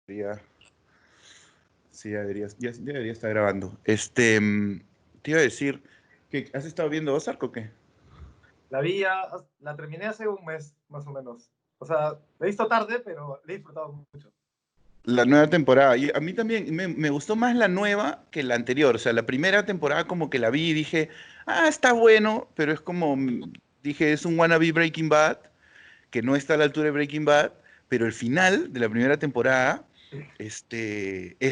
Ya, sí, ya debería estar grabando. Te iba a decir, ¿que has estado viendo Ozark o qué? La vi ya, la terminé hace un mes, más o menos. O sea, la he visto tarde, pero la he disfrutado mucho. La nueva temporada. Y a mí también me gustó más la nueva que la anterior. O sea, la primera temporada como que la vi y dije, ah, está bueno, pero es como, dije, es un wannabe Breaking Bad, que no está a la altura de Breaking Bad, pero el final de la primera temporada, es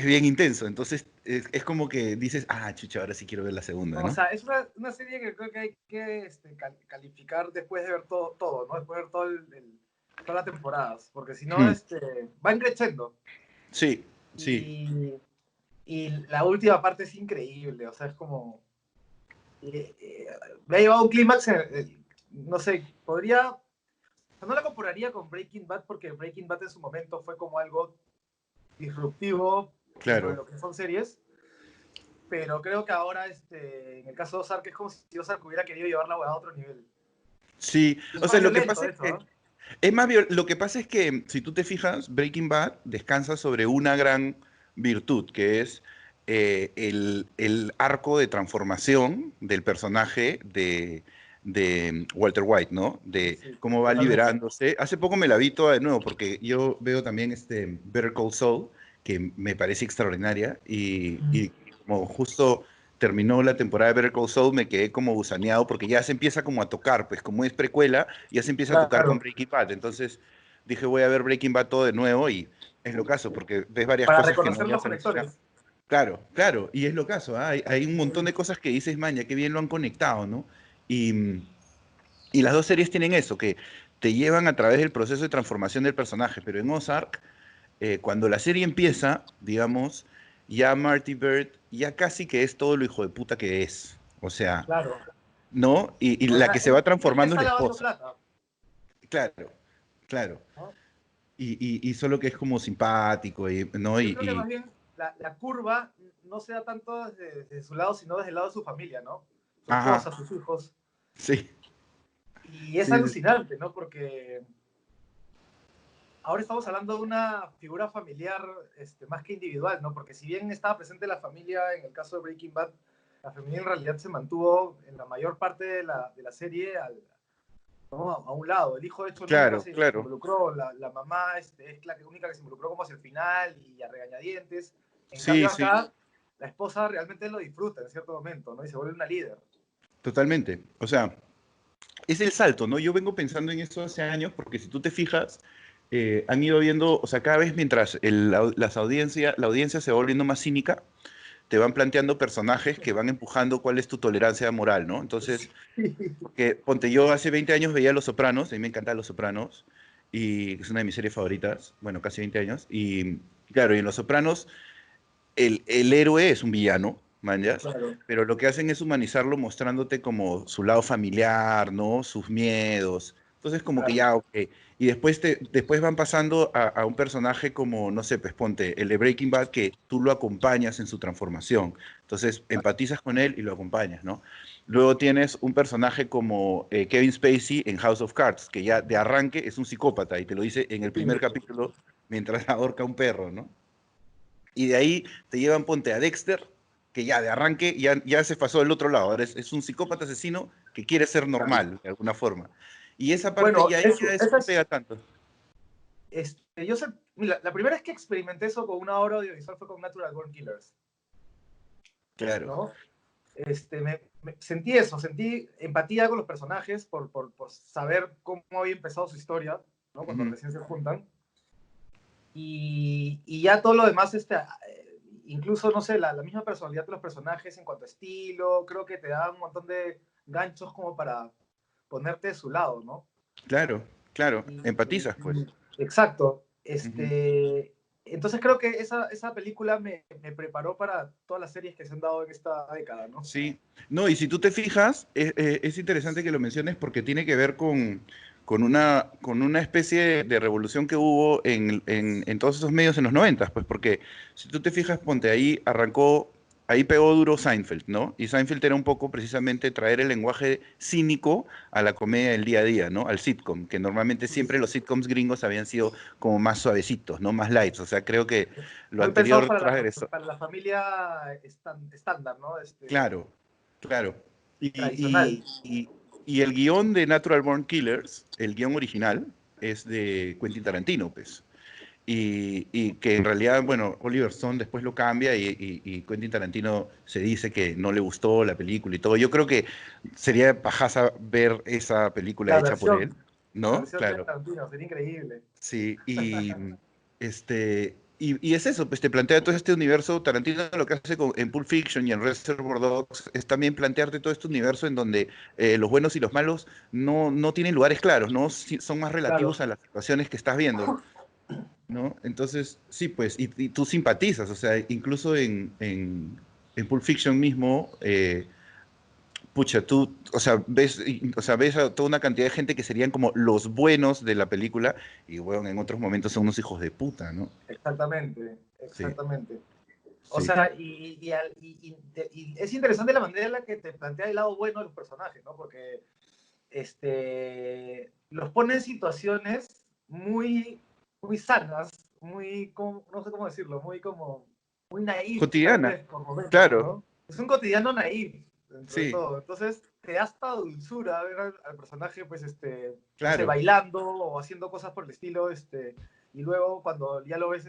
bien intenso. Entonces, es como que dices, ah, chucha, ahora sí quiero ver la segunda, O ¿no? sea, es una serie que creo que hay que calificar después de ver todo, ¿no? Después de ver todas las temporadas, porque si no, Hmm. va creciendo. Sí, sí. Y, y la última parte es increíble, o sea, es como... me ha llevado a un clímax, no sé, no la compararía con Breaking Bad, porque Breaking Bad en su momento fue como algo disruptivo dentro de Claro. lo que son series, pero creo que ahora, en el caso de Ozark, es como si Ozark hubiera querido llevarla a otro nivel. Sí, Es o más sea, lo que violento pasa es eso, que ¿no? lo que pasa es que si tú te fijas, Breaking Bad descansa sobre una gran virtud, que es el arco de transformación del personaje de Walter White, ¿no? De Sí, cómo va totalmente. liberándose. Hace poco me la vi toda de nuevo, porque yo veo también Better Call Saul, que me parece extraordinaria, y como justo terminó la temporada de Better Call Saul, me quedé como gusaneado, porque ya se empieza como a tocar, pues como es precuela, ya se empieza a tocar con Claro, Breaking Bad. Entonces dije, voy a ver Breaking Bad todo de nuevo y es lo caso, porque ves varias para cosas que no reconocer los veías a la chica. conectores. Claro, claro, y es lo caso. Hay un montón de cosas que dices, man, ya qué bien lo han conectado, ¿no? Y, y las dos series tienen eso, que te llevan a través del proceso de transformación del personaje, pero en Ozark, cuando la serie empieza, digamos, ya Marty Bird ya casi que es todo lo hijo de puta que es. O sea, Claro. ¿no? Y O la sea, que se va él ya transformando es está la lavando esposa. plata, Claro, claro. ¿no? Y solo que es como simpático, ¿no? Yo creo que más bien la curva no se da tanto desde su lado, sino desde el lado de su familia, ¿no? Su Ajá, esposa, sus hijos. sí, Y es sí, alucinante, ¿no? Porque ahora estamos hablando de una figura familiar más que individual, ¿no? Porque si bien estaba presente la familia en el caso de Breaking Bad, la familia en realidad se mantuvo en la mayor parte de la serie ¿no? A un lado. El hijo, de hecho, nunca claro, se claro. la mamá es la única que se involucró como hacia el final y a regañadientes. En Sí, cambio sí, acá, la esposa realmente lo disfruta en cierto momento, ¿no? Y se vuelve una líder. totalmente. O sea, es el salto, ¿no? Yo vengo pensando en esto hace años porque si tú te fijas, han ido viendo, o sea, cada vez mientras la audiencia se va volviendo más cínica, te van planteando personajes que van empujando cuál es tu tolerancia moral, ¿no? Entonces, porque, ponte, yo hace 20 años veía Los Sopranos, a mí me encantan Los Sopranos, y es una de mis series favoritas, bueno, casi 20 años, y claro, y en Los Sopranos el héroe es un villano, manjas, Claro. pero lo que hacen es humanizarlo mostrándote como su lado familiar, ¿no? Sus miedos. Entonces, como que Claro. ya, ok. Y después van pasando a un personaje como, no sé, pues ponte, el de Breaking Bad, que tú lo acompañas en su transformación. Entonces, empatizas con él y lo acompañas, ¿no? Luego tienes un personaje como Kevin Spacey en House of Cards, que ya de arranque es un psicópata y te lo dice en el Sí. primer capítulo mientras ahorca a un perro, ¿no? Y de ahí te llevan, ponte a Dexter, que ya de arranque ya se pasó del otro lado. Ahora es un psicópata asesino que quiere ser normal, de alguna forma. Y esa parte Bueno, ya, eso, ya eso esa no es, pega tanto. yo sé, mira, la primera vez que experimenté eso con una obra audiovisual fue con Natural Born Killers, Claro. ¿no? Sentí eso, sentí empatía con los personajes por saber cómo había empezado su historia, ¿no? Cuando Ujú. recién se juntan. Y ya todo lo demás, incluso, no sé, la misma personalidad de los personajes en cuanto a estilo, creo que te da un montón de ganchos como para ponerte de su lado, ¿no? Claro, claro. Y, Empatizas, pues. exacto. Ujú. Entonces creo que esa película me preparó para todas las series que se han dado en esta década, ¿no? Sí. No, y si tú te fijas, es interesante que lo menciones porque tiene que ver con una especie de revolución que hubo en todos esos medios en los 90, pues porque si tú te fijas, ponte ahí, arrancó ahí pegó duro Seinfeld, ¿no? Y Seinfeld era un poco precisamente traer el lenguaje cínico a la comedia del día a día, ¿no? Al sitcom, que normalmente siempre los sitcoms gringos habían sido como más suavecitos, ¿no? Más lights. O sea, creo que lo Muy pensados anterior transgresó. para la familia estándar, ¿no? Claro, claro. Tradicional. Y el guión de Natural Born Killers, el guión original, es de Quentin Tarantino, pues. Y que en realidad, bueno, Oliver Stone después lo cambia y Quentin Tarantino se dice que no le gustó la película y todo. Yo creo que sería pajaza ver esa película La hecha por él, versión, la ¿no? versión de Claro. Tarantino, sería increíble. Sí, y es eso, pues te plantea todo este universo. Tarantino lo que hace en Pulp Fiction y en Reservoir Dogs es también plantearte todo este universo en donde los buenos y los malos no tienen lugares claros, ¿no? Son más Claro, relativos a las situaciones que estás viendo, ¿no? Entonces, sí, pues, y tú simpatizas, o sea, incluso en Pulp Fiction mismo, pucha, tú, o sea, ves a toda una cantidad de gente que serían como los buenos de la película, y bueno, en otros momentos son unos hijos de puta, ¿no? exactamente, Sí, exactamente. O sí. sea, y es interesante la manera en la que te plantea el lado bueno de los personajes, ¿no? Porque los pone en situaciones muy sanas, no sé cómo decirlo, muy naif, tal Cotidiana, vez, por momentos, claro, ¿no? Es un cotidiano naif, dentro de sí, todo. Entonces, te da hasta dulzura ver al personaje, pues, no sé, claro, bailando o haciendo cosas por el estilo, y luego cuando ya lo ves,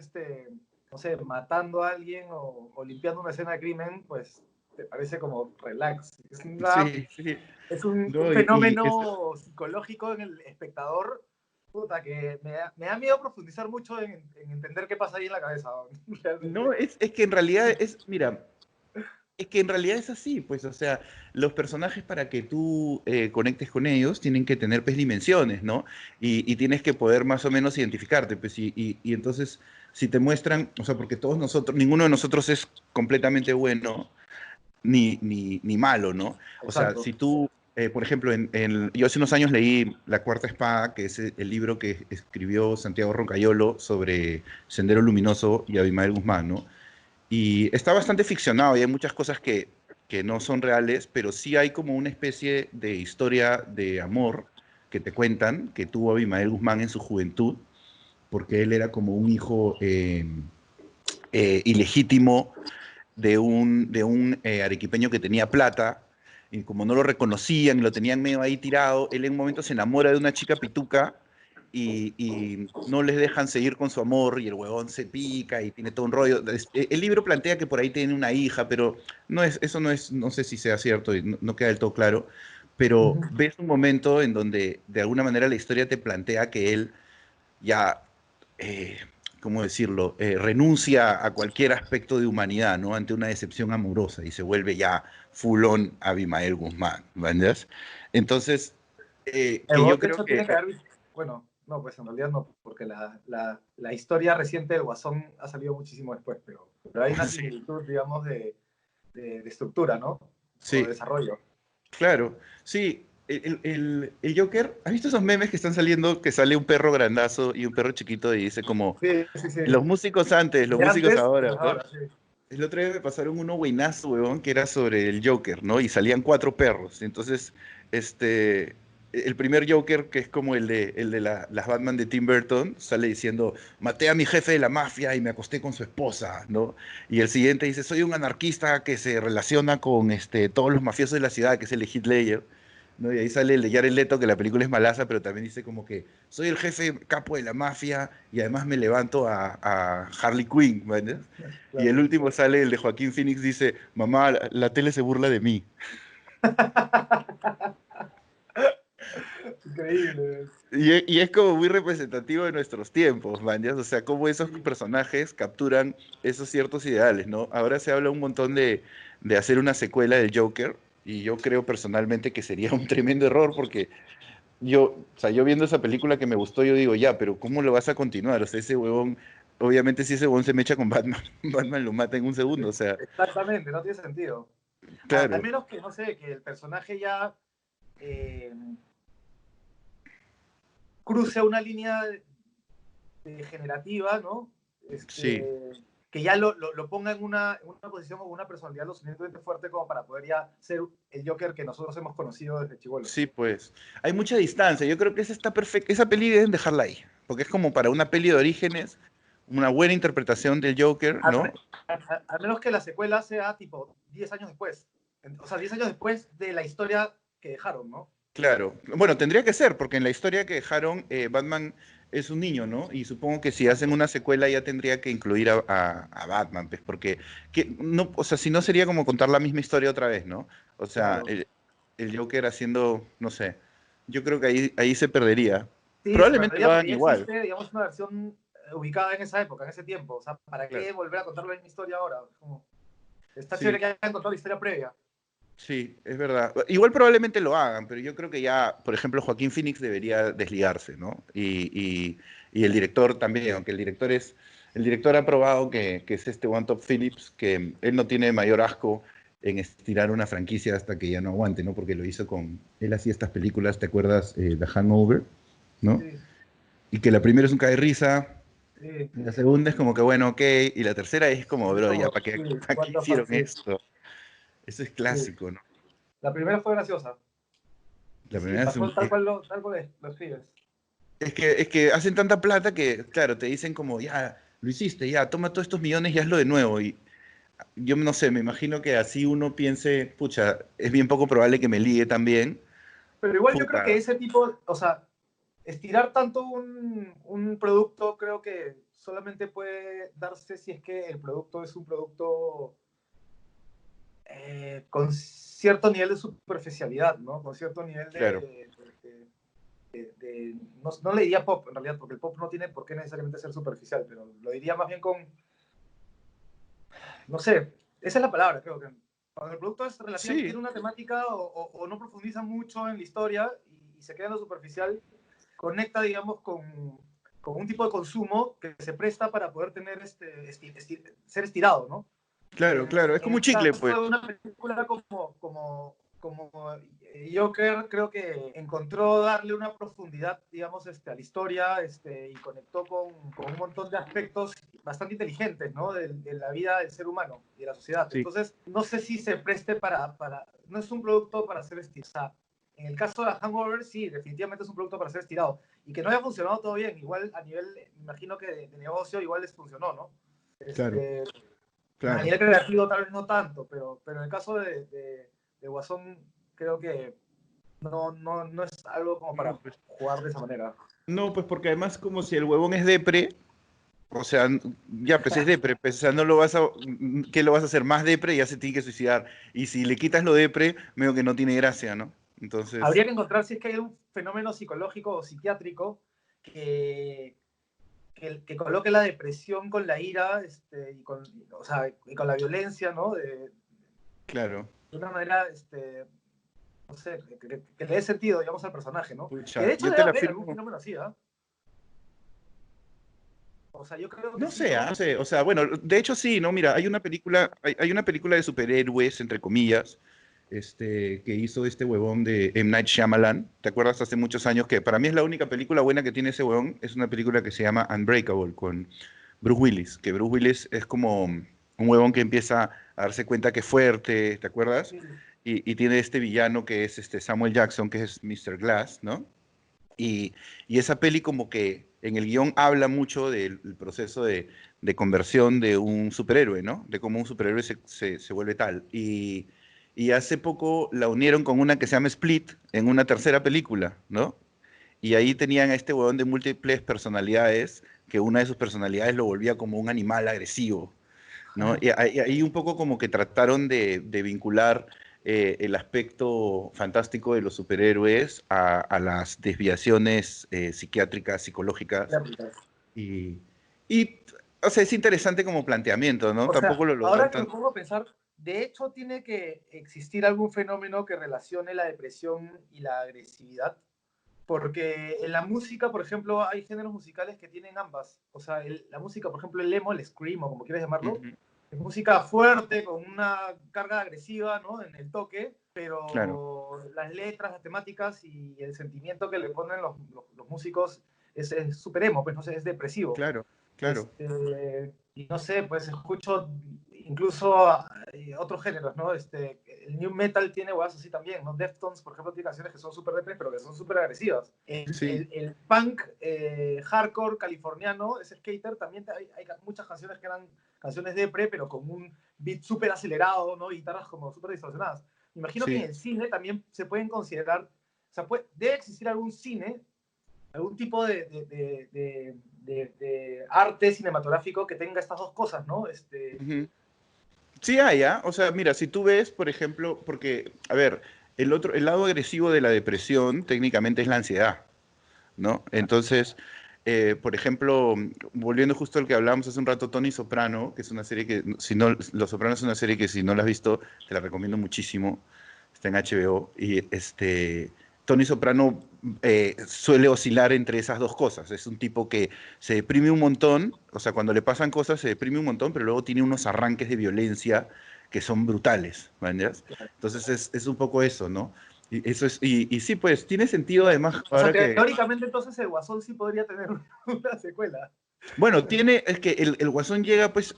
no sé, matando a alguien o limpiando una escena de crimen, pues te parece como relax. sí, sí. Es un No, y fenómeno psicológico en el espectador, puta, que me da miedo profundizar mucho en entender qué pasa ahí en la cabeza, no, realmente. es que en realidad mira, es que en realidad es así, pues, o sea, los personajes para que tú conectes con ellos tienen que tener, pues, dimensiones, ¿no? Y tienes que poder más o menos identificarte, pues, y entonces, si te muestran, o sea, porque todos nosotros, ninguno de nosotros es completamente bueno ni malo, ¿no? O sea, Exacto. si tú, por ejemplo, yo hace unos años leí La Cuarta Espada, que es el libro que escribió Santiago Roncayolo sobre Sendero Luminoso y Abimael Guzmán, ¿no? Y está bastante ficcionado y hay muchas cosas que no son reales, pero sí hay como una especie de historia de amor que te cuentan que tuvo Abimael Guzmán en su juventud, porque él era como un hijo ilegítimo de un arequipeño que tenía plata, y como no lo reconocían y lo tenían medio ahí tirado, él en un momento se enamora de una chica pituca y no les dejan seguir con su amor y el huevón se pica y tiene todo un rollo. El libro plantea que por ahí tiene una hija, pero eso no es, no sé si sea cierto y no queda del todo claro, pero ves un momento en donde de alguna manera la historia te plantea que él ya, eh, ¿cómo decirlo?, renuncia a cualquier aspecto de humanidad, ¿no? Ante una decepción amorosa y se vuelve ya full on Abimael Guzmán, ¿verdad? Entonces, que yo De creo hecho, que, tiene que haber visto. Bueno, no, pues en realidad no, porque la historia reciente del Guasón ha salido muchísimo después, pero hay una sí, similitud, digamos, de estructura, ¿no? O de sí, desarrollo. claro, sí. El Joker, ¿has visto esos memes que están saliendo que sale un perro grandazo y un perro chiquito y dice como, Sí, sí, sí. los músicos antes, los De músicos antes y ahora, los ¿no? ahora, sí. El otro día me pasaron uno buenazo, huevón, que era sobre el Joker, ¿no? Y salían cuatro perros. Entonces, el primer Joker, que es como el de las Batman de Tim Burton, sale diciendo, maté a mi jefe de la mafia y me acosté con su esposa, ¿no? Y el siguiente dice, soy un anarquista que se relaciona con todos los mafiosos de la ciudad, que es el de Heath Ledger, ¿no? Y ahí sale el de Jared Leto, que la película es malaza, pero también dice como que soy el jefe capo de la mafia y además me levanto a Harley Quinn, ¿no? Y el Claro. último sale el de Joaquín Phoenix, dice, mamá, la tele se burla de mí. Increíble. Y es como muy representativo de nuestros tiempos, man, ¿ya? O sea, cómo esos personajes capturan esos ciertos ideales, ¿no? Ahora se habla un montón de hacer una secuela del Joker, y yo creo personalmente que sería un tremendo error, porque o sea, yo viendo esa película que me gustó, yo digo, ya, pero ¿cómo lo vas a continuar? O sea, ese huevón, obviamente si ese huevón se mecha con Batman, Batman lo mata en un segundo, o sea, Exactamente, no tiene sentido. Al claro, menos que, no sé, que el personaje ya eh, cruce una línea degenerativa, ¿no? sí, que ya lo ponga en una posición o una personalidad lo suficientemente fuerte como para poder ya ser el Joker que nosotros hemos conocido desde chibolos. Sí, pues. Hay mucha distancia. Yo creo que esa está perfecta. Esa peli deben dejarla ahí. Porque es como para una peli de orígenes, una buena interpretación del Joker, Al, ¿no? al menos que la secuela sea tipo 10 años después. O sea, 10 años después de la historia que dejaron, ¿no? Claro. Bueno, tendría que ser, porque en la historia que dejaron, Batman es un niño, ¿no? Y supongo que si hacen una secuela ya tendría que incluir a Batman, pues, porque no, o sea, si no sería como contar la misma historia otra vez, ¿no? O sea, Claro. el Joker haciendo, no sé, yo creo que ahí se perdería. Sí, se Probablemente perdería lo porque hagan ya igual. existe, digamos, una versión ubicada en esa época, en ese tiempo. O sea, ¿para Claro. qué volver a contar la misma historia ahora? Como, está chévere Sí. que hayan contado la historia previa. Sí, es verdad. Igual probablemente lo hagan, pero yo creo que ya, por ejemplo, Joaquín Phoenix debería desligarse, ¿no? Y el director también, aunque el director ha probado que es este One Top Phillips, que él no tiene mayor asco en estirar una franquicia hasta que ya no aguante, ¿no? Porque lo hizo él hacía estas películas, ¿te acuerdas? The Hangover, ¿no? Sí, Y que la primera es un cae de risa, sí. la segunda es como que, bueno, ok, y la tercera es como, Es bro, ya, como, ¿para qué, sí, para qué what the fuck, hicieron sí, esto? Eso es sí. clásico, ¿no? La primera fue graciosa. La Sí, primera es tal un, cual, tal cual lo escribes. Es que hacen tanta plata que, claro, te dicen como, ya, lo hiciste, ya, toma todos estos millones y hazlo de nuevo. Y yo no sé, me imagino que así uno piense, pucha, es bien poco probable que me ligue también. Pero igual yo creo que Puta, ese tipo, o sea, estirar tanto un producto creo que solamente puede darse si es que el producto es un producto con cierto nivel de superficialidad, ¿no? Con cierto nivel claro, no, no le diría pop en realidad, porque el pop no tiene por qué necesariamente ser superficial, pero lo diría más bien con, no sé, esa es la palabra, creo que cuando el producto es relativo, sí, tiene una temática o no profundiza mucho en la historia y se queda en lo superficial, conecta, digamos, con un tipo de consumo que se presta para poder tener ser estirado, ¿no? claro, claro, es En como un el chicle, caso pues. de una película como Joker, creo que encontró darle una profundidad, digamos, a la historia y conectó con un montón de aspectos bastante inteligentes, ¿no? De la vida del ser humano y de la sociedad. Sí, Entonces, no sé si se preste no es un producto para ser estirado. En el caso de Hangover, sí, definitivamente es un producto para ser estirado. Y que no haya funcionado todo bien, igual a nivel, me imagino que de negocio, igual les funcionó, ¿no? claro, A claro. nivel creativo tal vez no tanto, pero en el caso de Guasón creo que no es algo como No, para pues, jugar de esa manera. no, pues porque además como si el huevón es depre, o sea, ya, pues es depre, pues, o sea, no lo vas a, ¿qué lo vas a hacer? Más depre y ya se tiene que suicidar. Y si le quitas lo depre, medio que no tiene gracia, ¿no? Entonces, Habría que encontrar si es que hay un fenómeno psicológico o psiquiátrico que, que coloque la depresión con la ira o sea, y con la violencia, ¿no? claro, De una manera, no sé, que le dé sentido, digamos, al personaje, ¿no? Que de pucha, hecho yo debe te la haber algún firmo. fenómeno así, ¿ah? O sea, yo creo que No sí, sé, ¿no? no sé, o sea, bueno, de hecho sí, ¿no? Mira, hay una película de superhéroes, entre comillas, que hizo este huevón de M. Night Shyamalan. ¿Te acuerdas hace muchos años que para mí es la única película buena que tiene ese huevón? Es una película que se llama Unbreakable con Bruce Willis, que Bruce Willis es como un huevón que empieza a darse cuenta que es fuerte, ¿te acuerdas? Sí, Y tiene este villano que es Samuel Jackson, que es Mr. Glass, ¿no? Y, y esa peli como que en el guión habla mucho del proceso de conversión de un superhéroe, ¿no? De cómo un superhéroe se vuelve tal. Y hace poco la unieron con una que se llama Split en una tercera película, ¿no? Y ahí tenían a este huevón de múltiples personalidades, que una de sus personalidades lo volvía como un animal agresivo, ¿no? Y ahí un poco como que trataron de vincular el aspecto fantástico de los superhéroes a las desviaciones psiquiátricas, psicológicas. clásicas. Y, y, o sea, es interesante como planteamiento, ¿no? O sea, Tampoco lo ahora logran que me tanto. pongo a pensar, de hecho tiene que existir algún fenómeno que relacione la depresión y la agresividad, porque en la música, por ejemplo, hay géneros musicales que tienen ambas. O sea, la música, por ejemplo, el emo, el scream, o como quieras llamarlo, Ujú, es música fuerte, con una carga agresiva, ¿no? En el toque, claro, pero las letras, las temáticas y el sentimiento que le ponen los músicos es súper emo, pues no sé, es depresivo. claro, claro. Y y no sé, pues escucho incluso otros géneros, ¿no? El new metal tiene huevas así también, ¿no? Deftones, por ejemplo, tiene canciones que son súper depres, pero que son súper agresivas. Sí. El punk hardcore californiano, ese skater, también hay muchas canciones que eran canciones depre, pero con un beat súper acelerado, ¿no? Guitarras como súper distorsionadas. Me imagino que en Sí. el cine también se pueden considerar, o sea, debe existir algún cine, algún tipo de arte cinematográfico que tenga estas dos cosas, ¿no? Ujú. Sí hay, ¿ah? O sea, mira, si tú ves, por ejemplo, porque, a ver, el lado agresivo de la depresión técnicamente es la ansiedad, ¿no? Entonces, por ejemplo, volviendo justo al que hablábamos hace un rato, Tony Soprano, que es una serie que, si no, Los Sopranos es una serie que si no la has visto, te la recomiendo muchísimo, está en HBO, y Tony Soprano suele oscilar entre esas dos cosas, es un tipo que se deprime un montón, o sea, cuando le pasan cosas se deprime un montón, pero luego tiene unos arranques de violencia que son brutales, ¿me entiendes? Entonces es un poco eso, ¿no? Y sí, pues tiene sentido además O sea, ahora que, teóricamente entonces el Guasón sí podría tener una secuela. bueno, es que el Guasón llega pues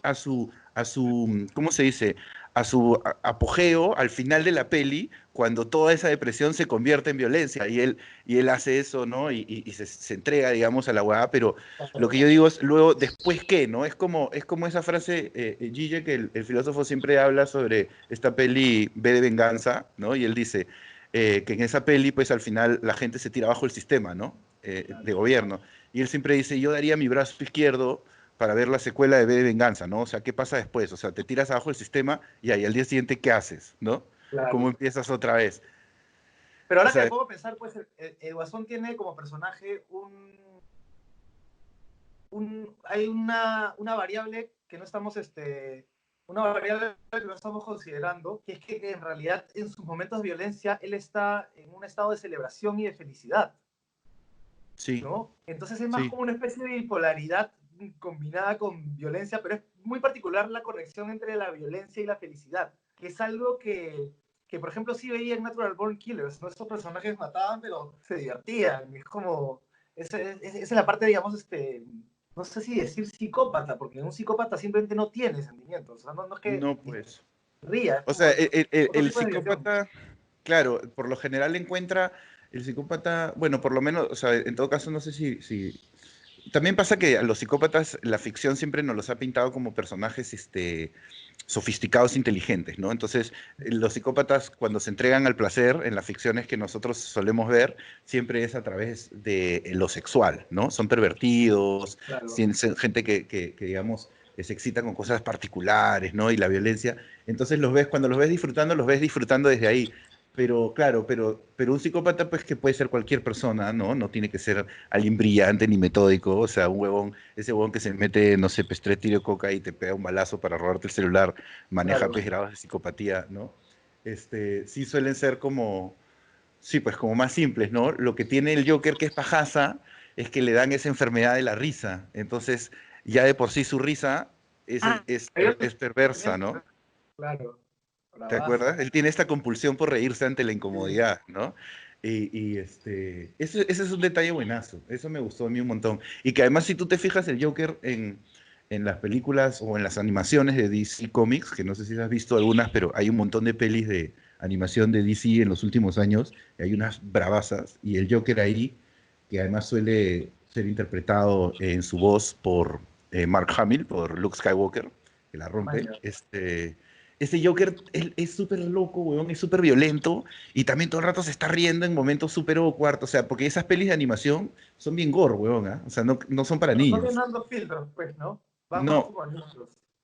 ¿cómo se dice? A su apogeo al final de la peli, cuando toda esa depresión se convierte en violencia y él hace eso, ¿no? Y se entrega, digamos, a la hueá, pero lo que yo digo es, luego, ¿después qué, no? Es como esa frase, Gille, que el filósofo siempre habla sobre esta peli V de Venganza, ¿no? Y él dice que en esa peli, pues al final la gente se tira abajo el sistema, ¿no? De gobierno. Y él siempre dice, yo daría mi brazo izquierdo para ver la secuela de V de Venganza, ¿no? O sea, ¿qué pasa después? O sea, te tiras abajo el sistema y ahí al día siguiente, ¿qué haces? ¿No? ¿Cómo Claro. empiezas otra vez? Pero O ahora que me sea, pongo a pensar, pues el Guasón tiene como personaje hay una variable que no estamos, una variable que no estamos considerando, que es que en realidad en sus momentos de violencia él está en un estado de celebración y de felicidad, sí, ¿no? Entonces es más sí, como una especie de bipolaridad combinada con violencia, pero es muy particular la conexión entre la violencia y la felicidad, que es algo que por ejemplo, sí veía en Natural Born Killers, ¿no? Estos personajes mataban, pero se divertían, es como, esa es la parte, digamos, no sé si decir psicópata, porque un psicópata simplemente no tiene sentimientos, o sea, no es que no pues. ría, es O sea, como otro el tipo de diversión. psicópata, claro, por lo general encuentra, el psicópata, bueno, por lo menos, o sea, en todo caso, no sé si también pasa que a los psicópatas la ficción siempre nos los ha pintado como personajes sofisticados, inteligentes, ¿no? Entonces, los psicópatas cuando se entregan al placer en las ficciones que nosotros solemos ver, siempre es a través de lo sexual, ¿no? Son pervertidos, Claro. gente que, digamos, se excita con cosas particulares, ¿no? Y la violencia. Entonces cuando los ves disfrutando desde ahí. Pero claro, pero un psicópata pues que puede ser cualquier persona, ¿no? No tiene que ser alguien brillante ni metódico, o sea, un huevón, ese huevón que se mete, no sé, pues 3 tiros de coca y te pega un balazo para robarte el celular, maneja Claro. pues grados de psicopatía, ¿no? Sí suelen ser como, sí, pues como más simples, ¿no? Lo que tiene el Joker que es pajaza es que le dan esa enfermedad de la risa, entonces ya de por sí su risa Ah, ellos es perversa, también, ¿no? claro, ¿Te bravazo. acuerdas? Él tiene esta compulsión por reírse ante la Sí. incomodidad, ¿no? Ese es un detalle buenazo. Eso me gustó a mí un montón. Y que además, si tú te fijas, el Joker en las películas o en las animaciones de DC Comics, que no sé si has visto algunas, pero hay un montón de pelis de animación de DC en los últimos años, y hay unas bravasas, y el Joker ahí, que además suele ser interpretado en su voz por Mark Hamill, por Luke Skywalker, que la rompe. Maña. Ese Joker él es súper loco, weón, es súper violento y también todo el rato se está riendo en momentos súper awkward, o sea, porque esas pelis de animación son bien gore, weón, ¿ah? O sea, no son para No tienen niños. tantos filtros, pues, ¿no? Van más No, como niños.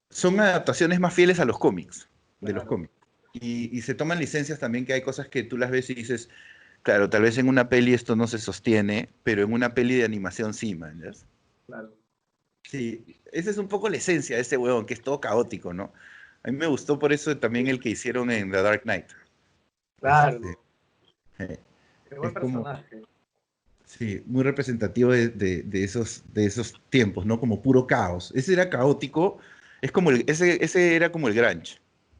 son adaptaciones más fieles a los cómics, de los Claro. cómics. Y se toman licencias también que hay cosas que tú las ves y dices, claro, tal vez en una peli esto no se sostiene, pero en una peli de animación sí, man, ¿ya? Claro. Sí, esa es un poco la esencia de ese huevón, que es todo caótico, ¿no? A mí me gustó por eso también el que hicieron en The Dark Knight. Este, Claro. eh, Qué es buen como, personaje. sí, muy representativo de esos tiempos, ¿no? Como puro caos. Ese era caótico, es como ese era como el grunge,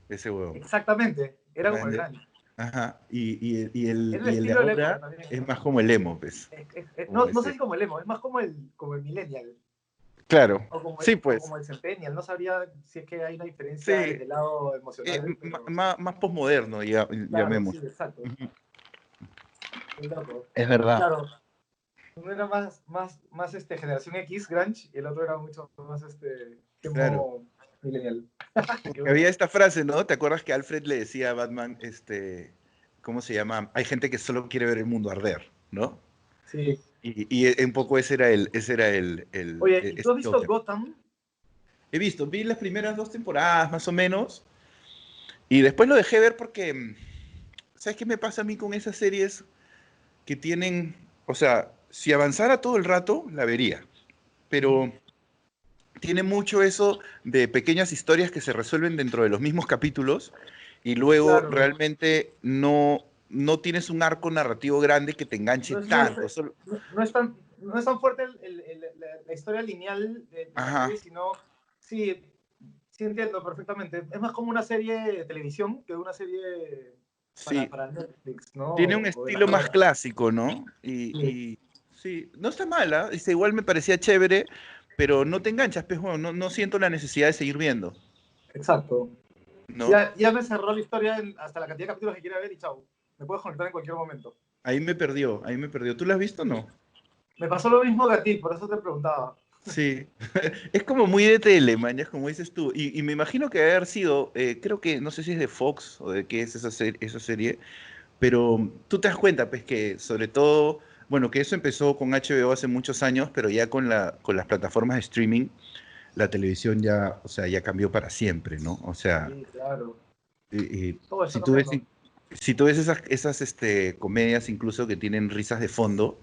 ese huevón. Exactamente. Era como el ¿Entiendes? gran. Ajá, Es el y el de estilo de la época ahora también, es ¿no? más como el emo, pues. No, Como no sé ese. si como el emo, es más como el millennial. Claro, sí, o pues, como el Centennial. No sabría si es que hay una diferencia sí, desde el lado emocional, pero más posmoderno, ya, claro, sí, llamemos. exacto. Ujú. Qué loco. Es verdad. Claro, uno era más generación X, grunge, y el otro era mucho más Claro. emo millennial. Qué Porque bueno. había esta frase, ¿no? ¿Te acuerdas que Alfred le decía a Batman, ¿cómo se llama? Hay gente que solo quiere ver el mundo arder, ¿no? Sí. Y un poco Oye, ¿y tú ese has visto Joker. Gotham? Vi las primeras 2 temporadas, más o menos, y después lo dejé ver porque, ¿sabes qué me pasa a mí con esas series que tienen, o sea, si avanzara todo el rato, la vería, Ujú. pero tiene mucho eso de pequeñas historias que se resuelven dentro de los mismos capítulos y luego Claro. realmente no tienes un arco narrativo grande que te enganche No es, tanto. no es tan fuerte la historia lineal de la Ajá, serie, sino, sí, sí entiendo perfectamente. Es más como una serie de televisión que una serie sí, para Netflix, ¿no? tiene un O de las estilo más novelas. clásico, ¿no? Sí, Y sí, no está mala, igual me parecía chévere, pero no te enganchas, pues, bueno, no siento la necesidad de seguir viendo, exacto. ¿no? Ya me cerró la historia hasta la cantidad de capítulos que quiera ver y chao. Me puedes conectar en cualquier momento. Ahí me perdió, ahí me perdió. ¿Tú la has visto o no? Me pasó lo mismo que a ti, por eso te preguntaba. Sí, es como muy de tele, man, es como dices tú. Y me imagino que debe haber sido, creo que, no sé si es de Fox o de qué es esa serie, pero tú te das cuenta, pues, que sobre todo, bueno, que eso empezó con HBO hace muchos años, pero ya con las plataformas de streaming, la televisión ya, o sea, ya cambió para siempre, ¿no? O sea, Sí, claro. Todo está si tú ves, cambiando. si tú ves esas comedias incluso que tienen risas de fondo,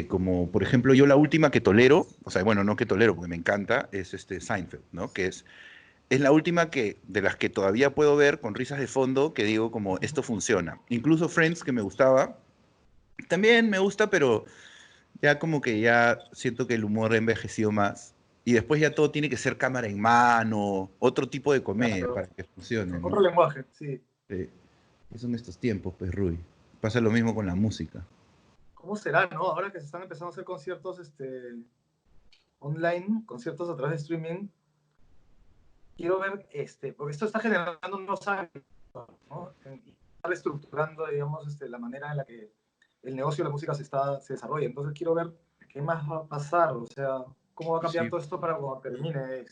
como por ejemplo yo la última que tolero, o sea, bueno, no que tolero porque me encanta, es Seinfeld, ¿no? Que es la última de las que todavía puedo ver con risas de fondo que digo como esto funciona. Incluso Friends que me gustaba, también me gusta, pero ya como que ya siento que el humor ha envejecido más. Y después ya todo tiene que ser cámara en mano, otro tipo de comedia Claro. para que funcione, Otro ¿no? lenguaje, sí. Sí. Son estos tiempos, pues, Rui. Pasa lo mismo con la música. ¿Cómo será, no? Ahora que se están empezando a hacer conciertos online, conciertos a través de streaming, quiero ver, porque esto está generando unos hábitos, ¿no? Y está reestructurando, digamos, la manera en la que el negocio de la música se desarrolla. Entonces quiero ver qué más va a pasar, o sea, cómo va a cambiar Sí, todo esto para cuando termine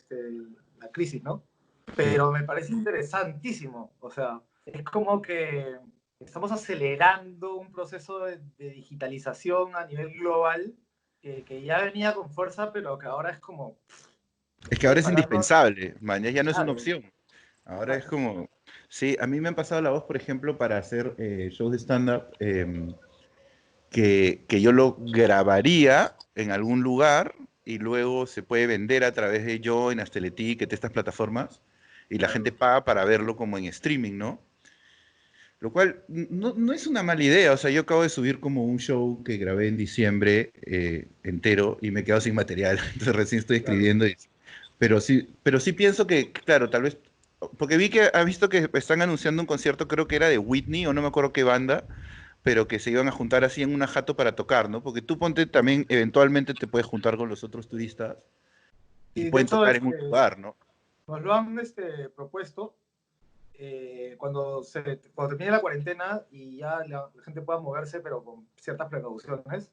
la crisis, ¿no? sí. Pero me parece interesantísimo, o sea, es como que estamos acelerando un proceso de digitalización a nivel global que ya venía con fuerza, pero que ahora es como, Es no que ahora puedes es parar, ¿no? indispensable, man, ya no es una Claro, opción. Ahora es exacto. como, sí, a mí me han pasado la voz, por ejemplo, para hacer shows de stand-up, que yo lo grabaría en algún lugar y luego se puede vender a través de Join, Hasteletic, estas plataformas, y la gente Claro. paga para verlo como en streaming, ¿no? Lo cual no es una mala idea, o sea, yo acabo de subir como un show que grabé en diciembre entero y me he quedado sin material, entonces recién estoy Claro. escribiendo, pero sí pienso que, claro, tal vez, porque ha visto que están anunciando un concierto, creo que era de Whitney o no me acuerdo qué banda, pero que se iban a juntar así en una jato para tocar, ¿no? Porque tú ponte también, eventualmente te puedes juntar con los otros turistas y Y de pueden hecho, tocar en un lugar, ¿no? nos lo han propuesto cuando termine la cuarentena y ya la gente pueda moverse, pero con ciertas precauciones.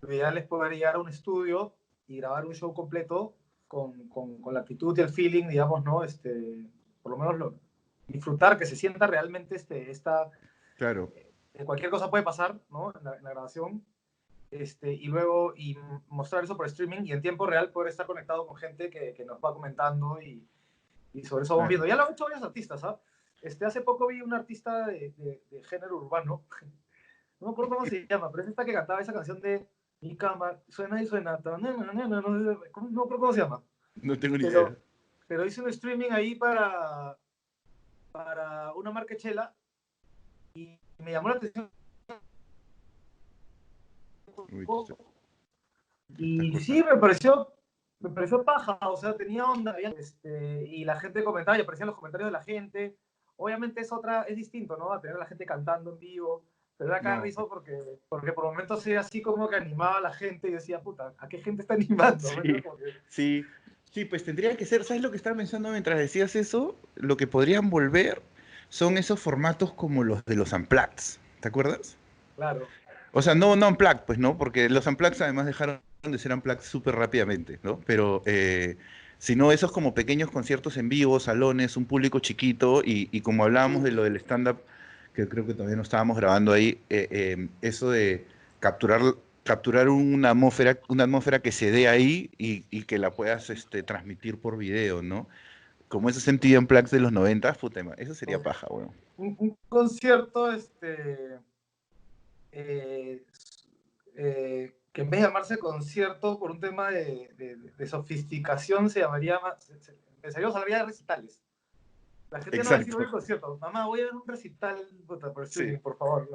Lo ideal es poder llegar a un estudio y grabar un show completo con la actitud y el feeling, digamos, ¿no? Por lo menos disfrutar, que se sienta realmente Claro. cualquier cosa puede pasar, ¿no? En la grabación. Y luego mostrar eso por streaming y en tiempo real poder estar conectado con gente que nos va comentando y sobre eso vamos Claro. viendo. Ya lo han hecho varios artistas, ¿ah? Hace poco vi un artista de género urbano, no me acuerdo cómo se llama, pero es esta que cantaba esa canción de Mi cama suena y suena, no me acuerdo cómo se llama, No tengo ni pero, idea. pero hice un streaming ahí para una marca chela y me llamó la atención un Uy, poco. te estás Y sí, cortando. me pareció paja, o sea, tenía onda, y la gente comentaba, y aparecían los comentarios de la gente. Obviamente es distinto, ¿no? A tener a la gente cantando en vivo, Pero era acá No, risa porque por momentos sí así como que animaba a la gente y decía, puta, ¿a qué gente está animando? ¿Me entiendes? sí, sí, sí, pues tendría que ser, ¿sabes lo que estaba pensando mientras decías eso? Lo que podrían volver son esos formatos como los de los Unplugged, ¿te acuerdas? Claro. O sea, no, no Unplugged, pues, ¿no? Porque los Unplugged además dejaron de ser Unplugged súper rápidamente, ¿no? Pero, sino esos como pequeños conciertos en vivo, salones, un público chiquito, y como hablábamos de lo del stand-up, que creo que todavía no estábamos grabando ahí, eso de capturar, capturar una atmósfera que se dé ahí y que la puedas transmitir por video, ¿no? Como ese sentido Unplugged de los 90, puta, eso sería paja, weón. Un concierto, eh, que en vez de llamarse concierto por un tema de sofisticación, se llamaría más, empezaríamos a hablar ya de recitales. La gente no va a decir, voy a Exacto. un concierto, mamá, voy a ver un recital, puta, por Sí. streaming, por favor.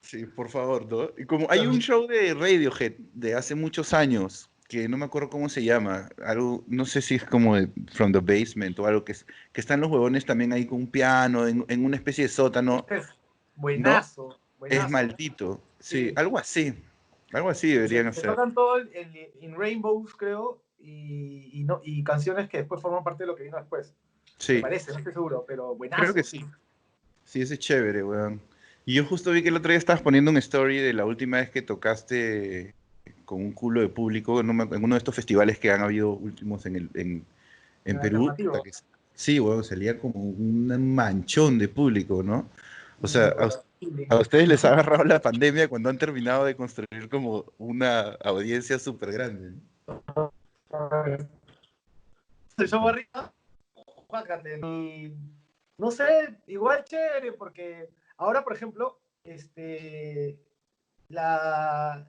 Sí, por favor, ¿no? Y como hay un Claro. show de Radiohead de hace muchos años, que no me acuerdo cómo se llama, algo, no sé si es como de From the Basement o algo que están los huevones también ahí con un piano, en una especie de sótano, Es ¿no? buenazo, Es buenazo. maldito, sí, Sí. algo así deberían Se hacer. tocan todo en Rainbows, creo, no, y canciones que después forman parte de lo que vino después. Me Sí, parece, no estoy seguro, pero creo que buenazo, sí. sí, sí, ese es chévere, weón. Y yo justo vi que el otro día estabas poniendo un story de la última vez que tocaste con un culo de público en uno de estos festivales que han habido últimos en En Perú, puta, alternativo. sí, weón, salía como un manchón de público, ¿no? O sea, Imposible. a ustedes les ha agarrado la pandemia cuando han terminado de construir como una audiencia súper grande, ¿no? El show arriba, págate. No sé, igual chévere, porque ahora, por ejemplo, la,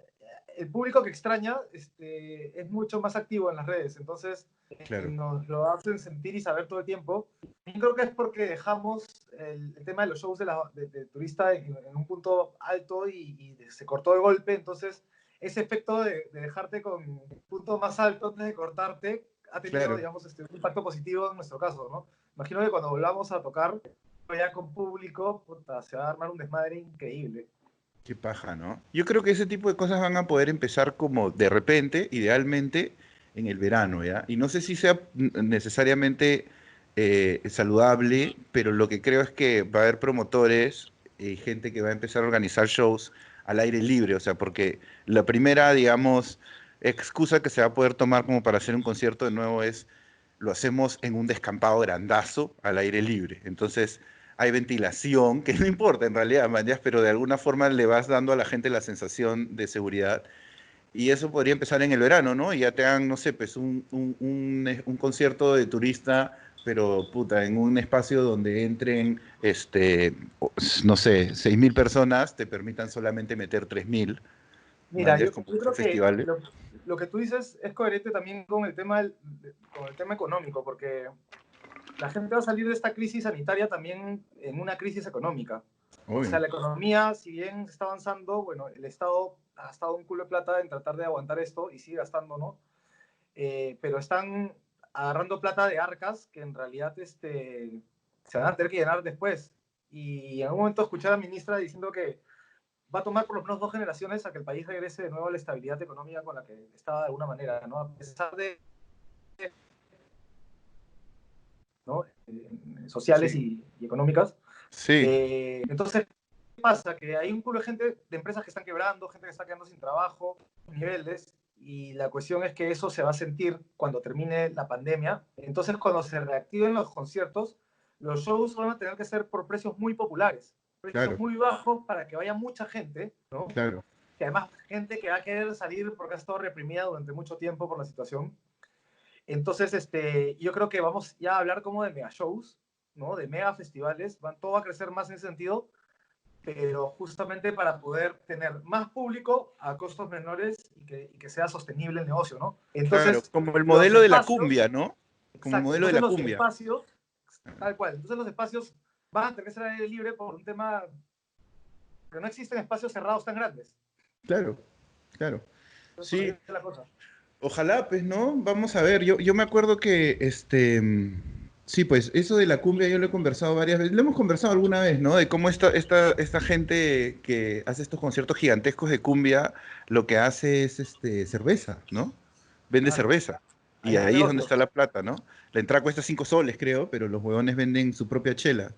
el público que extraña es mucho más activo en las redes, entonces Claro, nos lo hacen sentir y saber todo el tiempo. Y creo que es porque dejamos el tema de los shows de turista en un punto alto y se cortó de golpe, entonces ese efecto de dejarte con un punto más alto antes de cortarte ha tenido, claro. digamos, un impacto positivo en nuestro caso, ¿no? Imagino que cuando volvamos a tocar ya con público, puta, se va a armar un desmadre increíble. Qué paja, ¿no? Yo creo que ese tipo de cosas van a poder empezar como de repente, idealmente, en el verano, ¿ya? Y no sé si sea necesariamente saludable, pero lo que creo es que va a haber promotores y gente que va a empezar a organizar shows al aire libre, o sea, porque la primera, digamos, excusa que se va a poder tomar como para hacer un concierto de nuevo es, lo hacemos en un descampado grandazo al aire libre. Entonces hay ventilación, que no importa en realidad, mañas, pero de alguna forma le vas dando a la gente la sensación de seguridad. Y eso podría empezar en el verano, ¿no? Y ya te hagan, no sé, pues un concierto de turista, pero puta, en un espacio donde entren, no sé, 6.000 personas, te permitan solamente meter 3.000, Mira, mañas, como yo esos creo que festivales. lo que tú dices es coherente también con el tema económico, porque la gente va a salir de esta crisis sanitaria también en una crisis económica. O sea, Obvio, la economía, si bien está avanzando, bueno, el Estado ha gastado un culo de plata en tratar de aguantar esto y sigue gastando, ¿no? Pero están agarrando plata de arcas que en realidad se van a tener que llenar después. Y en algún momento escuché a la ministra diciendo que va a tomar por lo menos 2 generaciones a que el país regrese de nuevo a la estabilidad económica con la que estaba de alguna manera, ¿no? A pesar de, ¿no? Sociales sí, y económicas. sí, Entonces, ¿qué pasa? Que hay un culo de gente, de empresas que están quebrando, gente que está quedando sin trabajo, niveles, y la cuestión es que eso se va a sentir cuando termine la pandemia. Entonces, cuando se reactiven los conciertos, los shows van a tener que ser por precios muy populares, precios claro, muy bajos para que vaya mucha gente, ¿no? claro. Que además gente que va a querer salir porque ha estado reprimida durante mucho tiempo por la situación. Entonces, yo creo que vamos ya a hablar como de mega shows, ¿no? De mega festivales, todo va a crecer más en ese sentido, pero justamente para poder tener más público a costos menores y que sea sostenible el negocio, ¿no? Claro, Entonces, como el los modelo de la espacios, cumbia, ¿no? Como el exacto, modelo de entonces la los cumbia. espacios, tal cual, entonces los espacios van a tener que ser al aire libre por un tema que no existen espacios cerrados tan grandes. Claro, claro. Entonces, por ahí Sí, es la cosa. ojalá, pues, ¿no? Vamos a ver. Yo me acuerdo que Sí, pues eso de la cumbia yo lo he conversado varias veces, lo hemos conversado alguna vez, ¿no? De cómo esta gente que hace estos conciertos gigantescos de cumbia, lo que hace es cerveza, ¿no? Vende Claro, cerveza. ahí Y está el ahí es donde negocio. está la plata, ¿no? La entrada cuesta 5 soles, creo, pero los huevones venden su propia chela.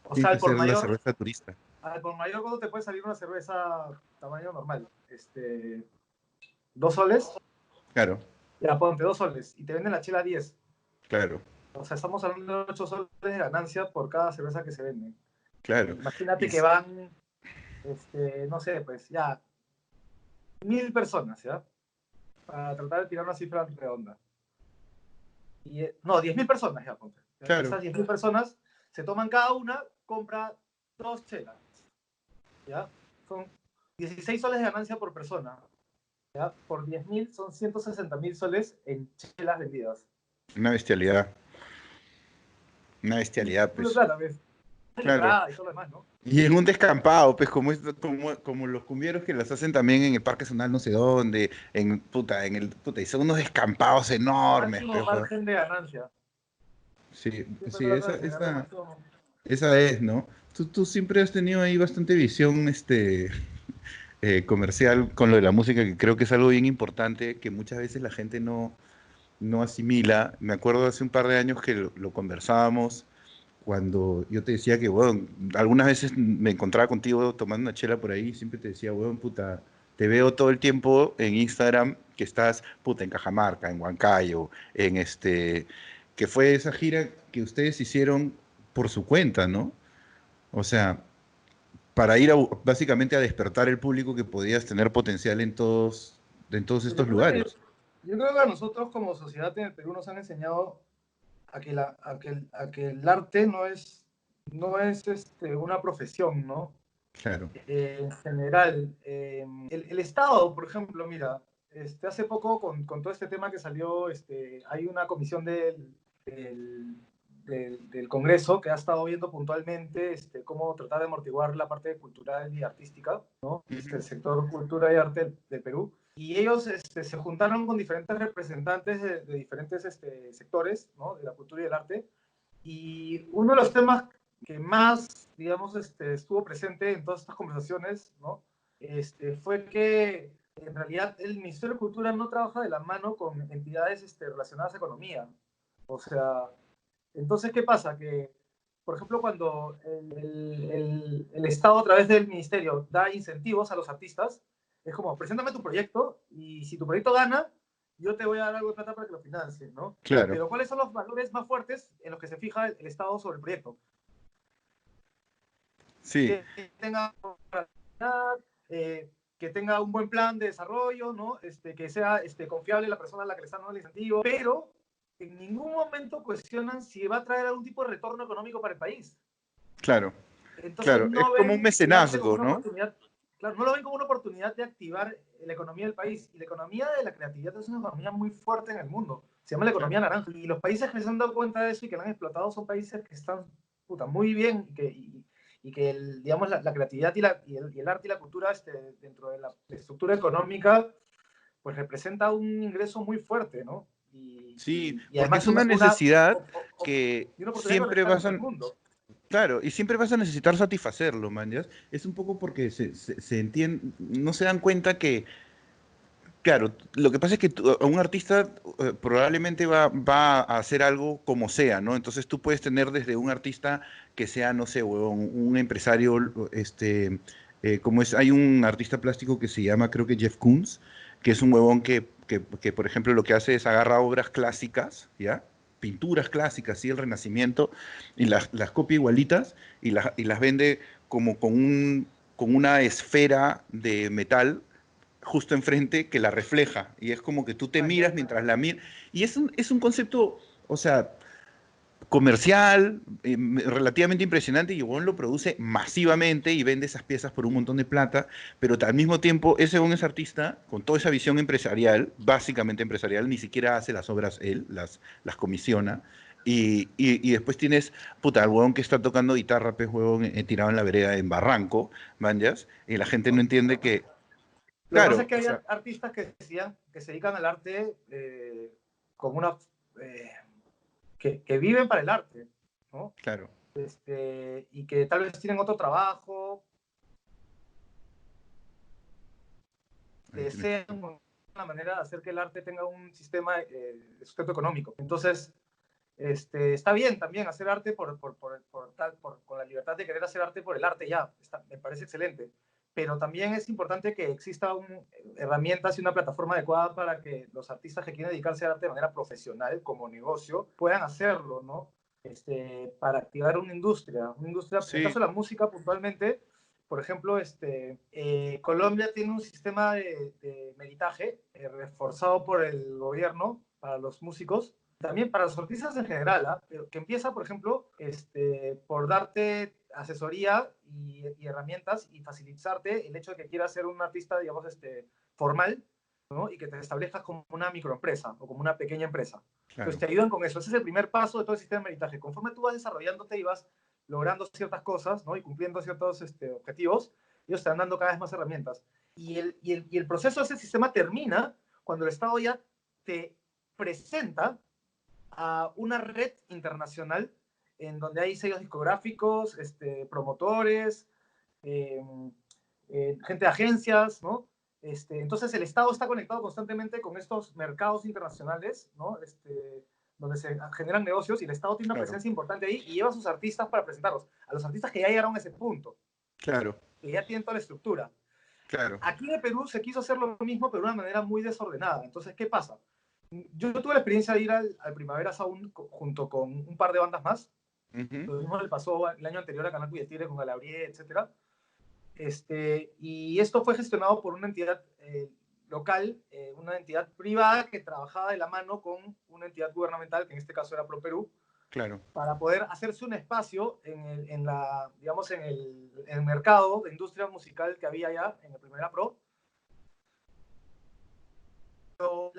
O sea, Tienes que hacer la cerveza turista. al por mayor, ¿cuándo te puede salir una cerveza tamaño normal? 2 soles, Claro, ya ponte 2 soles, y te venden la chela a 10. claro, O sea, estamos hablando de 8 soles de ganancia por cada cerveza que se vende. claro. Imagínate Y, que van, no sé, pues ya, 1000 personas, ¿ya? Para tratar de tirar una cifra redonda. No, 10.000 personas, ya, ponte. claro, Esas 10.000 personas se toman cada una, compra 2 chelas, ¿ya? Son 16 soles de ganancia por persona, ¿ya? Por 10.000 son 160.000 soles en chelas vendidas. una bestialidad. Una bestialidad, Una pues. plata, ¿ves? La Claro. entrada y todo lo demás, ¿no? Y en un descampado, pues como los cumbieros que las hacen también en el Parque Zonal no sé dónde, y son unos descampados enormes, Máximo pues, weón. margen de ganancia. Sí, Siempre sí, trata de sacar lo máximo. esa es, ¿no? Tú siempre has tenido ahí bastante visión, comercial con lo de la música, que creo que es algo bien importante, que muchas veces la gente no asimila. Me acuerdo hace un par de años que lo conversábamos cuando yo te decía que, bueno, algunas veces me encontraba contigo tomando una chela por ahí y siempre te decía, weón, puta, te veo todo el tiempo en Instagram que estás, puta, en Cajamarca, en Huancayo, que fue esa gira que ustedes hicieron por su cuenta, ¿no? O sea, para ir básicamente a despertar el público que podías tener potencial en todos Yo estos creo que, lugares. yo creo que a nosotros como sociedad en el Perú nos han enseñado a que el arte no es una profesión, ¿no? Claro. En general, el Estado, por ejemplo, mira, hace poco con todo este tema que salió, hay una comisión del, del Congreso que ha estado viendo puntualmente cómo tratar de amortiguar la parte cultural y artística, ¿no? Ujú. El sector cultura y arte del Perú. Y ellos se juntaron con diferentes representantes de diferentes sectores, ¿no? De la cultura y el arte. Y uno de los temas que más, digamos, estuvo presente en todas estas conversaciones, ¿no? Fue que en realidad el Ministerio de Cultura no trabaja de la mano con entidades relacionadas a economía. O sea, entonces, ¿qué pasa? Que, por ejemplo, cuando el Estado a través del Ministerio da incentivos a los artistas, es como, preséntame tu proyecto y si tu proyecto gana, yo te voy a dar algo de plata para que lo financie, ¿no? Claro. Pero ¿cuáles son los valores más fuertes en los que se fija el Estado sobre el proyecto? Sí, Que tenga que tenga un buen plan de desarrollo, ¿no? Que sea confiable la persona a la que le están dando el incentivo, pero en ningún momento cuestionan si va a traer algún tipo de retorno económico para el país. claro, Entonces claro. Es no como un ven el arte como mecenazgo, una ¿no? oportunidad, claro, no lo ven como una oportunidad de activar la economía del país. Y la economía de la creatividad es una economía muy fuerte en el mundo. Se llama la Claro. economía naranja. Y los países que se han dado cuenta de eso y que la han explotado son países que están puta, muy bien y que digamos, la creatividad y el arte y la cultura dentro de la estructura económica pues representa un ingreso muy fuerte, ¿no? Y, Sí, y, y porque además es una necesidad que y una oportunidad de siempre conectar con vas todo a, el mundo. claro, y siempre vas a necesitar satisfacerlo, man, ¿ya? Es un poco porque se entiende, no se dan cuenta que, claro, lo que pasa es que un artista probablemente va a hacer algo como sea, ¿no? Entonces tú puedes tener desde un artista que sea, no sé, huevón, un empresario, como es, hay un artista plástico que se llama, creo que Jeff Koons, que es un huevón que, por ejemplo, lo que hace es agarra obras clásicas, ¿ya? Pinturas clásicas, sí, el Renacimiento, y las copia igualitas y las vende como con una esfera de metal justo enfrente que la refleja. Y es como que tú te Ah, miras ya. mientras la miras. Y es un concepto, o sea, comercial, relativamente impresionante, y Won lo produce masivamente y vende esas piezas por un montón de plata, pero al mismo tiempo ese Won es artista con toda esa visión empresarial, básicamente empresarial, ni siquiera hace las obras él, las comisiona. Y después tienes, puta, el huevón que está tocando guitarra, pues huevón, tirado en la vereda en Barranco, manjas, y la gente no entiende que, Lo que pasa es claro, que o hay sea, artistas que se dedican al arte como una, eh, que viven para el arte, ¿no? Claro. Y que tal vez tienen otro trabajo, desean una manera de hacer que el arte tenga un sistema de sustento económico. Entonces, está bien también hacer arte con la libertad de querer hacer arte por el arte, ya, me parece excelente. Pero también es importante que exista herramientas y una plataforma adecuada para que los artistas que quieren dedicarse al arte de manera profesional, como negocio, puedan hacerlo, ¿no? Para activar una industria. Sí. En el caso de la música, puntualmente, por ejemplo, Colombia tiene un sistema de meritaje reforzado por el gobierno para los músicos, también para los artistas en general, pero que empieza, por ejemplo, por darte asesoría y herramientas y facilitarte el hecho de que quieras ser un artista, digamos, formal, ¿no? Y que te establezcas como una microempresa o como una pequeña empresa. Claro. Entonces te ayudan con eso. Ese es el primer paso de todo el sistema de meritaje. Conforme tú vas desarrollándote y vas logrando ciertas cosas, ¿no? Y cumpliendo ciertos objetivos, ellos te van dando cada vez más herramientas. Y el proceso de ese sistema termina cuando el Estado ya te presenta a una red internacional en donde hay sellos discográficos, promotores, gente de agencias, ¿no? Entonces el Estado está conectado constantemente con estos mercados internacionales, ¿no? Donde se generan negocios y el Estado tiene una presencia importante ahí y lleva a sus artistas para presentarlos, a los artistas que ya llegaron a ese punto, claro, que ya tienen toda la estructura. claro. Aquí en el Perú se quiso hacer lo mismo, pero de una manera muy desordenada. Entonces, ¿qué pasa? Yo tuve la experiencia de ir al Primavera Sound junto con un par de bandas más. Lo mismo le pasó el año anterior a Canal Tigre con Galabrie, etc. Y esto fue gestionado por una entidad local, una entidad privada que trabajaba de la mano con una entidad gubernamental, que en este caso era ProPerú, claro, para poder hacerse un espacio digamos, en el mercado de industria musical que había allá en el Primera Pro. Pero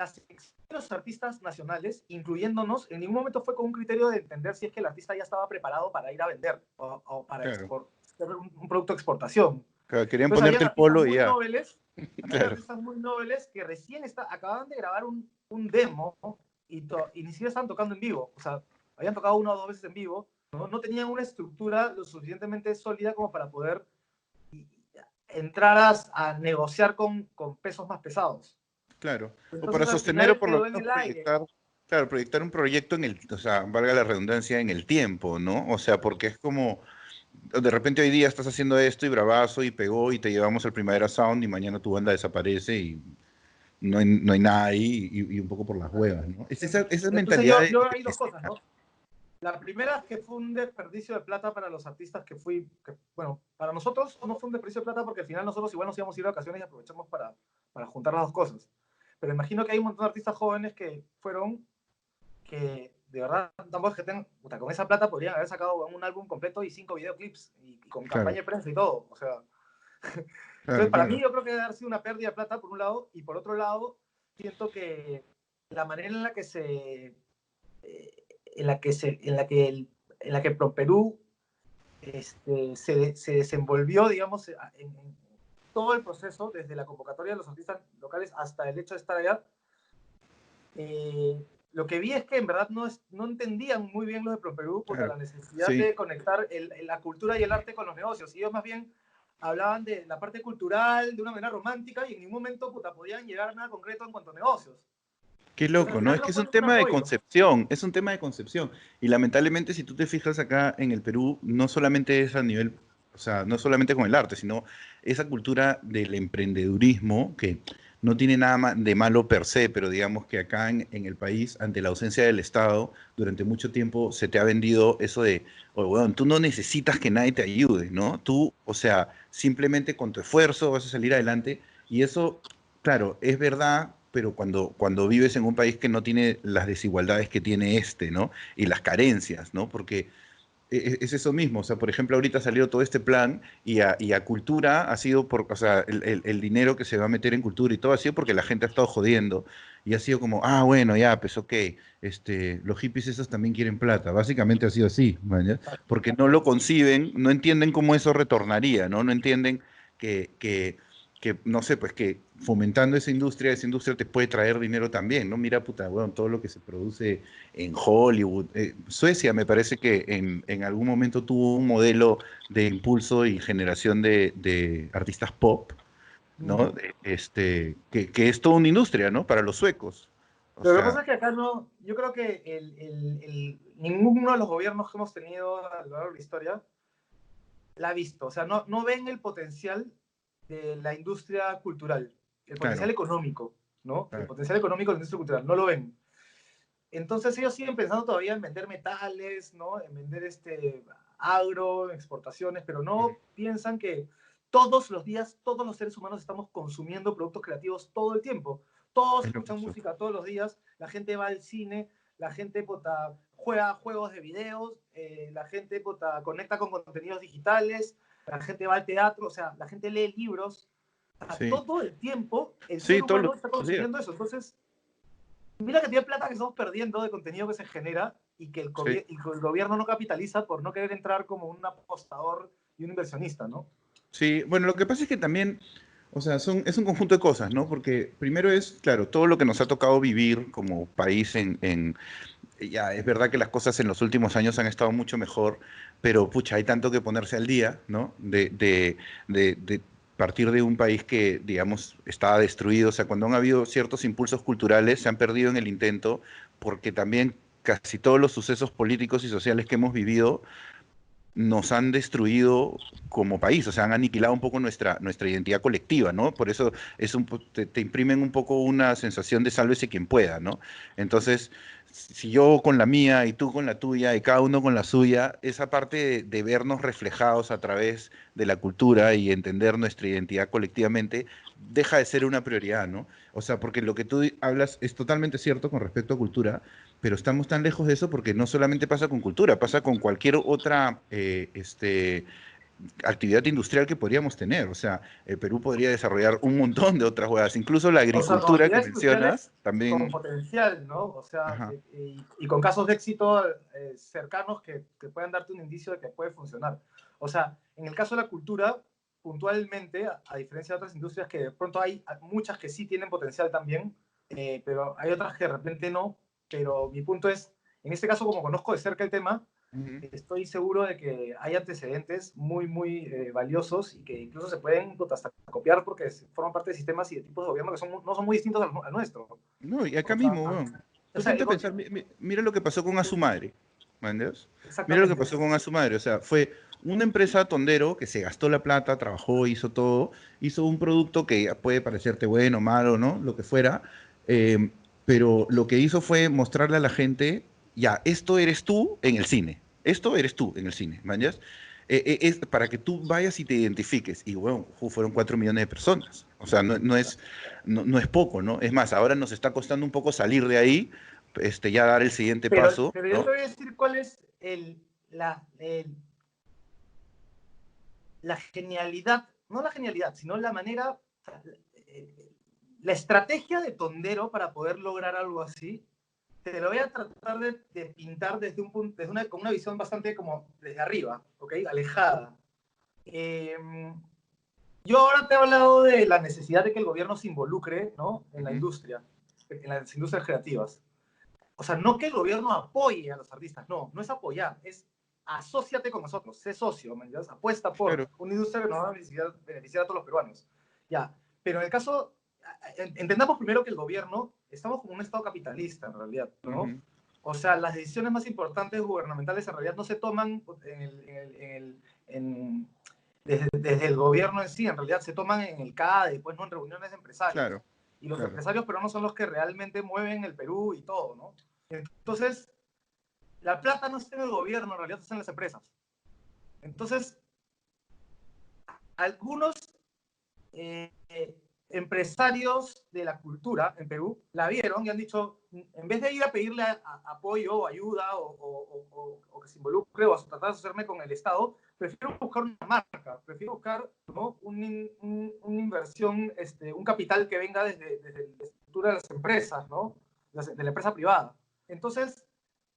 los artistas nacionales, incluyéndonos, en ningún momento fue con un criterio de entender si es que el artista ya estaba preparado para ir a vender o para hacer un producto de exportación. claro, querían Entonces, ponerte el polo y ya. Había artistas muy nobles que recién acababan de grabar un demo, ¿no? y ni siquiera estaban tocando en vivo. O sea, habían tocado 1 o 2 veces en vivo, no tenían una estructura lo suficientemente sólida como para poder entrar a negociar con pesos más pesados. Claro, Entonces, o para al sostener o final por lo quedó en menos el aire. proyectar, claro, proyectar un proyecto o sea, valga la redundancia, en el tiempo, ¿no? O sea, porque es como, de repente hoy día estás haciendo esto y bravazo y pegó y te llevamos al Primavera Sound y mañana tu banda desaparece y no hay nada ahí y un poco por las huevas, ¿no? Es esa Entonces mentalidad yo de hay dos cosas, ¿no? La primera es que fue un desperdicio de plata para los artistas bueno, para nosotros no fue un desperdicio de plata porque al final nosotros igual nos íbamos a ir de vacaciones y aprovechamos para juntar las dos cosas. Pero imagino que hay un montón de artistas jóvenes que de verdad, tampoco es que tengan, con esa plata podrían haber sacado un álbum completo y 5 videoclips y con Claro, campaña de prensa y todo. O sea, entonces claro, para mí claro. yo creo que debe haber sido una pérdida de plata por un lado y por otro lado siento que la manera en la que ProPerú se desenvolvió, digamos, en todo el proceso, desde la convocatoria de los artistas locales hasta el hecho de estar allá, lo que vi es que en verdad no entendían muy bien los de ProPerú por Claro. la necesidad Sí, de conectar la cultura y el arte con los negocios. Y ellos más bien hablaban de la parte cultural de una manera romántica y en ningún momento podían llegar a nada concreto en cuanto a negocios. qué Entonces, al loco, ¿no? final Es no que es fue un ningún tema de apoyo. concepción, es un tema de concepción. Y lamentablemente, si tú te fijas acá en el Perú, no solamente es a nivel, o sea, no solamente con el arte, sino esa cultura del emprendedurismo, que no tiene nada de malo per se, pero digamos que acá en el país, ante la ausencia del Estado, durante mucho tiempo se te ha vendido eso de, oye, weón, tú no necesitas que nadie te ayude, ¿no? Tú, o sea, simplemente con tu esfuerzo vas a salir adelante. Y eso, claro, es verdad, pero cuando vives en un país que no tiene las desigualdades que tiene este, ¿no? Y las carencias, ¿no? Porque es eso mismo, o sea, por ejemplo, ahorita ha salido todo este plan y a cultura ha sido o sea, el dinero que se va a meter en cultura y todo ha sido porque la gente ha estado jodiendo y ha sido como, ah, bueno, ya, pues ok, los hippies esos también quieren plata, básicamente ha sido así, ¿man? ¿Ya? Porque no lo conciben, no entienden cómo eso retornaría, ¿no? No entienden que que, no sé, pues que fomentando esa industria te puede traer dinero también, ¿no? Mira, puta, bueno, todo lo que se produce en Hollywood. Suecia me parece que en algún momento tuvo un modelo de impulso y generación de artistas pop, ¿no? Ujú. Que es toda una industria, ¿no? Para los suecos. O Lo que pasa sea, es que acá no, yo creo que ninguno de los gobiernos que hemos tenido a lo largo de la historia la ha visto. O sea, no ven el potencial de la industria cultural, el potencial claro, económico, ¿no? El claro. potencial económico de la industria cultural, no lo ven. Entonces ellos siguen pensando todavía en vender metales, ¿no? En vender agro, exportaciones, pero Ujú. no piensan que todos los días, todos los seres humanos estamos consumiendo productos creativos todo el tiempo. Todos Es lo que escuchan pasó. música todos los días, la gente va al cine, la gente juega juegos de videos, la gente conecta con contenidos digitales, la gente va al teatro, o sea, la gente lee libros. Sí, Todo el tiempo el sí, ser todos humano está los días. consumiendo eso. Entonces, mira la cantidad de plata que estamos perdiendo de contenido que se genera y que Sí. el gobierno no capitaliza por no querer entrar como un apostador y un inversionista, ¿no? Sí, bueno, lo que pasa es que también, o sea, es un conjunto de cosas, ¿no? Porque primero es, claro, todo lo que nos ha tocado vivir como país ya, es verdad que las cosas en los últimos años han estado mucho mejor, pero pucha, hay tanto que ponerse al día, ¿no? De partir de un país que, digamos, estaba destruido, o sea, cuando han habido ciertos impulsos culturales, se han perdido en el intento, porque también casi todos los sucesos políticos y sociales que hemos vivido nos han destruido como país, o sea, han aniquilado un poco nuestra identidad colectiva, ¿no? Por eso te imprimen un poco una sensación de sálvese quien pueda, ¿no? Entonces, si yo con la mía y tú con la tuya y cada uno con la suya, esa parte de vernos reflejados a través de la cultura y entender nuestra identidad colectivamente deja de ser una prioridad, ¿no? O sea, porque lo que tú hablas es totalmente cierto con respecto a cultura, pero estamos tan lejos de eso porque no solamente pasa con cultura, pasa con cualquier otra actividad industrial que podríamos tener. O sea, el Perú podría desarrollar un montón de otras huevas, incluso la O sea, con agricultura que actividades mencionas, industriales con también. potencial, ¿no? O sea, Ajá. y con casos de éxito cercanos que puedan darte un indicio de que puede funcionar. O sea, en el caso de la cultura, puntualmente, a diferencia de otras industrias que de pronto hay muchas que sí tienen potencial también, pero hay otras que de repente no. Pero mi punto es, en este caso, como conozco de cerca el tema, Ujú. estoy seguro de que hay antecedentes muy valiosos y que incluso se pueden hasta copiar porque forman parte de sistemas y de tipos de gobierno que no son muy distintos al nuestro. No, y acá O sea, mismo, weón. o Tú sea, ponte a pensar, mira lo que pasó con Asumadre, ¿me entiendes? Mira lo que exactamente. pasó con Asumadre, o sea, fue una empresa tondero que se gastó la plata, trabajó, hizo todo, hizo un producto que puede parecerte bueno, malo, ¿no? Lo que fuera, eh, pero lo que hizo fue mostrarle a la gente, ya, esto eres tú en el cine, esto eres tú en el cine, ¿me entiendes? Es para que tú vayas y te identifiques. Y bueno, fueron 4 millones de personas. O sea, no es poco, ¿no? Es más, ahora nos está costando un poco salir de ahí, ya dar el siguiente paso, Pero yo te ¿no? voy a decir cuál es la genialidad, no la genialidad, sino la manera, eh, la estrategia de Tondero para poder lograr algo así. Te lo voy a tratar de pintar desde un punto, con una visión bastante como desde arriba, ¿ok? Alejada. Eh, yo ahora te he hablado de la necesidad de que el gobierno se involucre, ¿no? En la Ujú. industria, en las industrias creativas. O sea, no que el gobierno apoye a los artistas, no es apoyar, es asóciate con nosotros, sé socio, ¿me entiendes? Apuesta por Claro. una industria que nos va a beneficiar a todos los peruanos. Ya, pero en el caso, entendamos primero que el gobierno, estamos como un estado capitalista en realidad, ¿no? Ujú. O sea, las decisiones más importantes gubernamentales en realidad no se toman en, desde el gobierno en sí, en realidad se toman en el CADE, después no en reuniones de empresarios. Claro, Y los claro. empresarios peruanos son los que realmente mueven el Perú y todo, ¿no? Entonces, la plata no está en el gobierno, en realidad está en las empresas. Entonces, algunos eh, empresarios de la cultura en Perú la vieron y han dicho, en vez de ir a pedirle apoyo o ayuda o que se involucre o a tratar de asociarme con el Estado, prefiero buscar una marca, prefiero buscar, ¿no? Una inversión, un capital que venga desde la estructura de las empresas, ¿no? De la empresa privada. Entonces,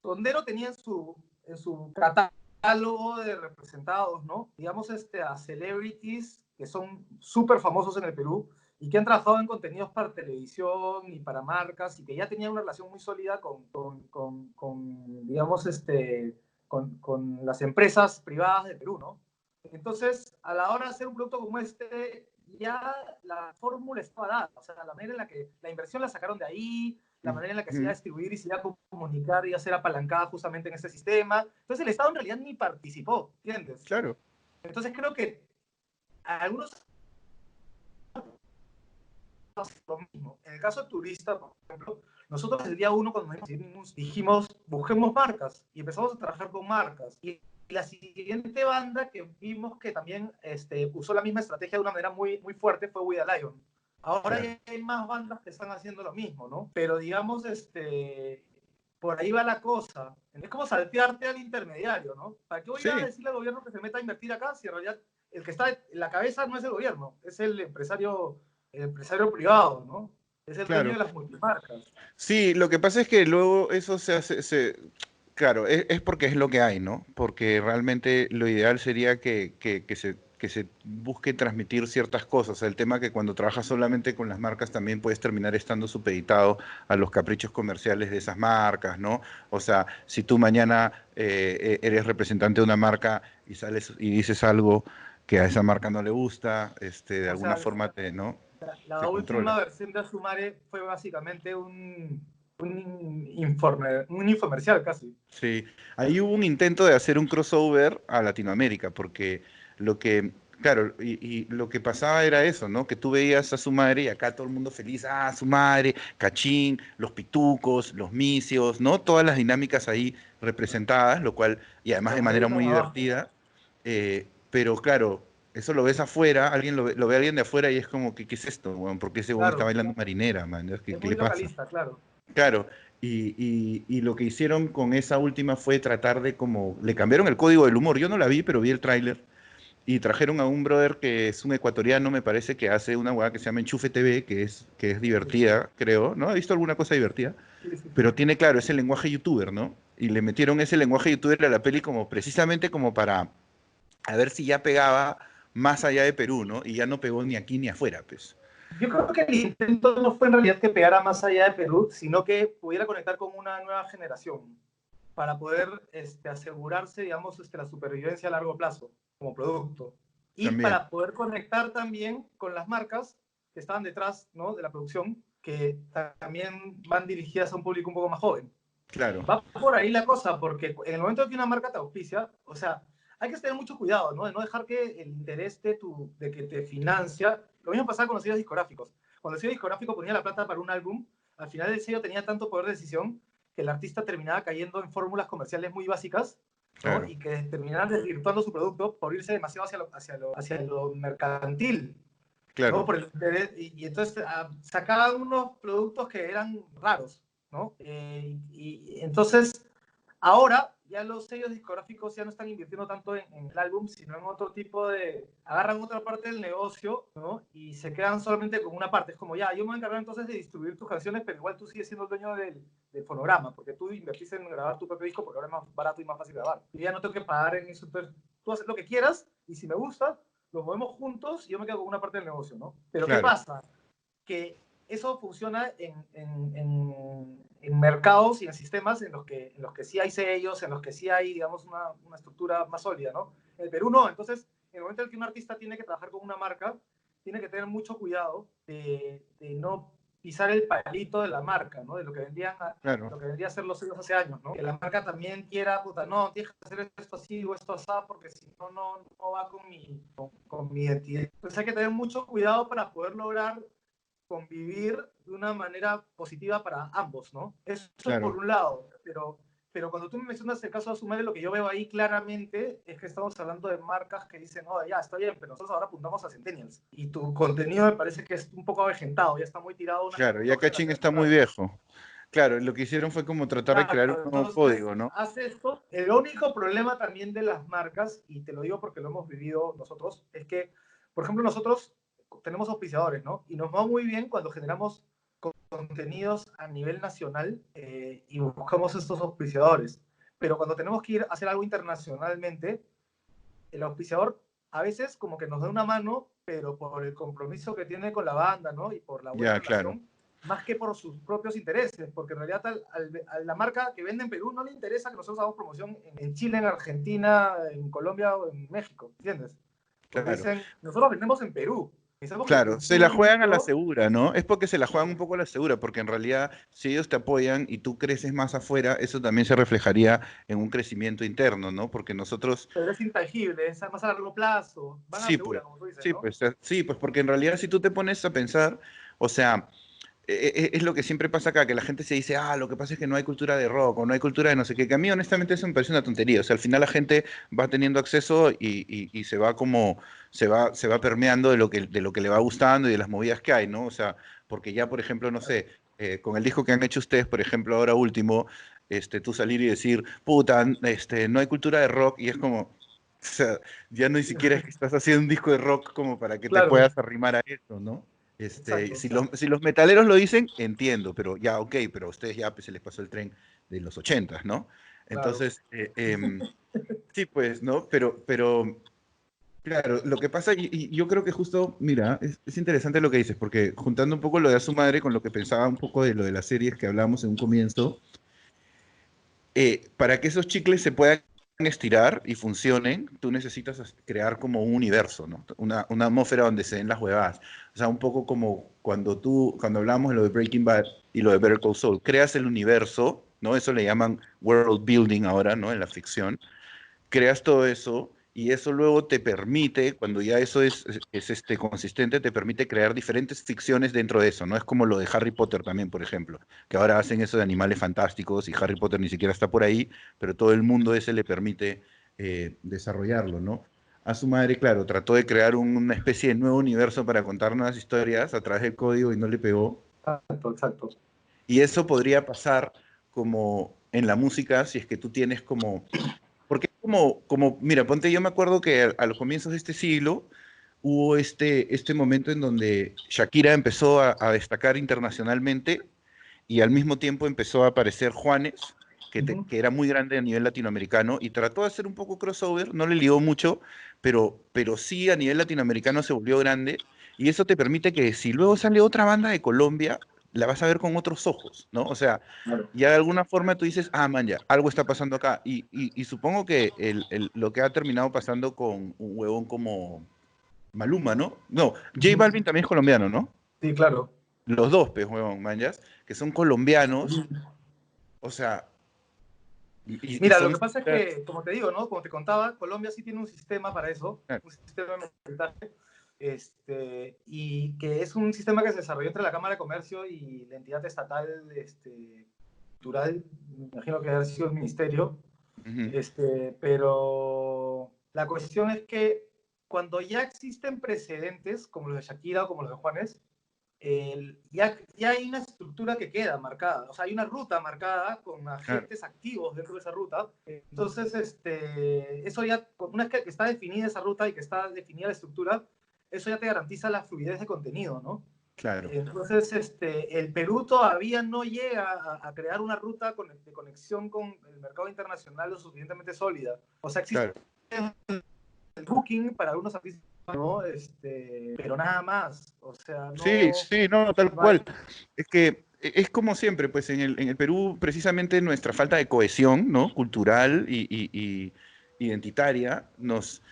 Tondero tenía en su catálogo catálogo de representados, ¿no? Digamos, a celebrities que son súper famosos en el Perú y que han trabajado en contenidos para televisión y para marcas y que ya tenían una relación muy sólida digamos, con las empresas privadas de Perú, ¿no? Entonces, a la hora de hacer un producto como ya la fórmula estaba dada, o sea, la manera en la que la inversión la sacaron de ahí, la manera en la que se iba a distribuir y se iba a comunicar y a ser apalancada justamente en ese sistema. Entonces el Estado en realidad ni participó, ¿entiendes? Claro. Entonces creo que algunos lo mismo. En el caso de turista, por ejemplo, nosotros el día uno cuando nos dijimos, busquemos marcas y empezamos a trabajar con marcas. Y la siguiente banda que vimos que también usó la misma estrategia de una manera muy, muy fuerte fue We the Lion. Ahora Claro. ya hay más bandas que están haciendo lo mismo, ¿no? Pero digamos, por ahí va la cosa. Es como saltearte al intermediario, ¿no? ¿Para qué voy a Sí, decirle al gobierno que se meta a invertir acá si en realidad el que está en la cabeza no es el gobierno, es el empresario privado, ¿no? Es el dueño claro. de las multimarcas. Sí, lo que pasa es que luego eso se hace, claro, es porque es lo que hay, ¿no? Porque realmente lo ideal sería que se busque transmitir ciertas cosas. El tema que cuando trabajas solamente con las marcas también puedes terminar estando supeditado a los caprichos comerciales de esas marcas, ¿no? O sea, si tú mañana eres representante de una marca y sales y dices algo que a esa marca no le gusta, de O alguna sea, forma te, ¿no? la Te última controla. versión de Asumare fue básicamente informe, un infomercial casi. Sí, ahí hubo un intento de hacer un crossover a Latinoamérica, porque lo que, claro, y lo que pasaba era eso, ¿no? Que tú veías a su madre y acá todo el mundo feliz, ah, su madre, Cachín, los pitucos, los misios, ¿no? Todas las dinámicas ahí representadas, lo cual, y además de Los manera Gritos muy abajo. divertida, pero claro, eso lo ves afuera, alguien lo ve alguien de afuera y es como, ¿qué es esto, weón? ¿Por qué ese weón está Claro, bailando marinera, man? ¿Qué, es qué muy le pasa? localista, claro. Claro, y lo que hicieron con esa última fue tratar de como, le cambiaron el código del humor. Yo no la vi, pero vi el tráiler y trajeron a un brother que es un ecuatoriano, me parece, que hace una hueá que se llama Enchufe TV, que es Sí, sí, divertida, creo, ¿no? ¿He visto alguna cosa divertida? sí, sí, sí. Pero tiene, claro, ese lenguaje youtuber, ¿no? Y le metieron ese lenguaje youtuber a la peli como precisamente como para a ver si ya pegaba más allá de Perú, ¿no? Y ya no pegó ni aquí ni afuera, pues. Yo creo que el intento no fue en realidad que pegara más allá de Perú, sino que pudiera conectar con una nueva generación para poder asegurarse, digamos, la supervivencia a largo plazo como producto. Y También, para poder conectar también con las marcas que estaban detrás, ¿no?, de la producción, que también van dirigidas a un público un poco más joven. claro, Va por ahí la cosa, porque en el momento en que una marca te auspicia, o sea, hay que tener mucho cuidado, ¿no? De no dejar que el interés de que te financia, lo mismo pasaba con los sellos discográficos. Cuando el sello discográfico ponía la plata para un álbum, al final el sello tenía tanto poder de decisión que el artista terminaba cayendo en fórmulas comerciales muy básicas, ¿no? claro, Y que terminaban desvirtuando su producto por irse demasiado hacia lo mercantil, ¿no? claro, Por el interés, y entonces sacaban unos productos que eran raros, ¿no? Y entonces, ahora ya los sellos discográficos ya no están invirtiendo tanto en el álbum, sino en otro tipo de... Agarran otra parte del negocio, ¿no? Y se quedan solamente con una parte. Es como, ya, yo me voy a encargar entonces de distribuir tus canciones, pero igual tú sigues siendo el dueño del fonograma, porque tú invertiste en grabar tu propio disco porque ahora es más barato y más fácil grabar. Y ya no tengo que pagar en eso. Entonces, tú haces lo que quieras y si me gusta, lo movemos juntos y yo me quedo con una parte del negocio, ¿no? Pero ¿qué claro. pasa? Que eso funciona en mercados y en sistemas en los que sí hay sellos, en los que sí hay, digamos, una estructura más sólida, ¿no? En el Perú no. Entonces, en el momento en que un artista tiene que trabajar con una marca, tiene que tener mucho cuidado de no pisar el palito de la marca, ¿no? De Claro, lo que vendría a ser los sellos hace años, ¿no? Que la marca también quiera, puta, no, tienes que hacer esto así o esto así, porque si no, no va con mi identidad. Entonces hay que tener mucho cuidado para poder lograr convivir de una manera positiva para ambos, ¿no? Eso por claro. un lado, pero cuando tú me mencionas el caso de Asumare, lo que yo veo ahí claramente es que estamos hablando de marcas que dicen, oh, ya, está bien, pero nosotros ahora apuntamos a Centennials. Y tu contenido me parece que es un poco avejentado, ya está muy tirado a una Claro, ya dos Cachín generaciones está muy atrás. viejo. Claro, lo que hicieron fue como tratar de crear un Claro, nuevo entonces código, ¿no? hace esto. El único problema también de las marcas, y te lo digo porque lo hemos vivido nosotros, es que, por ejemplo, nosotros tenemos auspiciadores, ¿no? Y nos va muy bien cuando generamos contenidos a nivel nacional y buscamos estos auspiciadores. pero cuando tenemos que ir a hacer algo internacionalmente, el auspiciador a veces como que nos da una mano, pero por el compromiso que tiene con la banda, ¿no? Y por la buena Ya, claro. relación, más que por sus propios intereses, porque en realidad a la marca que vende en Perú no le interesa que nosotros hagamos promoción en Chile, en Argentina, en Colombia o en México, ¿entiendes? Porque Claro. dicen, nosotros vendemos en Perú, pensamos que Claro, en se su la juegan a la inicio, segura, ¿no? Es porque se la juegan un poco a la segura, porque en realidad si ellos te apoyan y tú creces más afuera, eso también se reflejaría en un crecimiento interno, ¿no? Porque nosotros, pero es intangible, es más a largo plazo, van a la sí, pues, segura, como tú dices, ¿no? sí, pues porque en realidad si tú te pones a pensar, o sea, es lo que siempre pasa acá, que la gente se dice, ah, lo que pasa es que no hay cultura de rock o no hay cultura de no sé qué, que a mí honestamente eso me parece una tontería. O sea, al final la gente va teniendo acceso y se va como, se va permeando de lo que le va gustando y de las movidas que hay, ¿no? O sea, porque ya, por ejemplo, no sé, con el disco que han hecho ustedes, por ejemplo, ahora último, tú salir y decir, puta, no hay cultura de rock y es como... O sea, ya no ni siquiera es que estás haciendo un disco de rock como para que te Claro, puedas arrimar a eso, ¿no? exacto, Si los metaleros lo dicen, entiendo, pero ya, ok, pero a ustedes ya pues, se les pasó el tren de los 80, ¿no? claro. Entonces, sí, pues, ¿no? Claro, lo que pasa, y yo creo que justo, mira, es interesante lo que dices, porque juntando un poco lo de a su madre con lo que pensaba un poco de lo de las series que hablábamos en un comienzo, para que esos chicles se puedan estirar y funcionen, tú necesitas crear como un universo, ¿no? Una atmósfera donde se den las huevadas. O sea, un poco como cuando hablamos de lo de Breaking Bad y lo de Better Call Saul, creas el universo, ¿no? Eso le llaman world building ahora, ¿no? En la ficción creas todo eso y eso luego te permite, cuando ya eso es consistente, te permite crear diferentes ficciones dentro de eso, ¿no? Es como lo de Harry Potter también, por ejemplo, que ahora hacen eso de animales fantásticos y Harry Potter ni siquiera está por ahí, pero todo el mundo ese le permite desarrollarlo, ¿no? A su madre, claro, trató de crear una especie de nuevo universo para contar nuevas historias a través del código y no le pegó. Exacto, exacto. Y eso podría pasar como en la música, si es que tú tienes como porque es como, mira, ponte, yo me acuerdo que a los comienzos de este siglo hubo este momento en donde Shakira empezó a destacar internacionalmente y al mismo tiempo empezó a aparecer Juanes, Ujú. que era muy grande a nivel latinoamericano y trató de hacer un poco crossover, no le ligó mucho, pero sí a nivel latinoamericano se volvió grande y eso te permite que si luego sale otra banda de Colombia, la vas a ver con otros ojos, ¿no? O sea, Claro. ya de alguna forma tú dices, ah, man, ya, algo está pasando acá. Y supongo que lo que ha terminado pasando con un huevón como Maluma, ¿no? No, J Ujú. Balvin también es colombiano, ¿no? Sí, claro. Los dos, pues, huevón, manjas, que son colombianos, o sea, y Mira, lo son... que pasa es que, como te digo, ¿no? Como te contaba, Colombia sí tiene un sistema para eso, Ah, un sistema de mensaje, y que es un sistema que se desarrolló entre la Cámara de Comercio y la entidad estatal cultural, me imagino que ha sido el ministerio, ujú, pero la cuestión es que cuando ya existen precedentes, como los de Shakira o como los de Juanes, ya hay una estructura que queda marcada, o sea, hay una ruta marcada con claro, agentes activos dentro de esa ruta. Entonces, eso ya, una vez que está definida esa ruta y que está definida la estructura, eso ya te garantiza la fluidez de contenido, ¿no? claro, Entonces, el Perú todavía no llega a crear una ruta de conexión con el mercado internacional lo suficientemente sólida. O sea, existe claro. el booking para algunos artistas, ¿no? Pero nada más. O sea, Sí, no, sí, no, tal no hay. cual. Es que es como siempre, pues en el Perú, precisamente nuestra falta de cohesión, ¿no? Cultural y identitaria nos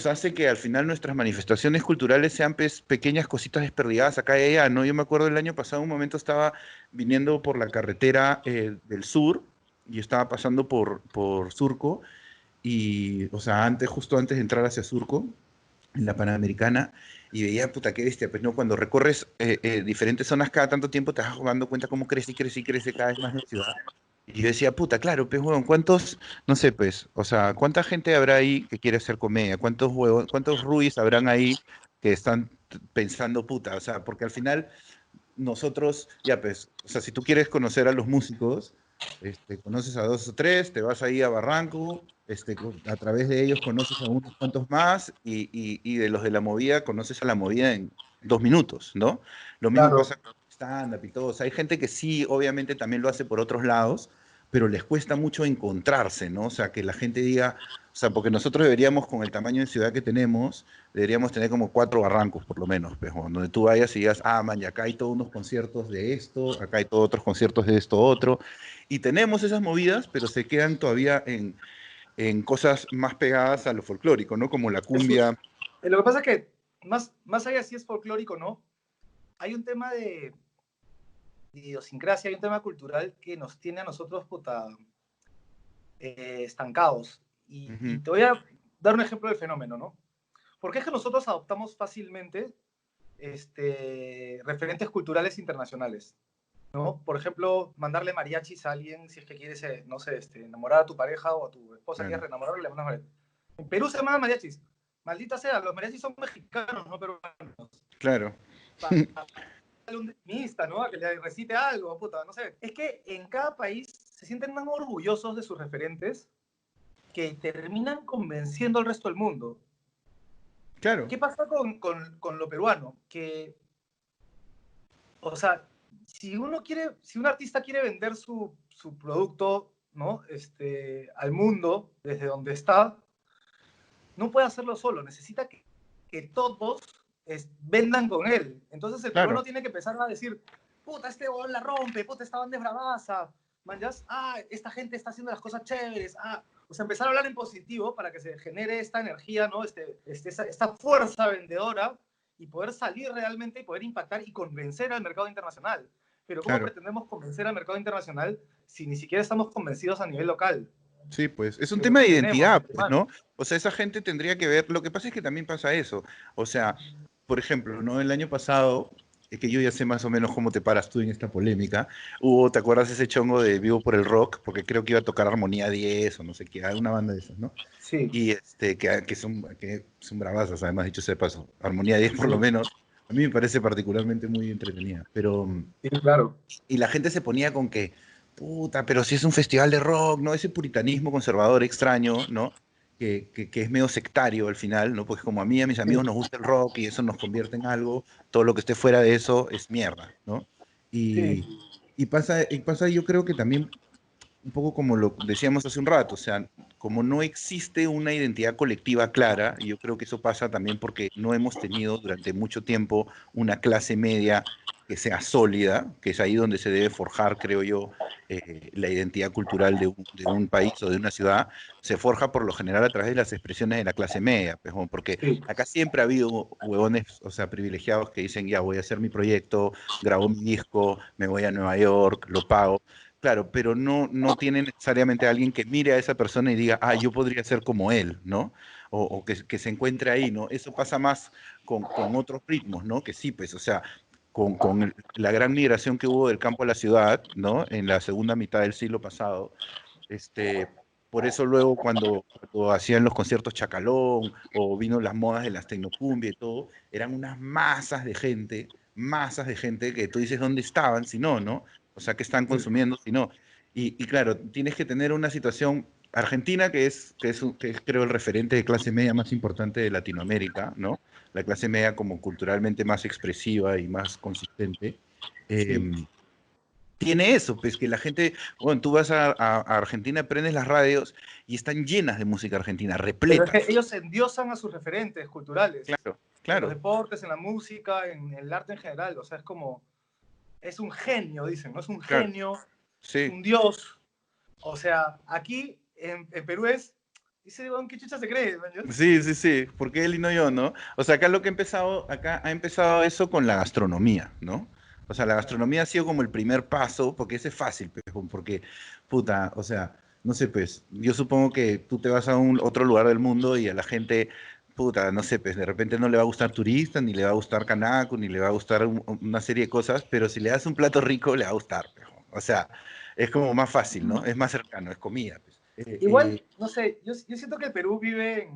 hace que al final nuestras manifestaciones culturales sean pues, pequeñas cositas desperdigadas acá y allá, ¿no? Yo me acuerdo el año pasado, un momento estaba viniendo por la carretera del sur y estaba pasando por Surco y, o sea, justo antes de entrar hacia Surco en la Panamericana y veía, puta, qué bestia, pues no, cuando recorres diferentes zonas cada tanto tiempo te vas dando cuenta cómo crece y crece y crece cada vez más la ciudad. Y yo decía, puta, claro, pues, huevón, ¿cuántos, no sé, pues, o sea, cuánta gente habrá ahí que quiere hacer comedia? ¿Cuántos huevos, cuántos Ruiz habrán ahí que están pensando, puta? O sea, porque al final nosotros, ya pues, o sea, si tú quieres conocer a los músicos, conoces a dos o tres, te vas ahí a Barranco, a través de ellos conoces a unos cuantos más y de los de la movida conoces a la movida en 2 minutos, ¿no? Lo mismo Claro. pasa con stand-up y todo. O sea, hay gente que sí, obviamente también lo hace por otros lados, pero les cuesta mucho encontrarse, ¿no? O sea, que la gente diga, o sea, porque nosotros deberíamos, con el tamaño de ciudad que tenemos, deberíamos tener como 4 barrancos, por lo menos, pues, donde tú vayas y digas, ah, man, y acá hay todos unos conciertos de esto, acá hay todos otros conciertos de esto otro, y tenemos esas movidas, pero se quedan todavía en cosas más pegadas a lo folclórico, ¿no? Como la Eso, cumbia. lo que pasa es que, más allá si es folclórico o no, hay un tema de idiosincrasia, hay un tema cultural que nos tiene a nosotros, puta, estancados. Y Ujú, te voy a dar un ejemplo del fenómeno, ¿no? Porque es que nosotros adoptamos fácilmente referentes culturales internacionales, ¿no? Por ejemplo, mandarle mariachis a alguien si es que quieres, no sé, enamorar a tu pareja o a tu esposa, quieres claro, reenamorarle, le mandas mariachis. En Perú se mandan mariachis. Maldita sea, los mariachis son mexicanos, no peruanos. claro, Para un mixta, ¿no? A que le recite algo, puta, no sé. Es que en cada país se sienten tan orgullosos de sus referentes que terminan convenciendo al resto del mundo. claro, ¿Qué pasa con lo peruano? Que, o sea, si un artista quiere vender su producto, ¿no? Al mundo, desde donde está, no puede hacerlo solo, necesita que todos vendan con él. Entonces el peruano claro, tiene que empezar a decir, puta, este huevón la rompe, puta, esta banda es bravaza, manjas, esta gente está haciendo las cosas chéveres, o sea, empezar a hablar en positivo para que se genere esta energía, ¿no? Esta fuerza vendedora y poder salir realmente y poder impactar y convencer al mercado internacional. Pero ¿cómo claro. pretendemos convencer al mercado internacional si ni siquiera estamos convencidos a nivel local? Sí, pues es un Que es lo tema que de tenemos identidad, entre pues, ¿no? manos. O sea, esa gente tendría que ver, lo que pasa es que también pasa eso. O sea, por ejemplo, ¿no? El año pasado, que yo ya sé más o menos cómo te paras tú en esta polémica, hubo, ¿te acuerdas ese chongo de Vivo por el Rock? Porque creo que iba a tocar Armonía 10 o no sé qué, alguna banda de esas, ¿no? Sí, Y que son bravazas, además, dicho sea de paso. Armonía 10 por lo sí, menos, a mí me parece particularmente muy entretenida, pero sí, claro. y la gente se ponía con que, puta, pero si es un festival de rock, ¿no? Ese puritanismo conservador extraño, ¿no? Que es medio sectario al final, ¿no? Porque como a mí y a mis Sí, amigos nos gusta el rock y eso nos convierte en algo, todo lo que esté fuera de eso es mierda, ¿no? sí. Y pasa yo creo que también un poco como lo decíamos hace un rato, o sea, como no existe una identidad colectiva clara, y yo creo que eso pasa también porque no hemos tenido durante mucho tiempo una clase media que sea sólida, que es ahí donde se debe forjar, creo yo, la identidad cultural de un país o de una ciudad, se forja por lo general a través de las expresiones de la clase media, pues, bueno, porque Sí, acá siempre ha habido huevones, o sea, privilegiados que dicen, ya voy a hacer mi proyecto, grabo mi disco, me voy a Nueva York, lo pago. Claro, pero no tiene necesariamente alguien que mire a esa persona y diga, ah, yo podría ser como él, ¿no? O que se encuentre ahí, ¿no? Eso pasa más con otros ritmos, ¿no? Que sí, pues, o sea, con la gran migración que hubo del campo a la ciudad, ¿no? En la segunda mitad del siglo pasado, este, por eso luego cuando hacían los conciertos Chacalón o vino las modas de las tecnocumbia y todo, eran unas masas de gente que tú dices dónde estaban, si no, ¿no? O sea, que están sí. consumiendo, si no. Y claro, tienes que tener una situación Argentina, que es creo el referente de clase media más importante de Latinoamérica, ¿no? La clase media como culturalmente más expresiva y más consistente. Sí. em, Tiene eso, pues que la gente, bueno, tú vas a Argentina, prendes las radios y están llenas de música argentina, Pero es que repletas. ellos endiosan a sus referentes culturales, Claro, en los claro, deportes, en la música, en el arte en general. O sea, es como, es un genio, dicen, ¿no? Es un claro, genio, es sí, un dios. O sea, aquí en Perú es, dice, ¿qué chucha se cree? ¿Man? sí, sí, sí, porque él y no yo, ¿no? O sea, acá ha empezado eso con la gastronomía, ¿no? O sea, la Claro. gastronomía ha sido como el primer paso, porque ese es fácil, pues, porque, puta, o sea, no sé, pues, yo supongo que tú te vas a un otro lugar del mundo y a la gente, puta, no sé, pues, de repente no le va a gustar turista, ni le va a gustar canaco, ni le va a gustar una serie de cosas, pero si le das un plato rico, le va a gustar, pues. O sea, es como más fácil, ¿no? Es más cercano, es comida, pues. Igual, no sé, yo siento que el Perú vive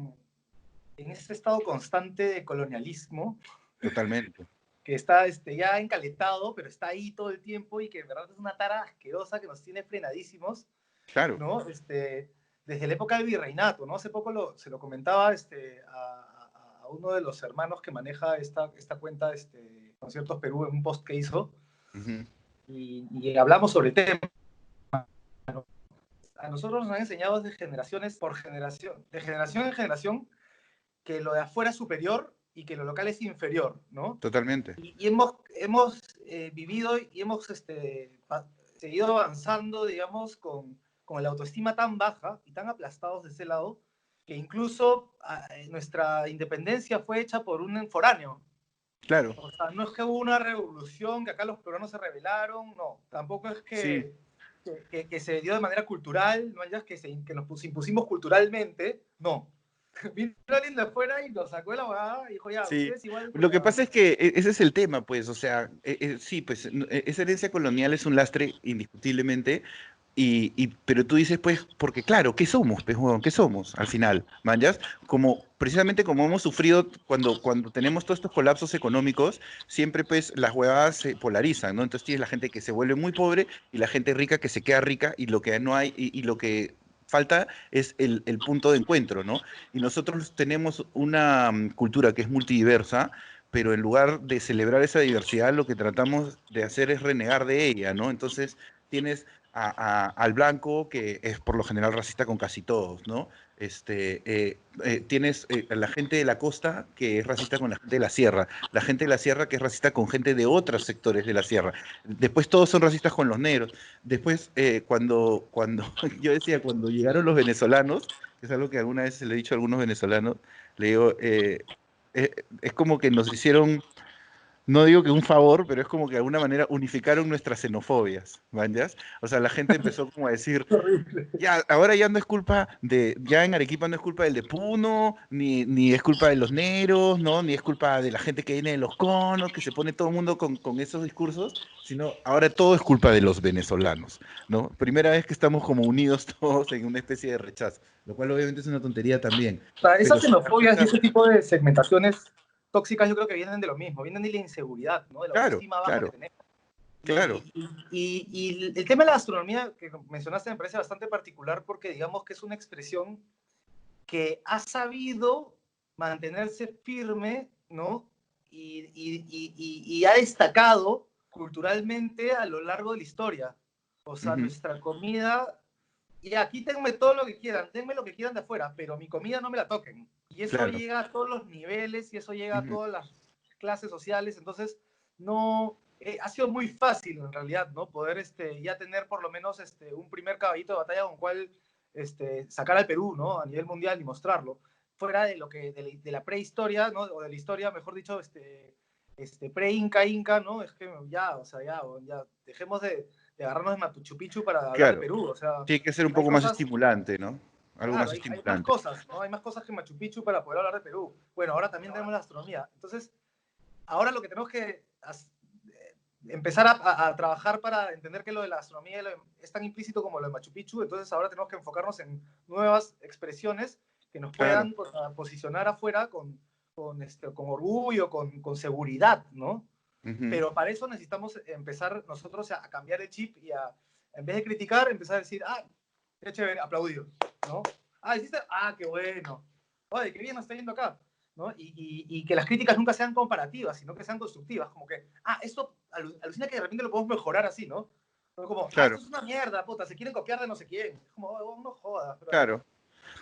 en este estado constante de colonialismo Totalmente. que está ya encaletado, pero está ahí todo el tiempo y que en verdad es una tara asquerosa que nos tiene frenadísimos, Claro. ¿no? Desde la época del virreinato, ¿no? Hace poco se lo comentaba a uno de los hermanos que maneja esta cuenta, Conciertos Perú, en un post que hizo, Ujú. y hablamos sobre el tema. a nosotros nos han enseñado de generaciones por generación, de generación en generación, que lo de afuera es superior y que lo local es inferior, ¿no? Totalmente. Y hemos vivido y hemos seguido avanzando, digamos, con la autoestima tan baja y tan aplastados de ese lado, que incluso nuestra independencia fue hecha por un foráneo. Claro. O sea, no es que hubo una revolución, que acá los peruanos se rebelaron, no. Tampoco es Sí. que se dio de manera cultural, no es que nos impusimos culturalmente, no. Vino alguien de afuera y nos sacó de la abogada y dijo, ya, Sí, ustedes igual, lo que puta. pasa es que ese es el tema, pues, o sea, sí, pues, esa herencia colonial es un lastre indiscutiblemente, pero tú dices, pues, porque claro, ¿qué somos, pues, huevón? ¿Qué somos al final? ¿Manjas? Como, precisamente como hemos sufrido cuando tenemos todos estos colapsos económicos, siempre, pues, las huevadas se polarizan, ¿no? Entonces tienes la gente que se vuelve muy pobre y la gente rica que se queda rica y lo que no hay, y lo que falta es el punto de encuentro, ¿no? Y nosotros tenemos una cultura que es multidiversa, pero en lugar de celebrar esa diversidad, lo que tratamos de hacer es renegar de ella, ¿no? Entonces tienes al blanco, que es por lo general racista con casi todos, ¿no? Tienes a la gente de la costa, que es racista con la gente de la sierra, la gente de la sierra que es racista con gente de otros sectores de la sierra. Después todos son racistas con los negros. Después, cuando yo decía, cuando llegaron los venezolanos, que es algo que alguna vez le he dicho a algunos venezolanos, le digo, es como que nos hicieron, no digo que un favor, pero es como que de alguna manera unificaron nuestras xenofobias, ¿manjas? O sea, la gente empezó como a decir, Horrible. ya, ahora ya no es culpa ya en Arequipa no es culpa del de Puno, ni es culpa de los negros, ¿no? Ni es culpa de la gente que viene de los conos, que se pone todo el mundo con esos discursos, sino ahora todo es culpa de los venezolanos, ¿no? Primera vez que estamos como unidos todos en una especie de rechazo, lo cual obviamente es una tontería también. O sea, Pero esas si te das xenofobias y cuenta, ese tipo de segmentaciones tóxicas yo creo que vienen de lo mismo, vienen de la inseguridad, ¿no? De la claro, autoestima baja que claro, tenemos. claro. Y el tema de la astronomía que mencionaste me parece bastante particular porque digamos que es una expresión que ha sabido mantenerse firme, ¿no? Y ha destacado culturalmente a lo largo de la historia. O sea, Ujú, nuestra comida, y aquí tenme todo lo que quieran, denme lo que quieran de afuera, pero mi comida no me la toquen. Y eso claro. llega a todos los niveles y eso llega a Ujú, todas las clases sociales. Entonces, no, ha sido muy fácil en realidad, ¿no? Poder ya tener por lo menos un primer caballito de batalla con cual sacar al Perú, ¿no? A nivel mundial y mostrarlo. Fuera de lo que de la prehistoria, ¿no? O de la historia, mejor dicho, pre-Inca, Inca, ¿no? Es que ya, o sea, ya dejemos de agarrarnos de Machu Picchu para hablar de claro. Perú, o sea, Tiene que ser un hay poco más cosas, estimulante, ¿no? Algo claro, más hay más estimulante. cosas, ¿no? Hay más cosas que Machu Picchu para poder hablar de Perú. Bueno, ahora también tenemos la astronomía. Entonces, ahora lo que tenemos que empezar a trabajar para entender que lo de la astronomía es tan implícito como lo de Machu Picchu, entonces ahora tenemos que enfocarnos en nuevas expresiones que nos Claro. puedan posicionar afuera con orgullo, con seguridad, ¿no? Ujú, Pero para eso necesitamos empezar nosotros a cambiar el chip en vez de criticar, empezar a decir, ah, qué chévere, aplaudido, ¿no? Ah, hiciste, ah, qué bueno. Oye, qué bien nos está yendo acá, ¿no? Y que las críticas nunca sean comparativas, sino que sean constructivas, como que, ah, esto alucina que de repente lo podemos mejorar así, ¿no? No como, ah, claro, esto es una mierda, puta, se quieren copiar de no sé quién. Es como, oh, no jodas, brother. claro.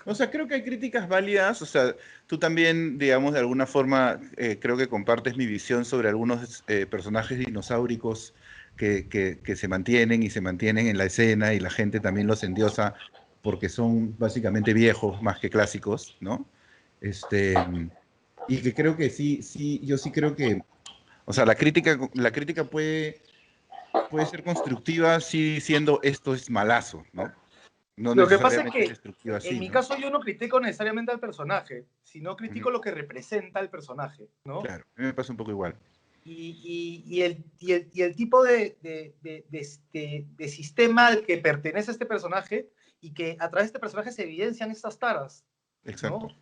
O sea, creo que hay críticas válidas, o sea, tú también, digamos, de alguna forma, creo que compartes mi visión sobre algunos personajes dinosauricos que se mantienen y se mantienen en la escena y la gente también los endiosa porque son básicamente viejos más que clásicos, ¿no? Este, y que creo que sí, sí, yo sí creo que, o sea, la crítica puede ser constructiva sí diciendo esto es malazo, ¿no? No Lo que pasa es necesariamente que destructiva en así, mi ¿no? caso yo no critico necesariamente al personaje, sino Ujú. critico lo que representa el personaje, ¿no? Claro, a mí me pasa un poco igual. Y el tipo de sistema al que pertenece este personaje y que a través de este personaje se evidencian estas taras, Exacto. ¿no?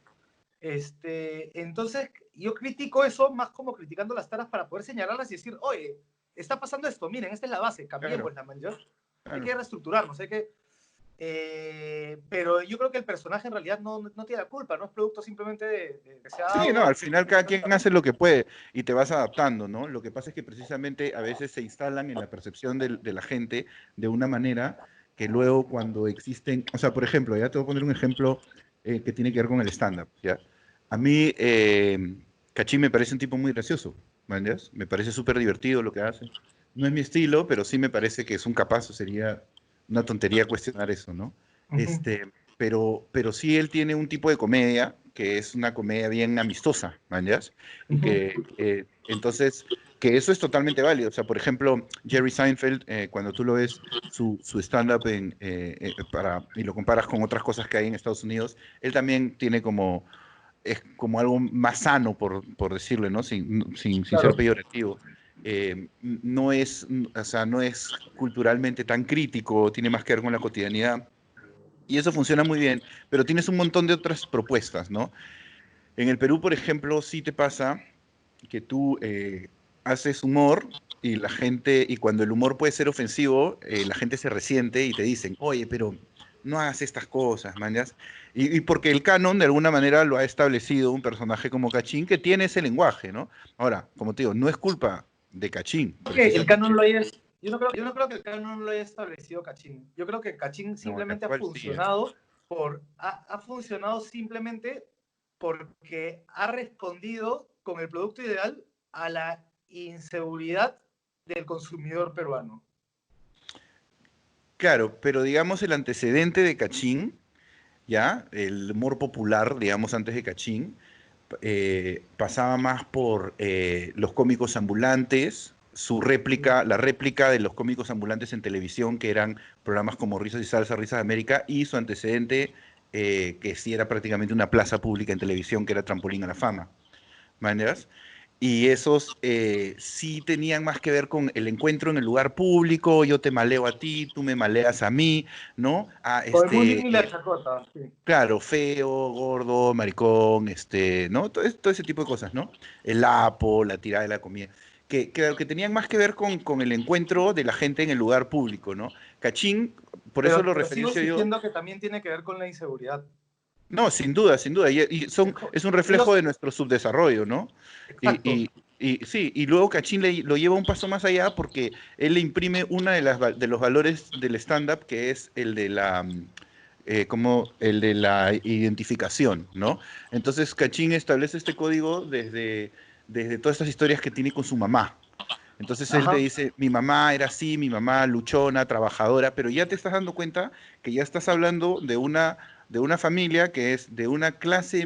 Entonces, yo critico eso más como criticando las taras para poder señalarlas y decir, oye, está pasando esto, miren, esta es la base, Claro, cambiemos la man, ¿ya? Hay claro. que reestructurarnos, pero yo creo que el personaje en realidad no tiene la culpa, no es producto simplemente de que se ha Sí, no, dado al final cada quien hace lo que puede y te vas adaptando, ¿no? Lo que pasa es que precisamente a veces se instalan en la percepción de la gente de una manera que luego cuando existen, o sea, por ejemplo, ya te voy a poner un ejemplo que tiene que ver con el stand-up, ¿ya? A mí, Cachín me parece un tipo muy gracioso, ¿me entiendes? Me parece súper divertido lo que hace. No es mi estilo, pero sí me parece que es un capaz, o sería una tontería cuestionar eso, ¿no? Ujú, Pero sí él tiene un tipo de comedia que es una comedia bien amistosa, ¿me entiendes? Y ujú. que entonces, que eso es totalmente válido. O sea, por ejemplo, Jerry Seinfeld, cuando tú lo ves, su stand-up y lo comparas con otras cosas que hay en Estados Unidos, él también tiene como, es como algo más sano, por decirlo, ¿no? Sin ser Claro. peyorativo. No es, o sea, no es culturalmente tan crítico, tiene más que ver con la cotidianidad. Y eso funciona muy bien, pero tienes un montón de otras propuestas, ¿no? En el Perú, por ejemplo, sí te pasa que tú haces humor y la gente, y cuando el humor puede ser ofensivo, la gente se resiente y te dicen, oye, pero no hagas estas cosas, mañas. Y porque el canon de alguna manera lo ha establecido un personaje como Cachín que tiene ese lenguaje, ¿no? Ahora, como te digo, no es culpa de Cachín, Que el canon precisamente. lo haya, yo no creo que el canon lo haya establecido Cachín. Yo creo que Cachín No, el simplemente ha actual sí. funcionado ha funcionado simplemente porque ha respondido con el producto ideal a la inseguridad del consumidor peruano. Claro, pero digamos el antecedente de Cachín, ¿ya? El humor popular, digamos, antes de Cachín, pasaba más por los cómicos ambulantes, su réplica, la réplica de los cómicos ambulantes en televisión, que eran programas como Risas y Salsa, Risas de América, y su antecedente, que sí era prácticamente una plaza pública en televisión, que era Trampolín a la Fama. ¿Mañas? Y esos sí tenían más que ver con el encuentro en el lugar público, yo te maleo a ti, tú me maleas a mí, ¿no? Con el bullying y la chacota. Sí. Claro, feo, gordo, maricón, ¿no? Todo ese tipo de cosas, ¿no? El apo, la tirada de la comida. Que tenían más que ver con el encuentro de la gente en el lugar público, ¿no? Cachín, por eso lo Pero sigo referencio yo. insistiendo que también tiene que ver con la inseguridad. No, sin duda, sin duda. Es un reflejo Ellos, de nuestro subdesarrollo, ¿no? Y, exacto. sí, y luego Cachín lo lleva un paso más allá porque él le imprime una de los valores del stand-up, que es el de como el de la identificación, ¿no? Entonces Cachín establece este código desde todas estas historias que tiene con su mamá. Entonces él te Ajá. dice, mi mamá era así, mi mamá luchona, trabajadora, pero ya te estás dando cuenta que ya estás hablando de una familia que es de una clase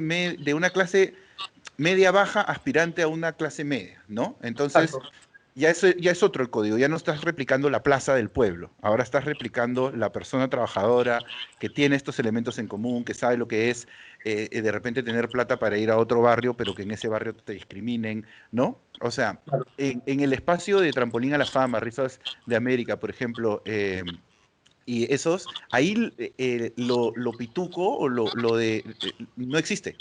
media baja aspirante a una clase media, ¿no? Entonces, Exacto. ya es otro el código, ya no estás replicando la plaza del pueblo, ahora estás replicando la persona trabajadora que tiene estos elementos en común, que sabe lo que es de repente tener plata para ir a otro barrio, pero que en ese barrio te discriminen, ¿no? O sea, Claro. en el espacio de Trampolín a la Fama, Risas de América, por ejemplo, y esos, ahí lo pituco o lo de no existe.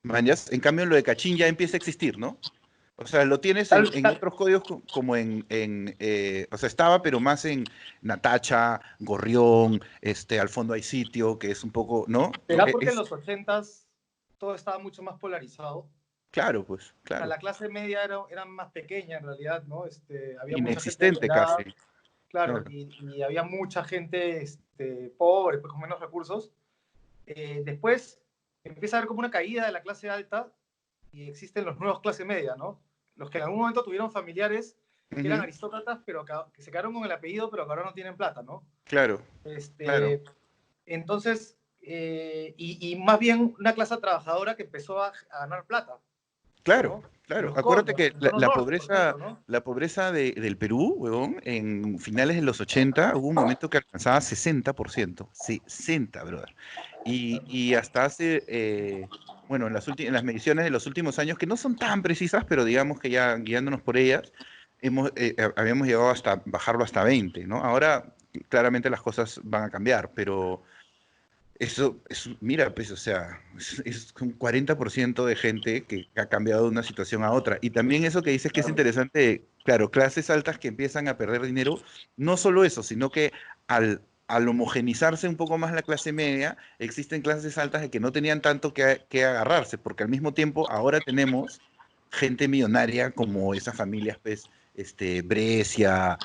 ¿Mañas? En cambio, lo de Cachín ya empieza a existir, ¿no? O sea, lo tienes Tal, en tal, otros códigos como o sea, estaba, pero más en Natacha, Gorrión, al fondo hay sitio, que es un poco, ¿no? ¿será porque en los ochentas todo estaba mucho más polarizado? Claro, pues, O sea, claro. la clase media era más pequeña en realidad, ¿no? Había mucha gente Inexistente adinerada, casi, claro, claro. y había mucha gente pobre, pues con menos recursos. Después empieza a haber como una caída de la clase alta y existen los nuevos clase media, ¿no? Los que en algún momento tuvieron familiares que eran Ujú, aristócratas, pero que se quedaron con el apellido, pero que ahora no tienen plata, ¿no? claro, claro, Este, entonces, y más bien una clase trabajadora que empezó a ganar plata, claro, ¿no? En claro. los Acuérdate conos, que en cono norte, por ejemplo, ¿no? la pobreza del Perú, huevón, en finales de los 80 hubo un momento que alcanzaba 60%, 60, brother. Y hasta hace, bueno, en las mediciones de los últimos años, que no son tan precisas, pero digamos que ya guiándonos por ellas, habíamos llegado hasta bajarlo hasta 20, ¿no? Ahora, claramente las cosas van a cambiar, pero mira, pues, o sea, es un 40% de gente que ha cambiado de una situación a otra. Y también eso que dices que es Claro. interesante, claro, clases altas que empiezan a perder dinero, no solo eso, sino que al homogenizarse un poco más la clase media, existen clases altas de que no tenían tanto que agarrarse, porque al mismo tiempo ahora tenemos gente millonaria como esas familias, pues, Brescia,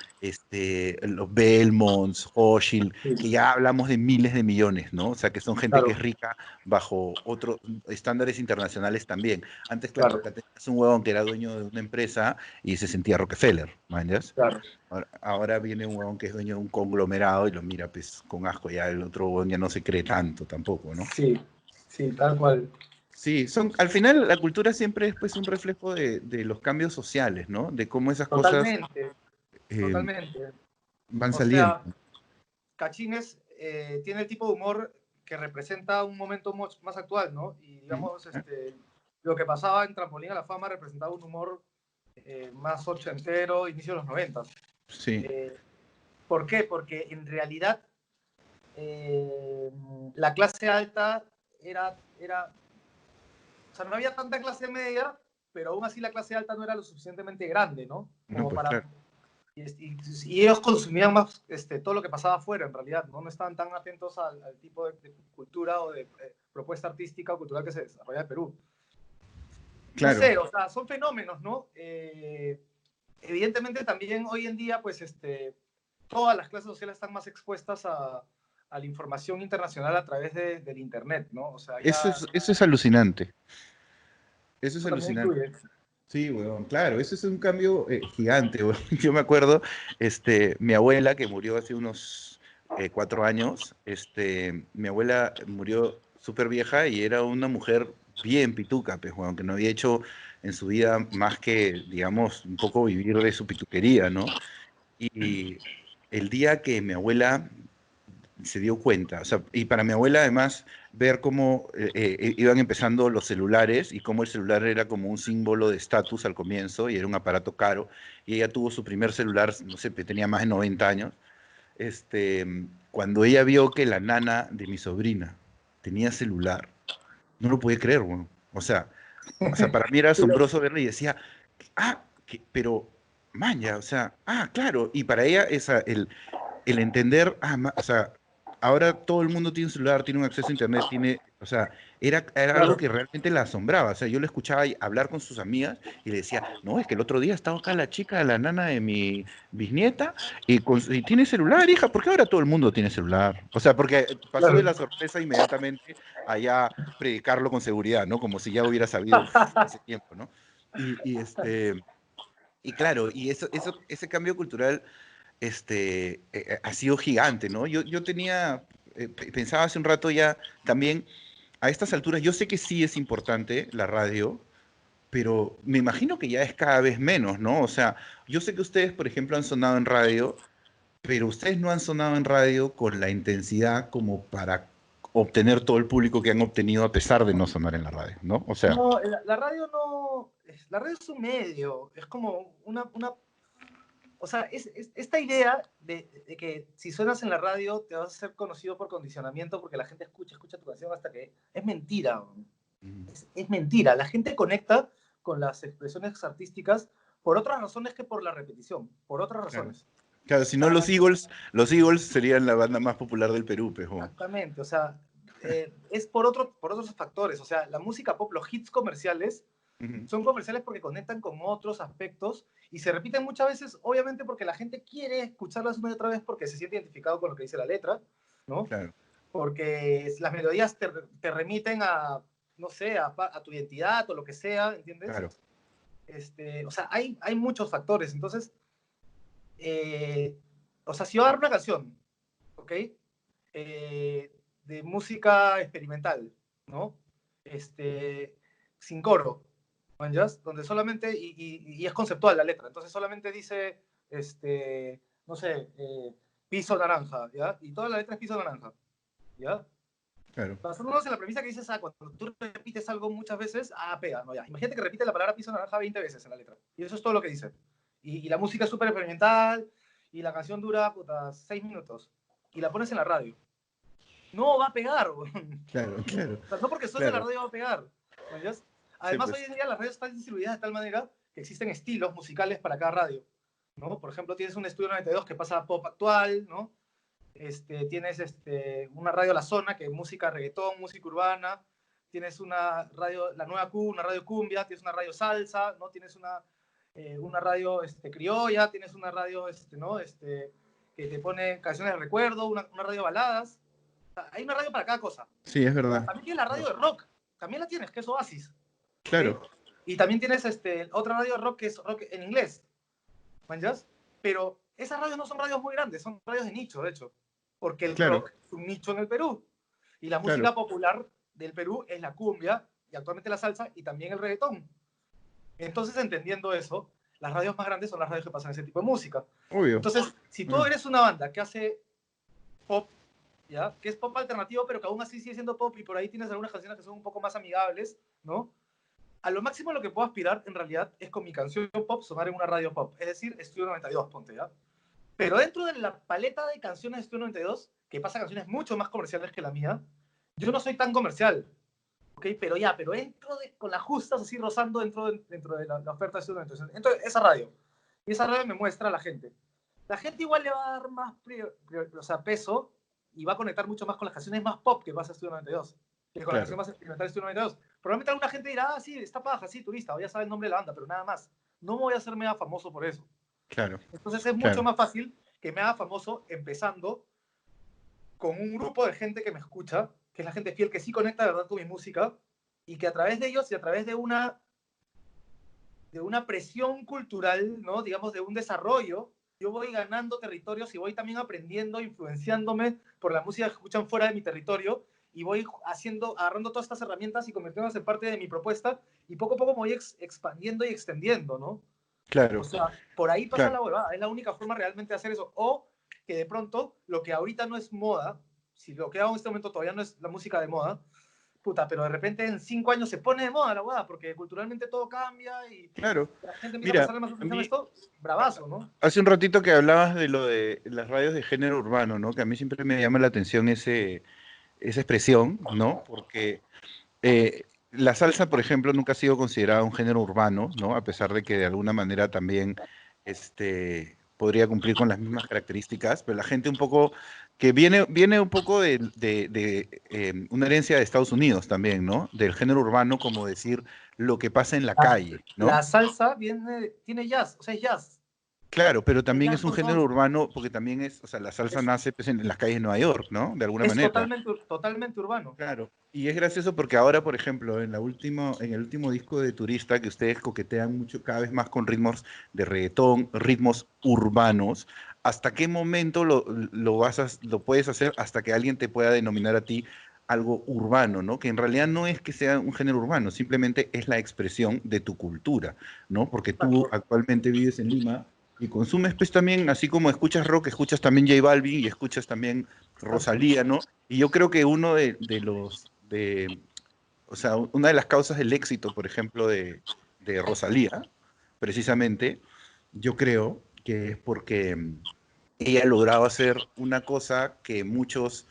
los Belmonts, Hochschild, Sí, que ya hablamos de miles de millones, ¿no? O sea, que son gente que claro, es rica bajo otros estándares internacionales también. Antes, claro, claro, acá tenías un huevón que era dueño de una empresa y se sentía Rockefeller, ¿man? claro. Ahora viene un huevón que es dueño de un conglomerado y lo mira pues con asco, ya el otro huevón ya no se cree tanto tampoco, ¿no? Sí, sí, tal cual. Sí, al final la cultura siempre es pues un reflejo de los cambios sociales, ¿no? De cómo esas cosas Totalmente, eh, totalmente. van O saliendo. sea, Cachines tiene el tipo de humor que representa un momento más actual, ¿no? Y digamos, lo que pasaba en Trampolín a la Fama representaba un humor más ochentero, inicio de los noventas. Sí, Eh, ¿Por qué? Porque en realidad eh, la clase alta era, o sea, no había tanta clase media, pero aún así la clase alta no era lo suficientemente grande, ¿no? no, Como pues para... claro. Y ellos consumían más todo lo que pasaba afuera, en realidad, ¿no? No estaban tan atentos al tipo de cultura o de propuesta artística o cultural que se desarrolla en Perú. No Claro, sé, o sea, son fenómenos, ¿no? Evidentemente también hoy en día, pues, todas las clases sociales están más expuestas a la información internacional a través del Internet, ¿no? O sea, ya eso es alucinante. Eso es eso también alucinante. influye. Sí, weón, claro, eso es un cambio gigante, weón. Yo me acuerdo, mi abuela que murió hace unos 4 años, mi abuela murió súper vieja y era una mujer bien pituca, pues, weón, que no había hecho en su vida más que, digamos, un poco vivir de su pituquería, ¿no? Y el día que mi abuela se dio cuenta. O sea, y para mi abuela, además, ver cómo iban empezando los celulares y cómo el celular era como un símbolo de estatus al comienzo y era un aparato caro. Y ella tuvo su primer celular, no sé, tenía más de 90 años. Cuando ella vio que la nana de mi sobrina tenía celular, no lo podía creer, bueno. O sea, para mí era asombroso verlo y decía, pero, maña, o sea, claro. Y para ella, el entender, o sea, ahora todo el mundo tiene un celular, tiene un acceso a internet, o sea, era algo Claro, que realmente la asombraba. O sea, yo le escuchaba hablar con sus amigas y le decía, no, es que el otro día estaba acá la chica, la nana de mi bisnieta, y tiene celular, hija, ¿por qué ahora todo el mundo tiene celular? O sea, porque pasó de claro. la sorpresa inmediatamente a ya predicarlo con seguridad, ¿no? Como si ya hubiera sabido hace tiempo, ¿no? Y claro, y ese cambio cultural ha sido gigante, ¿no? Yo pensaba hace un rato ya también, a estas alturas, yo sé que sí es importante la radio, pero me imagino que ya es cada vez menos, ¿no? O sea, yo sé que ustedes, por ejemplo, han sonado en radio, pero ustedes no han sonado en radio con la intensidad como para obtener todo el público que han obtenido a pesar de no sonar en la radio, ¿no? O sea, No, la radio no, la radio es un medio, es como o sea, esta idea de que si suenas en la radio te vas a ser conocido por condicionamiento porque la gente escucha tu canción hasta que es mentira. Es mentira. La gente conecta con las expresiones artísticas por otras razones que por la repetición, por otras claro. razones. Claro, O si no sea, los Eagles serían la banda más popular del Perú, pejo. exactamente, o sea, es por otros factores. O sea, la música pop, los hits comerciales, Ujú. son comerciales porque conectan con otros aspectos y se repiten muchas veces, obviamente porque la gente quiere escucharlas una y otra vez porque se siente identificado con lo que dice la letra, ¿no? Claro, Porque las melodías te remiten a, no sé, a tu identidad o lo que sea, ¿entiendes? claro. O sea, hay muchos factores. Entonces, eh, o sea, si yo agarro una canción, ¿ok? De música experimental, ¿no? Sin coro, ¿manjas? Donde solamente, y es conceptual la letra, entonces solamente dice, no sé, piso naranja, ¿ya? Y toda la letra es piso naranja, ¿ya? Claro. Basándonos en la premisa que dices, cuando tú repites algo muchas veces, pega, ¿no? Ya. Imagínate que repite la palabra piso naranja 20 veces en la letra, y eso es todo lo que dice. Y la música es súper experimental, y la canción dura, 6 minutos, y la pones en la radio no va a pegar. Claro, claro, O sea, no porque suene en la claro. radio va a pegar. ¿Entiendes? Sí, Además, hoy pues. en día las radios están distribuidas de tal manera que existen estilos musicales para cada radio. ¿No? Por ejemplo, tienes un estudio 92 que pasa pop actual, ¿no? Tienes una radio La Zona, que es música reggaetón, música urbana. Tienes una radio, la Nueva Q, una radio cumbia, tienes una radio salsa, ¿no? Tienes una una radio criolla, tienes una radio ¿no? Que te pone canciones de recuerdo, una radio baladas. O sea, hay una radio para cada cosa. Sí, es verdad. También tienes la radio de rock, también la tienes, que es Oasis. Claro. ¿Ok? Y también tienes otra radio de rock que es rock en inglés. ¿Manjas? Pero esas radios no son radios muy grandes, son radios de nicho, de hecho. Porque el Claro, rock es un nicho en el Perú. Y la claro, música popular del Perú es la cumbia y actualmente la salsa y también el reggaetón. Entonces, entendiendo eso, las radios más grandes son las radios que pasan ese tipo de música. obvio. Entonces, si tú eres una banda que hace pop, ¿ya? Que es pop alternativo, pero que aún así sigue siendo pop y por ahí tienes algunas canciones que son un poco más amigables, ¿no? A lo máximo a lo que puedo aspirar, en realidad, es con mi canción pop sonar en una radio pop. Es decir, Estudio 92, ponte, ¿ya? Pero dentro de la paleta de canciones de Estudio 92, que pasa canciones mucho más comerciales que la mía, yo no soy tan comercial, ¿ok? Pero entro con las justas, así rozando dentro de la oferta de Estudio 92. Entonces, esa radio. Y esa radio me muestra a la gente. La gente igual le va a dar más peso y va a conectar mucho más con las canciones más pop que pasa Estudio 92, que con la canción más experimental de Estudio 92. Probablemente alguna gente dirá, sí, está paja, sí, turista, o ya sabe el nombre de la banda, pero nada más. No me voy a hacer mega famoso por eso. Claro. Entonces es mucho más fácil que me haga famoso empezando con un grupo de gente que me escucha, que es la gente fiel que sí conecta de verdad con mi música, y que a través de ellos y a través de una presión cultural, ¿no? Digamos, de un desarrollo, yo voy ganando territorios y voy también aprendiendo, influenciándome por la música que escuchan fuera de mi territorio y voy agarrando todas estas herramientas y convirtiéndolas en parte de mi propuesta y poco a poco me voy expandiendo y extendiendo, ¿no? Claro. O sea, por ahí pasa la huevada, es la única forma realmente de hacer eso. O que de pronto lo que ahorita no es moda, si lo que hago en este momento todavía no es la música de moda, puta, pero de repente en 5 años se pone de moda la huevada, porque culturalmente todo cambia y Claro. la gente empieza a Mira, prestarle más atención a esto, bravazo, ¿no? hace un ratito que hablabas de lo de las radios de género urbano, ¿no? Que a mí siempre me llama la atención esa expresión, ¿no? Porque la salsa, por ejemplo, nunca ha sido considerada un género urbano, ¿no? A pesar de que de alguna manera también podría cumplir con las mismas características, pero la gente un poco, que viene un poco de una herencia de Estados Unidos también, ¿no? Del género urbano, como decir lo que pasa en la calle, ¿no? La salsa tiene jazz, o sea, es jazz. Claro, pero también Jazz es un con género todos, urbano, porque también o sea, la salsa nace pues, en las calles de Nueva York, ¿no? De alguna es manera. totalmente urbano. Claro, y es gracioso porque ahora, por ejemplo, en el último disco de Turista, que ustedes coquetean mucho, cada vez más con ritmos de reggaetón, ritmos urbanos, ¿hasta qué momento lo puedes hacer hasta que alguien te pueda denominar a ti algo urbano, ¿no? Que en realidad no es que sea un género urbano, simplemente es la expresión de tu cultura, ¿no? Porque tú actualmente vives en Lima y consumes pues también, así como escuchas rock, escuchas también J Balvin y escuchas también Rosalía, ¿no? Y yo creo que o sea, una de las causas del éxito, por ejemplo, de Rosalía, precisamente, yo creo que es porque ella ha logrado hacer una cosa que muchos,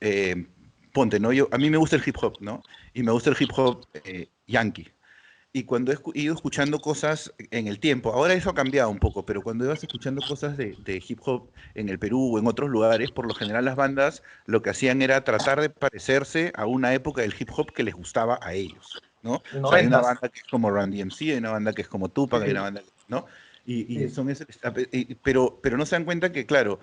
eh, ponte, ¿no? A mí me gusta el hip hop, ¿no? Y me gusta el hip hop yankee. Y cuando he ido escuchando cosas en el tiempo, ahora eso ha cambiado un poco, pero cuando ibas escuchando cosas de hip hop en el Perú o en otros lugares, por lo general las bandas lo que hacían era tratar de parecerse a una época del hip hop que les gustaba a ellos, ¿no? O sea, hay una 90s. banda que es como Run DMC, hay una banda que es como Tupac, hay una Sí, banda, ¿no? Y sí. son pero no se dan cuenta que, claro,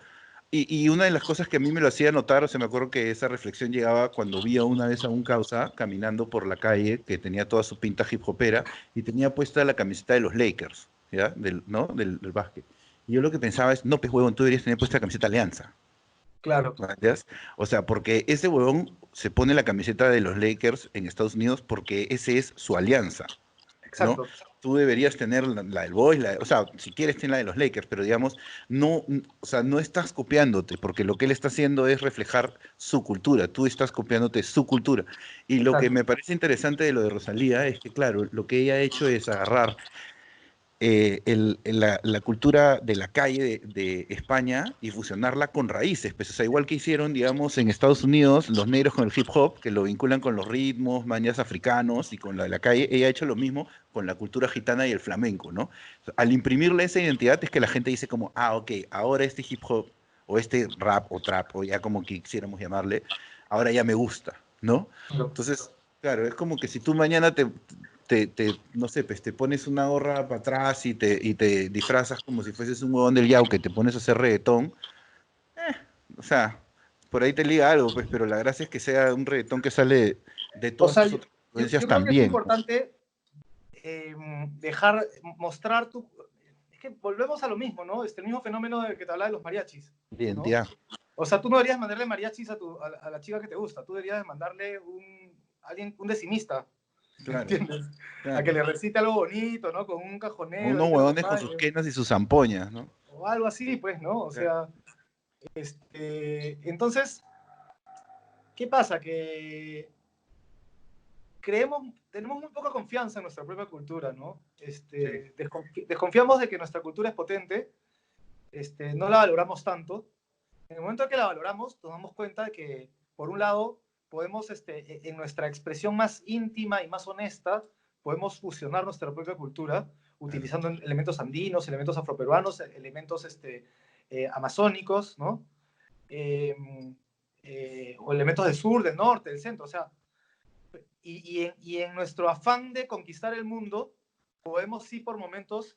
y una de las cosas que a mí me lo hacía notar, o sea, me acuerdo que esa reflexión llegaba cuando vi una vez a un causa caminando por la calle que tenía toda su pinta hip hopera y tenía puesta la camiseta de los Lakers, ¿ya? ¿No? Del básquet. Y yo lo que pensaba es, no, pues huevón, tú deberías tener puesta la camiseta Alianza. Claro, ¿Entiendes? O sea, porque ese huevón se pone la camiseta de los Lakers en Estados Unidos porque ese es su alianza, ¿no? exacto. Tú deberías tener la del Boys, o sea, si quieres tener la de los Lakers, pero digamos, no, o sea, no estás copiándote, porque lo que él está haciendo es reflejar su cultura, tú estás copiándote su cultura. Y lo que Exacto. me parece interesante de lo de Rosalía es que, claro, lo que ella ha hecho es agarrar la cultura de la calle de España y fusionarla con raíces. Pues, o sea, igual que hicieron, digamos, en Estados Unidos, los negros con el hip hop, que lo vinculan con los ritmos, mañas africanos y con la de la calle, ella ha hecho lo mismo con la cultura gitana y el flamenco, ¿no? Al imprimirle esa identidad es que la gente dice como, ah, ok, ahora este hip hop o este rap o trap, o ya como quisiéramos llamarle, ahora ya me gusta, ¿no? Entonces, claro, es como que si tú mañana te no sé, pues te pones una gorra para atrás y te disfrazas como si fueses un huevón del Yauque, te pones a hacer reggaetón, o sea, por ahí te liga algo, pues, pero la gracia es que sea un reggaetón que sale de O todas sea, tus otras influencias yo creo que es también, ¿no? importante mostrar tu... Es que volvemos a lo mismo, ¿no? El mismo fenómeno del que te hablaba de los mariachis, ¿no? Identidad, O sea, tú no deberías mandarle mariachis a la chica que te gusta, tú deberías mandarle un decimista, ¿me claro, entiendes? A que claro. le recite algo bonito, ¿no? Con un O cajonero unos ahí que lo huevones con sus acompañe, quenas y sus zampoñas, ¿no? o algo así, pues, ¿no? O Claro, sea, entonces, ¿qué pasa? Que tenemos muy poca confianza en nuestra propia cultura, ¿no? sí, Desconfiamos de que nuestra cultura es potente, no la valoramos tanto. En el momento en que la valoramos, nos damos cuenta de que, por un lado, podemos, en nuestra expresión más íntima y más honesta, podemos fusionar nuestra propia cultura claro. utilizando elementos andinos, elementos afroperuanos, elementos amazónicos, ¿no? Eh, o elementos del sur, del norte, del centro. O sea, y en nuestro afán de conquistar el mundo, podemos sí por momentos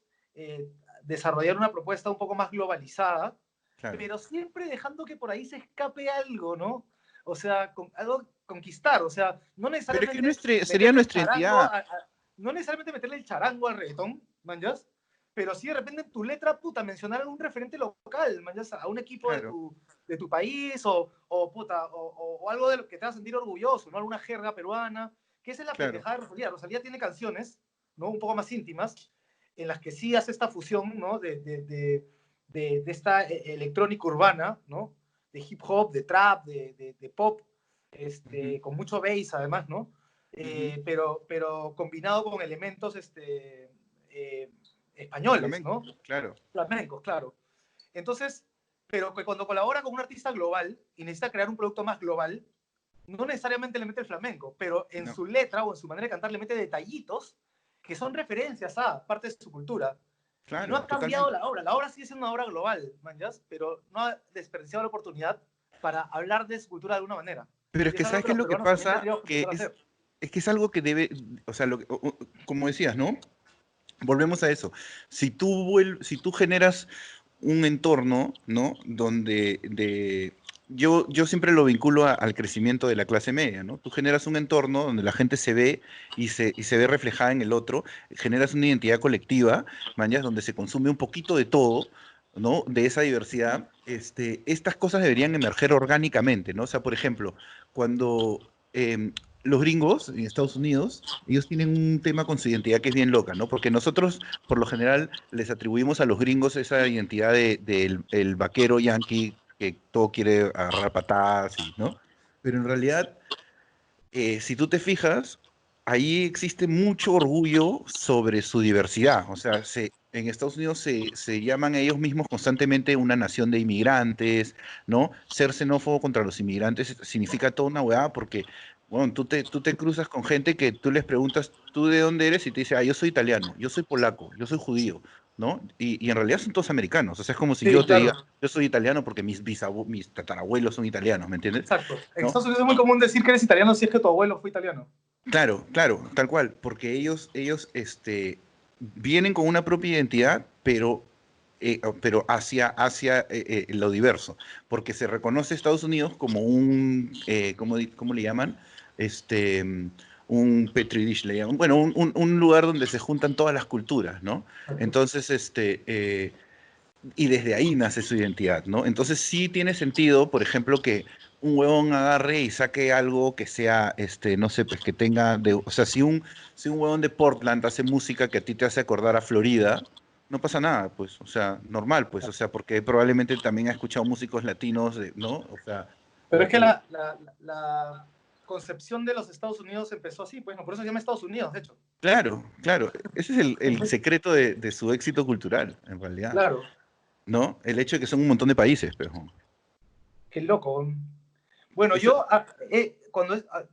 desarrollar una propuesta un poco más globalizada, Claro. pero siempre dejando que por ahí se escape algo, ¿no? O sea, algo conquistar, o sea, no Pero es que necesariamente sería meterle el nuestra charango, identidad. no necesariamente meterle el charango al reggaetón, manjas, pero sí de repente en tu letra, puta, mencionar algún referente local, manjas, a un equipo Claro, de tu país puta, o algo de lo que te haga sentir orgulloso, ¿no? Alguna jerga peruana, que esa es la claro. pendejada de Rosalía. Rosalía tiene canciones, ¿no? Un poco más íntimas, en las que sí hace esta fusión, ¿no? De esta electrónica urbana, ¿no? De hip hop, de trap, de pop, Ujú, con mucho bass además, ¿no? ujú. Pero combinado con elementos eh, españoles, Flamenco, ¿no? claro. Flamencos, claro. Entonces, pero que cuando colabora con un artista global y necesita crear un producto más global, no necesariamente le mete el flamenco, pero en No, su letra o en su manera de cantar le mete detallitos que son referencias a parte de su cultura. Y no claro, ha cambiado totalmente. la obra sigue siendo una obra global, manjas, pero no ha desperdiciado la oportunidad para hablar de su cultura de alguna manera. Pero es Y es que, algo ¿sabes que qué es los lo que peruanos también pasa? deberíamos Que comenzar a hacer. es que es algo que debe, o sea, como decías, ¿no? Volvemos a eso. Si tú generas un entorno, ¿no? Yo siempre lo vinculo al crecimiento de la clase media, ¿no? Tú generas un entorno donde la gente se ve y se ve reflejada en el otro, generas una identidad colectiva, mañas, donde se consume un poquito de todo, ¿no? De esa diversidad. Estas cosas deberían emerger orgánicamente, ¿no? O sea, por ejemplo, cuando los gringos en Estados Unidos, ellos tienen un tema con su identidad que es bien loca, ¿no? Porque nosotros, por lo general, les atribuimos a los gringos esa identidad del el vaquero yankee que todo quiere agarrar patadas, ¿no? Pero en realidad, si tú te fijas, ahí existe mucho orgullo sobre su diversidad. O sea, en Estados Unidos se llaman a ellos mismos constantemente una nación de inmigrantes, ¿no? Ser xenófobo contra los inmigrantes significa toda una hueá porque, bueno, tú te cruzas con gente que tú les preguntas, ¿tú de dónde eres? Y te dice, yo soy italiano, yo soy polaco, yo soy judío, ¿no? Y en realidad son todos americanos. O sea, es como si Sí, yo te diga, claro, yo soy italiano porque mis tatarabuelos son italianos, ¿me entiendes? exacto. En ¿No? Estados Unidos es muy común decir que eres italiano si es que tu abuelo fue italiano. Claro, claro, tal cual, porque ellos vienen con una propia identidad, pero hacia lo diverso, porque se reconoce Estados Unidos como ¿cómo le llaman? Este, mm, un petri dish, le llaman, bueno, un lugar donde se juntan todas las culturas, ¿no? Entonces, y desde ahí nace su identidad, ¿no? Entonces sí tiene sentido, por ejemplo, que un huevón agarre y saque algo que sea, no sé, pues que tenga, o sea, si un huevón de Portland hace música que a ti te hace acordar a Florida, no pasa nada, pues, o sea, normal, pues, o sea, porque probablemente también ha escuchado músicos latinos, ¿no? O sea, Pero es que o- la concepción de los Estados Unidos empezó así, pues, no, por eso se llama Estados Unidos, de hecho. claro, claro, ese es el secreto de su éxito cultural, en realidad, Claro, ¿no? El hecho de que son un montón de países, pero qué loco. Bueno, eso, yo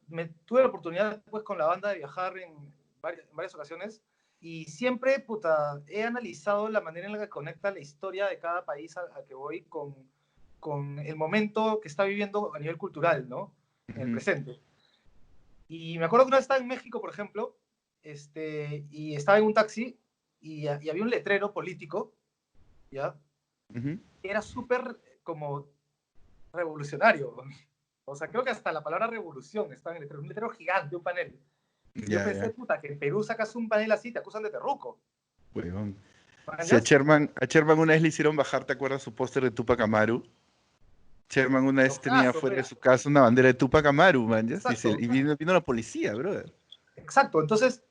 me tuve la oportunidad pues con la banda de viajar en varias ocasiones y siempre puta, he analizado la manera en la que conecta la historia de cada país a que voy con el momento que está viviendo a nivel cultural, ¿no? En el ujú, presente. Y me acuerdo que una vez estaba en México, por ejemplo, y estaba en un taxi y había un letrero político, ¿ya? Ujú. Que era súper como revolucionario. O sea, creo que hasta la palabra revolución está en el letrero. Un letrero gigante, un panel. Y yo Ya, pensé, ya. puta, que en Perú sacas un panel así, te acusan de terruco. Huevón. Si ¿Mañas? A Sherman una vez le hicieron bajar, ¿te acuerdas su póster de Tupac Amaru? Sherman una vez tenía Locazo, fuera de pues. su casa una bandera de Tupac Amaru, man, ¿ya? Exacto, Y vino la policía, brother. exacto. Entonces,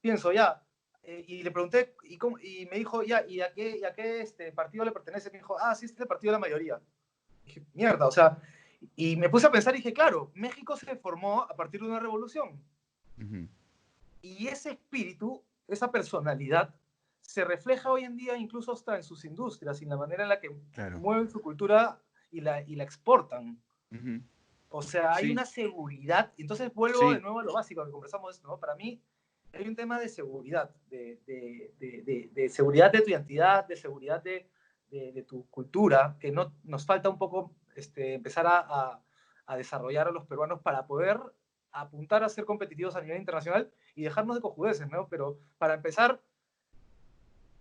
pienso, ya, y le pregunté, y me dijo, ya, ¿y a qué partido le pertenece? Me dijo, ah, sí, este es el partido de la mayoría. Dije, mierda, o sea, y me puse a pensar y dije, claro, México se formó a partir de una revolución. Ujú. Y ese espíritu, esa personalidad, se refleja hoy en día incluso hasta en sus industrias y en la manera en la que Claro. mueven su cultura y la exportan. Ujú. O sea, hay Sí, una seguridad. Entonces vuelvo de sí, nuevo a lo básico que conversamos esto, ¿no? Para mí hay un tema de seguridad, de seguridad de tu identidad, de seguridad de tu cultura, que no, nos falta un poco empezar a desarrollar a los peruanos para poder apuntar a ser competitivos a nivel internacional y dejarnos de cojudeces, ¿no? Pero para empezar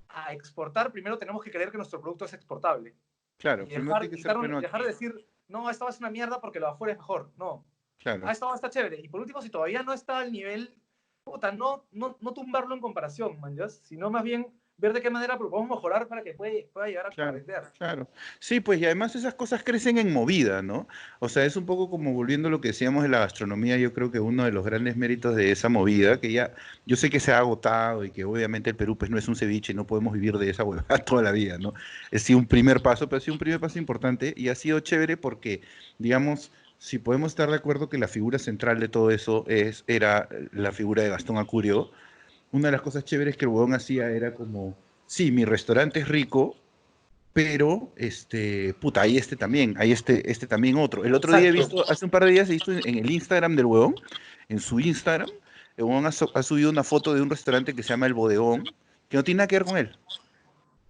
a exportar, primero tenemos que creer que nuestro producto es exportable claro. y Primero tiene que ser bueno dejar de aquí. decir, no, esta va a ser una mierda porque lo de afuera es mejor. No, Claro. esta va a estar chévere. Y por último, si todavía no está al nivel, puta, no tumbarlo en comparación, man, ¿ya? Sino más bien ver de qué manera podemos mejorar para que pueda llegar a Claro, vender. claro. Sí, pues y además esas cosas crecen en movida, ¿no? O sea, es un poco como volviendo a lo que decíamos de la gastronomía, yo creo que uno de los grandes méritos de esa movida, que ya, yo sé que se ha agotado y que obviamente el Perú pues no es un ceviche, no podemos vivir de esa huevada toda la vida, ¿no? Es sí un primer paso, pero ha sido un primer paso importante y ha sido chévere porque, digamos, si podemos estar de acuerdo que la figura central de todo eso era la figura de Gastón Acurio, una de las cosas chéveres que el huevón hacía era como, sí, mi restaurante es rico, pero, puta, hay este también otro. El otro día he Exacto. visto, hace un par de días he visto en el Instagram del huevón, en su Instagram, el huevón ha subido una foto de un restaurante que se llama El Bodegón, que no tiene nada que ver con él,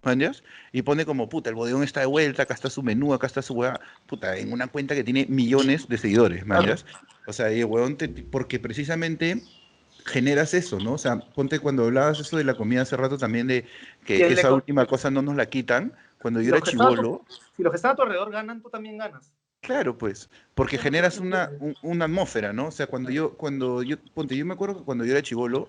¿entiendes? Y pone como, puta, el bodegón está de vuelta, acá está su menú, acá está su hueá, puta, en una cuenta que tiene millones de seguidores, Claro. ¿manjas? O sea, y el huevón, porque precisamente generas eso, ¿no? O sea, ponte cuando hablabas eso de la comida hace rato también de Y, que esa última cosa no nos la quitan, cuando yo si, era los que están chivolo, si los que están a tu alrededor ganan, tú también ganas. claro, pues, porque Eso es lo que no generas se entiende. una atmósfera, ¿no? O sea, ponte, yo me acuerdo que cuando yo era chivolo,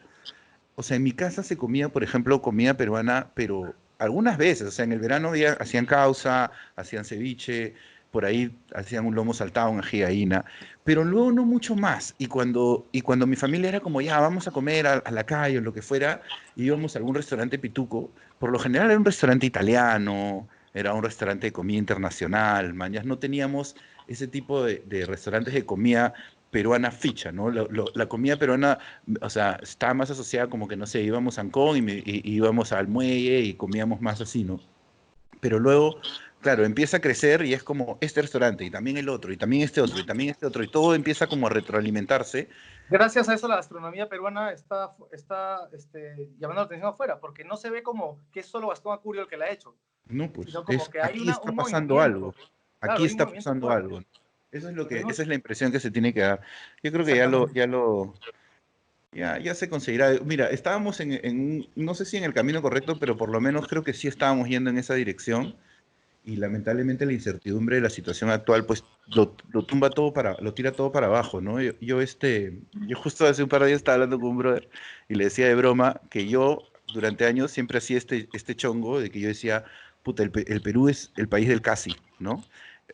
o sea, en mi casa se comía, por ejemplo, comida peruana, pero algunas veces, o sea, en el verano hacían causa, hacían ceviche, por ahí hacían un lomo saltado, una gigaína, pero luego no mucho más. Y cuando mi familia era como, ya, vamos a comer a la calle o lo que fuera, y íbamos a algún restaurante pituco, por lo general era un restaurante italiano, era un restaurante de comida internacional, mañas, no teníamos ese tipo de restaurantes de comida peruana ficha, ¿no? La comida peruana, o sea, estaba más asociada como que, no sé, íbamos a Ancón y íbamos al muelle y comíamos más así, ¿no? Pero luego, claro, empieza a crecer y es como este restaurante y también el otro y también este otro y también este otro y todo empieza como a retroalimentarse. Gracias a eso la gastronomía peruana está llamando la atención afuera, porque no se ve como que es solo Gastón Acurio el que la ha hecho, No, pues sino como que hay aquí está un pasando movimiento. algo, Claro, aquí hay un está movimiento pasando fuerte. algo. Tenemos, Esa es la impresión que se tiene que dar. Yo creo que exactamente. ya se conseguirá. Mira, estábamos no sé si en el camino correcto, pero por lo menos creo que sí estábamos yendo en esa dirección. Y lamentablemente la incertidumbre de la situación actual, pues lo tumba todo lo tira todo para abajo, ¿no? Yo justo hace un par de días estaba hablando con un brother y le decía de broma que yo durante años siempre hacía este chongo de que yo decía, puta, el Perú es el país del casi, ¿no?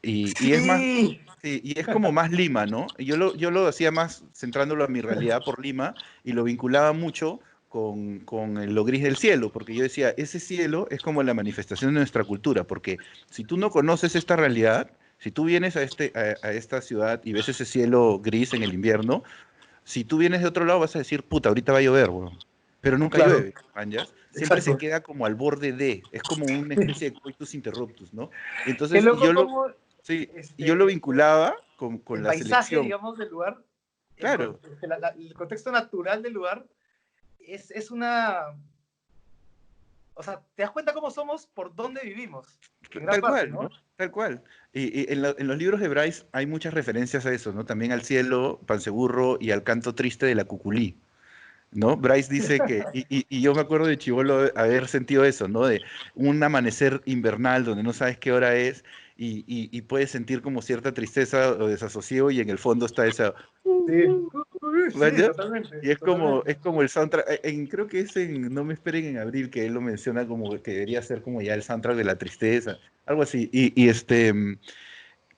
Y es más, Sí, sí, y es como más Lima, ¿no? Y yo lo hacía más centrándolo a mi realidad por Lima y lo vinculaba mucho con lo gris del cielo, porque yo decía, ese cielo es como la manifestación de nuestra cultura, porque si tú no conoces esta realidad, si tú vienes a esta ciudad y ves ese cielo gris en el invierno, si tú vienes de otro lado vas a decir, puta, ahorita va a llover, weón. Pero nunca claro, llueve, ¿manjas? Siempre se exacto. queda como al borde es como una especie de coitus interruptus, ¿no? Y Qué entonces, loco como sí, y yo lo vinculaba con el la paisaje, selección, digamos, del lugar, claro, el contexto natural del lugar es una... O sea, te das cuenta cómo somos por dónde vivimos, en gran tal parte, cual, ¿no? ¿no? Tal cual. Y en los libros de Bryce hay muchas referencias a eso, ¿no? También al cielo, Panseburro y al canto triste de la cuculí. ¿no? Bryce dice que, y yo me acuerdo de chibolo haber sentido eso, ¿no? De un amanecer invernal donde no sabes qué hora es y puedes sentir como cierta tristeza o desasosiego y en el fondo está esa... Sí, sí, ¿Vaya? totalmente, Y totalmente. es como el soundtrack, creo que es en No me esperen en abril, que él lo menciona como que debería ser como ya el soundtrack de la tristeza, algo así.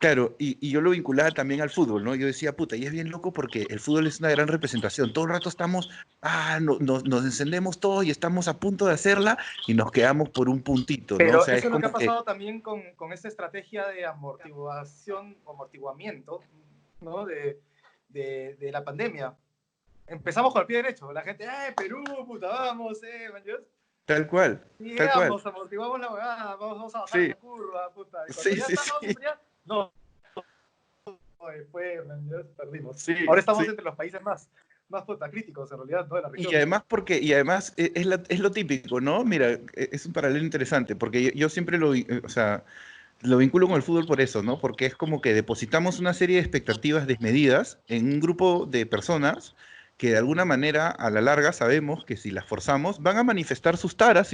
Claro, y yo lo vinculaba también al fútbol, ¿no? Yo decía, puta, y es bien loco porque el fútbol es una gran representación. Todo el rato estamos, nos encendemos todos y estamos a punto de hacerla y nos quedamos por un puntito, ¿no? O Pero sea, es eso es lo que ha como que, pasado también con esta estrategia de amortiguación o amortiguamiento, ¿no? De la pandemia. Empezamos con el pie derecho. La gente, Perú, puta, vamos, man". tal cual, Y tal cual. llegamos, amortiguamos la huevada, vamos a bajar Sí, esa curva, puta. Y cuando sí, ya sí, estábamos sí, ya, no, después, man, ya perdimos. sí, Ahora estamos sí. entre los países más puta, críticos, en realidad, ¿no? De la Y región. además y además es lo típico, ¿no? Mira, es un paralelo interesante, porque yo siempre o sea, lo vinculo con el fútbol por eso, ¿no? Porque es como que depositamos una serie de expectativas desmedidas en un grupo de personas que de alguna manera a la larga sabemos que si las forzamos van a manifestar sus taras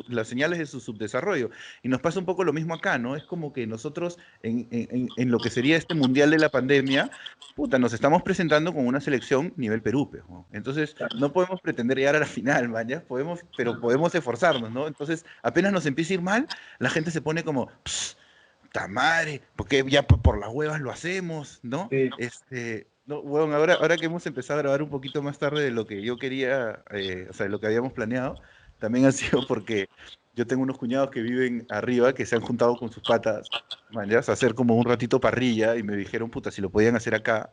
las señales de su subdesarrollo. Y nos pasa un poco lo mismo acá, ¿no? Es como que nosotros en lo que sería este mundial de la pandemia, puta, nos estamos presentando con una selección nivel Perú, pues, ¿no? Entonces no podemos pretender llegar a la final, man, ¿ya? Pero podemos esforzarnos, ¿no? Entonces apenas nos empieza a ir mal, la gente se pone como... "Pss, ¡ta madre! Porque ya por las huevas lo hacemos, ¿no? Sí. No, bueno, ahora que hemos empezado a grabar un poquito más tarde de lo que yo quería, o sea, de lo que habíamos planeado, también ha sido porque yo tengo unos cuñados que viven arriba, que se han juntado con sus patas, man, ya, a hacer como un ratito parrilla, y me dijeron, puta, si lo podían hacer acá,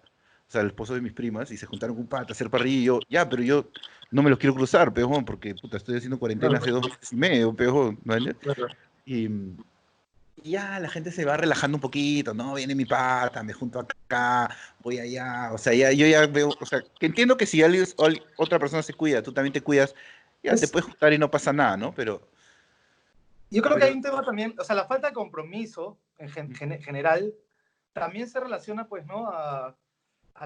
o sea, el esposo de mis primas, y se juntaron con un pata a hacer parrilla, y yo, ya, pero yo no me los quiero cruzar, pejón, porque, puta, estoy haciendo cuarentena Claro, hace 2 meses y medio, pejón, man, ya. claro. Y, y ya la gente se va relajando un poquito, ¿no? Viene mi pata, me junto acá, voy allá, o sea, ya, yo ya veo, o sea, que entiendo que si otra persona se cuida, tú también te cuidas, ya te Es, puedes juntar y no pasa nada, ¿no? yo creo que hay Pero, un tema también, o sea, la falta de compromiso en general también se relaciona, pues, ¿no? A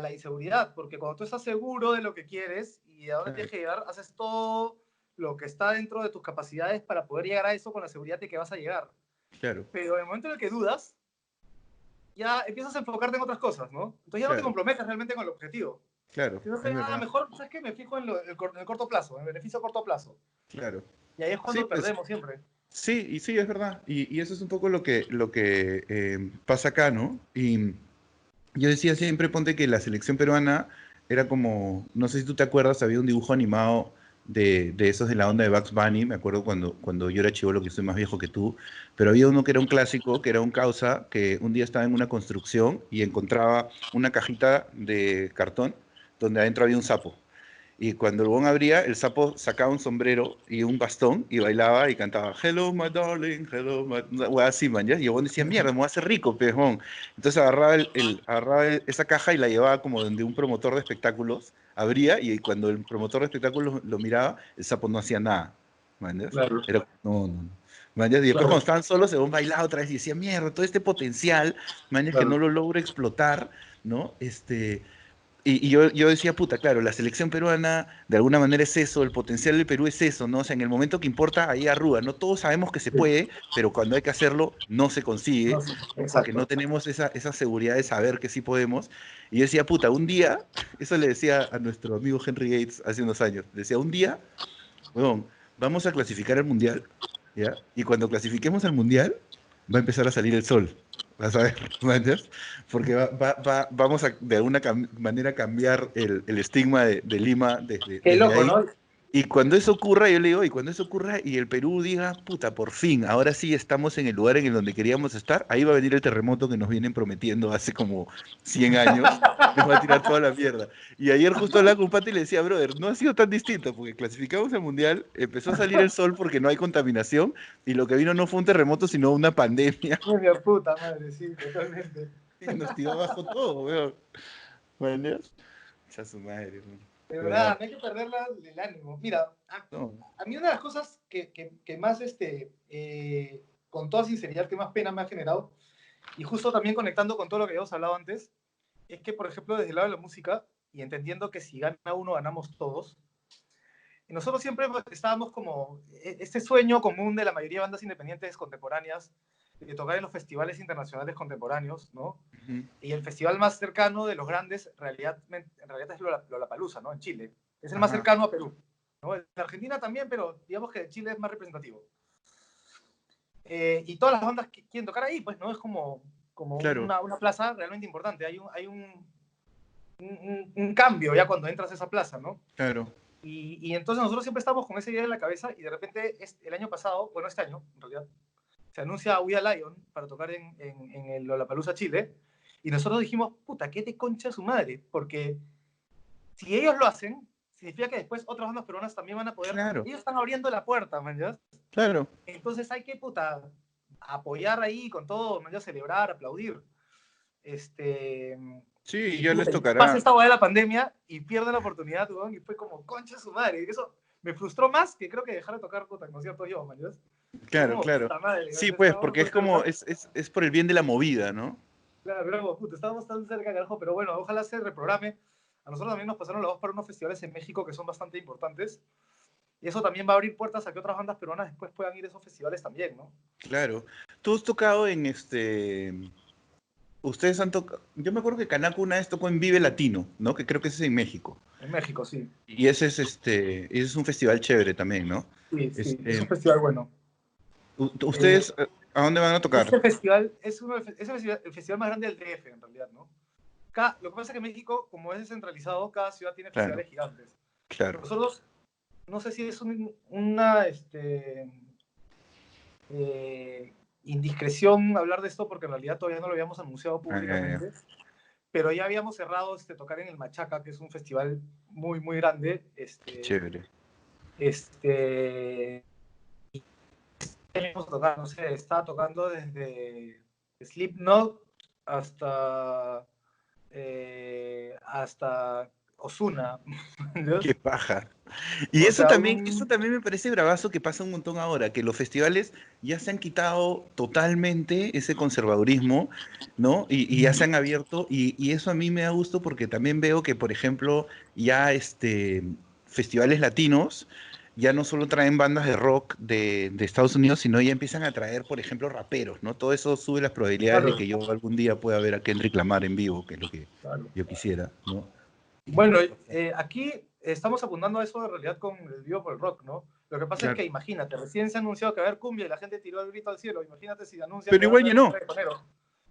la inseguridad, porque cuando tú estás seguro de lo que quieres y a dónde tienes claro, que llegar, haces todo lo que está dentro de tus capacidades para poder llegar a eso con la seguridad de que vas a llegar. claro, Pero en el momento en el que dudas, ya empiezas a enfocarte en otras cosas, ¿no? Entonces ya no te claro, comprometes realmente con el objetivo. claro, Sino que, es verdad, mejor, ¿sabes qué? Me fijo en el corto plazo, en el beneficio a corto plazo. claro. Y ahí es Sí, cuando pues, perdemos siempre. sí, y sí, es verdad. Y eso es un poco lo que pasa acá, ¿no? Y yo decía siempre, ponte que la selección peruana era como, no sé si tú te acuerdas, había un dibujo animado de esos de la onda de Bugs Bunny, me acuerdo cuando yo era chivolo, que soy más viejo que tú, pero había uno que era un clásico, que era un causa, que un día estaba en una construcción y encontraba una cajita de cartón donde adentro había un sapo. Y cuando el huevón abría, el sapo sacaba un sombrero y un bastón y bailaba y cantaba Hello, my darling, hello, my... Una hueá así, man, ¿ya? Y el huevón decía, mierda, me voy a hacer rico, pejón. Entonces agarraba, esa caja y la llevaba como donde un promotor de espectáculos abría y cuando el promotor de espectáculos lo miraba, el sapo no hacía nada, man, ¿ya? Claro, Era, no, no, no. Man, ¿ya? Y después claro, cuando estaban solos, el huevón bailaba otra vez y decía, mierda, todo este potencial, man, ¿ya? Que no claro. lo logro explotar, ¿no? Y yo decía, puta, claro, la selección peruana de alguna manera es eso, el potencial del Perú es eso, ¿no? O sea, en el momento que importa, ahí arruga, ¿no? Todos sabemos que se Sí. puede, pero cuando hay que hacerlo, no se No, consigue, sí, ¿no? Porque exacto. no tenemos esa seguridad de saber que sí podemos. Y yo decía, puta, un día, eso le decía a nuestro amigo Henry Gates hace unos años, le decía, un día, weón, vamos a clasificar al Mundial, ¿ya? Y cuando clasifiquemos al Mundial, va a empezar a salir el sol. Vas a ver, ¿me entiendes? Porque vamos a de alguna manera cambiar el estigma de Lima Qué desde loco, ahí. ¿no? Y cuando eso ocurra, yo le digo, y cuando eso ocurra y el Perú diga, puta, por fin, ahora sí estamos en el lugar en el donde queríamos estar, ahí va a venir el terremoto que nos vienen prometiendo hace como 100 años y nos va a tirar toda la mierda. Y ayer justo hablaba con un pata y le decía, brother, no ha sido tan distinto, porque clasificamos al Mundial, empezó a salir el sol porque no hay contaminación, y lo que vino no fue un terremoto, sino una pandemia, Ay, mi puta madre, sí, totalmente. y nos tiró abajo todo, weón. Bueno, ya su madre, weón. De Pero ya, verdad, no hay que perder el ánimo. Mira, no, a mí una de las cosas que más, con toda sinceridad, que más pena me ha generado, y justo también conectando con todo lo que habíamos hablado antes, es que, por ejemplo, desde el lado de la música, y entendiendo que si gana uno, ganamos todos, Y nosotros siempre estábamos como este sueño común de la mayoría de bandas independientes contemporáneas, de tocar en los festivales internacionales contemporáneos, ¿no? Ujú. Y el festival más cercano de los grandes, en realidad es Lollapalooza, ¿no? En Chile. Es el más Ajá, cercano a Perú. ¿No? En Argentina también, pero digamos que Chile es más representativo. Y todas las bandas que quieren tocar ahí, pues, ¿no? Es como claro, una plaza realmente importante. Hay un cambio ya cuando entras a esa plaza, ¿no? claro. Y entonces nosotros siempre estamos con esa idea en la cabeza y de repente el año pasado, bueno, este año en realidad, se anuncia We Are Lion para tocar en el Lollapalooza Chile y nosotros dijimos, puta, ¿qué te concha su madre? Porque si ellos lo hacen, significa que después otras bandas peruanas también van a poder, Claro, ellos están abriendo la puerta, man, ¿ya? claro. Entonces hay que, puta, apoyar ahí con todo, man, ¿ya? Celebrar, aplaudir. Este, Sí, y ya les puta, y pasa tocará. esta hueá de la pandemia y pierden la oportunidad, weón, y fue como, concha su madre. Y eso me frustró más que creo que dejar de tocar, puta, en conciertos yo, man, ¿ya? Fue Claro, como, claro. puta madre, Sí, pues, estábamos porque tan es como, cerca. es por el bien de la movida, ¿no? Claro, pero como, puta, estábamos tan cerca, carajo, pero bueno, ojalá se reprograme. A nosotros también nos pasaron la voz para unos festivales en México que son bastante importantes. Y eso también va a abrir puertas a que otras bandas peruanas después puedan ir a esos festivales también, ¿no? Claro. Tú has tocado en ustedes han tocado, yo me acuerdo que Canaco una vez tocó en Vive Latino, ¿no? Que creo que ese es en México. En México, sí. Y ese es un festival chévere también, ¿no? Sí, sí, es un Este, festival bueno. Eh, ¿Ustedes a dónde van a tocar? este festival el festival más grande del DF, en realidad, ¿no? Lo que pasa es que México, como es descentralizado, cada ciudad tiene Claro, festivales gigantes. claro. Nosotros, no sé si es una indiscreción hablar de esto, porque en realidad todavía no lo habíamos anunciado Ah, ya, ya. públicamente, pero ya habíamos cerrado tocar en el Machaca, que es un festival muy, muy grande. Qué chévere. Este, hemos tocado, no sé, estaba tocando desde Slipknot hasta Ozuna. Qué paja. Y O sea, eso también me parece bravazo que pasa un montón ahora, que los festivales ya se han quitado totalmente ese conservadurismo, ¿no? Y ya se han abierto, y eso a mí me da gusto porque también veo que, por ejemplo, ya festivales latinos ya no solo traen bandas de rock de Estados Unidos, sino ya empiezan a traer, por ejemplo, raperos, ¿no? Todo eso sube las probabilidades de claro, que yo algún día pueda ver a Kendrick Lamar en vivo, que es lo que claro. yo quisiera, ¿no? Bueno, aquí estamos apuntando a eso en realidad con el Vivo por el Rock, ¿no? Lo que pasa es Claro. que imagínate, recién se ha anunciado que va a haber cumbia y la gente tiró el grito al cielo. Imagínate si anuncian Pero que va a igual haber ya un no. reggaetonero.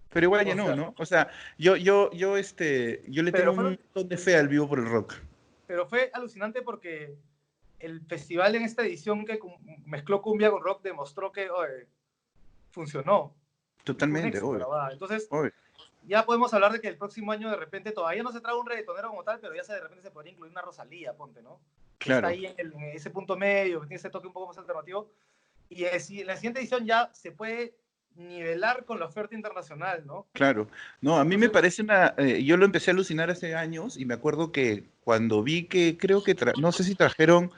Pero igual ya O no, sea, ¿no? O sea, yo le tengo pero un fueron, montón de fe al Vivo por el Rock. pero fue alucinante porque el festival en esta edición que mezcló cumbia con rock demostró que oye, funcionó y fue un Totalmente, éxito, obvio, la verdad. Entonces, obvio. ya podemos hablar de que el próximo año de repente todavía no se trae un reggaetonero como tal, pero ya de repente se podría incluir una Rosalía, ponte, ¿no? Que está Claro, ahí en ese punto medio, que tiene ese toque un poco más alternativo. Y en la siguiente edición ya se puede nivelar con la oferta internacional, ¿no? claro. No, a mí me Entonces, parece yo lo empecé a alucinar hace años y me acuerdo que cuando vi que creo que, no sé si trajeron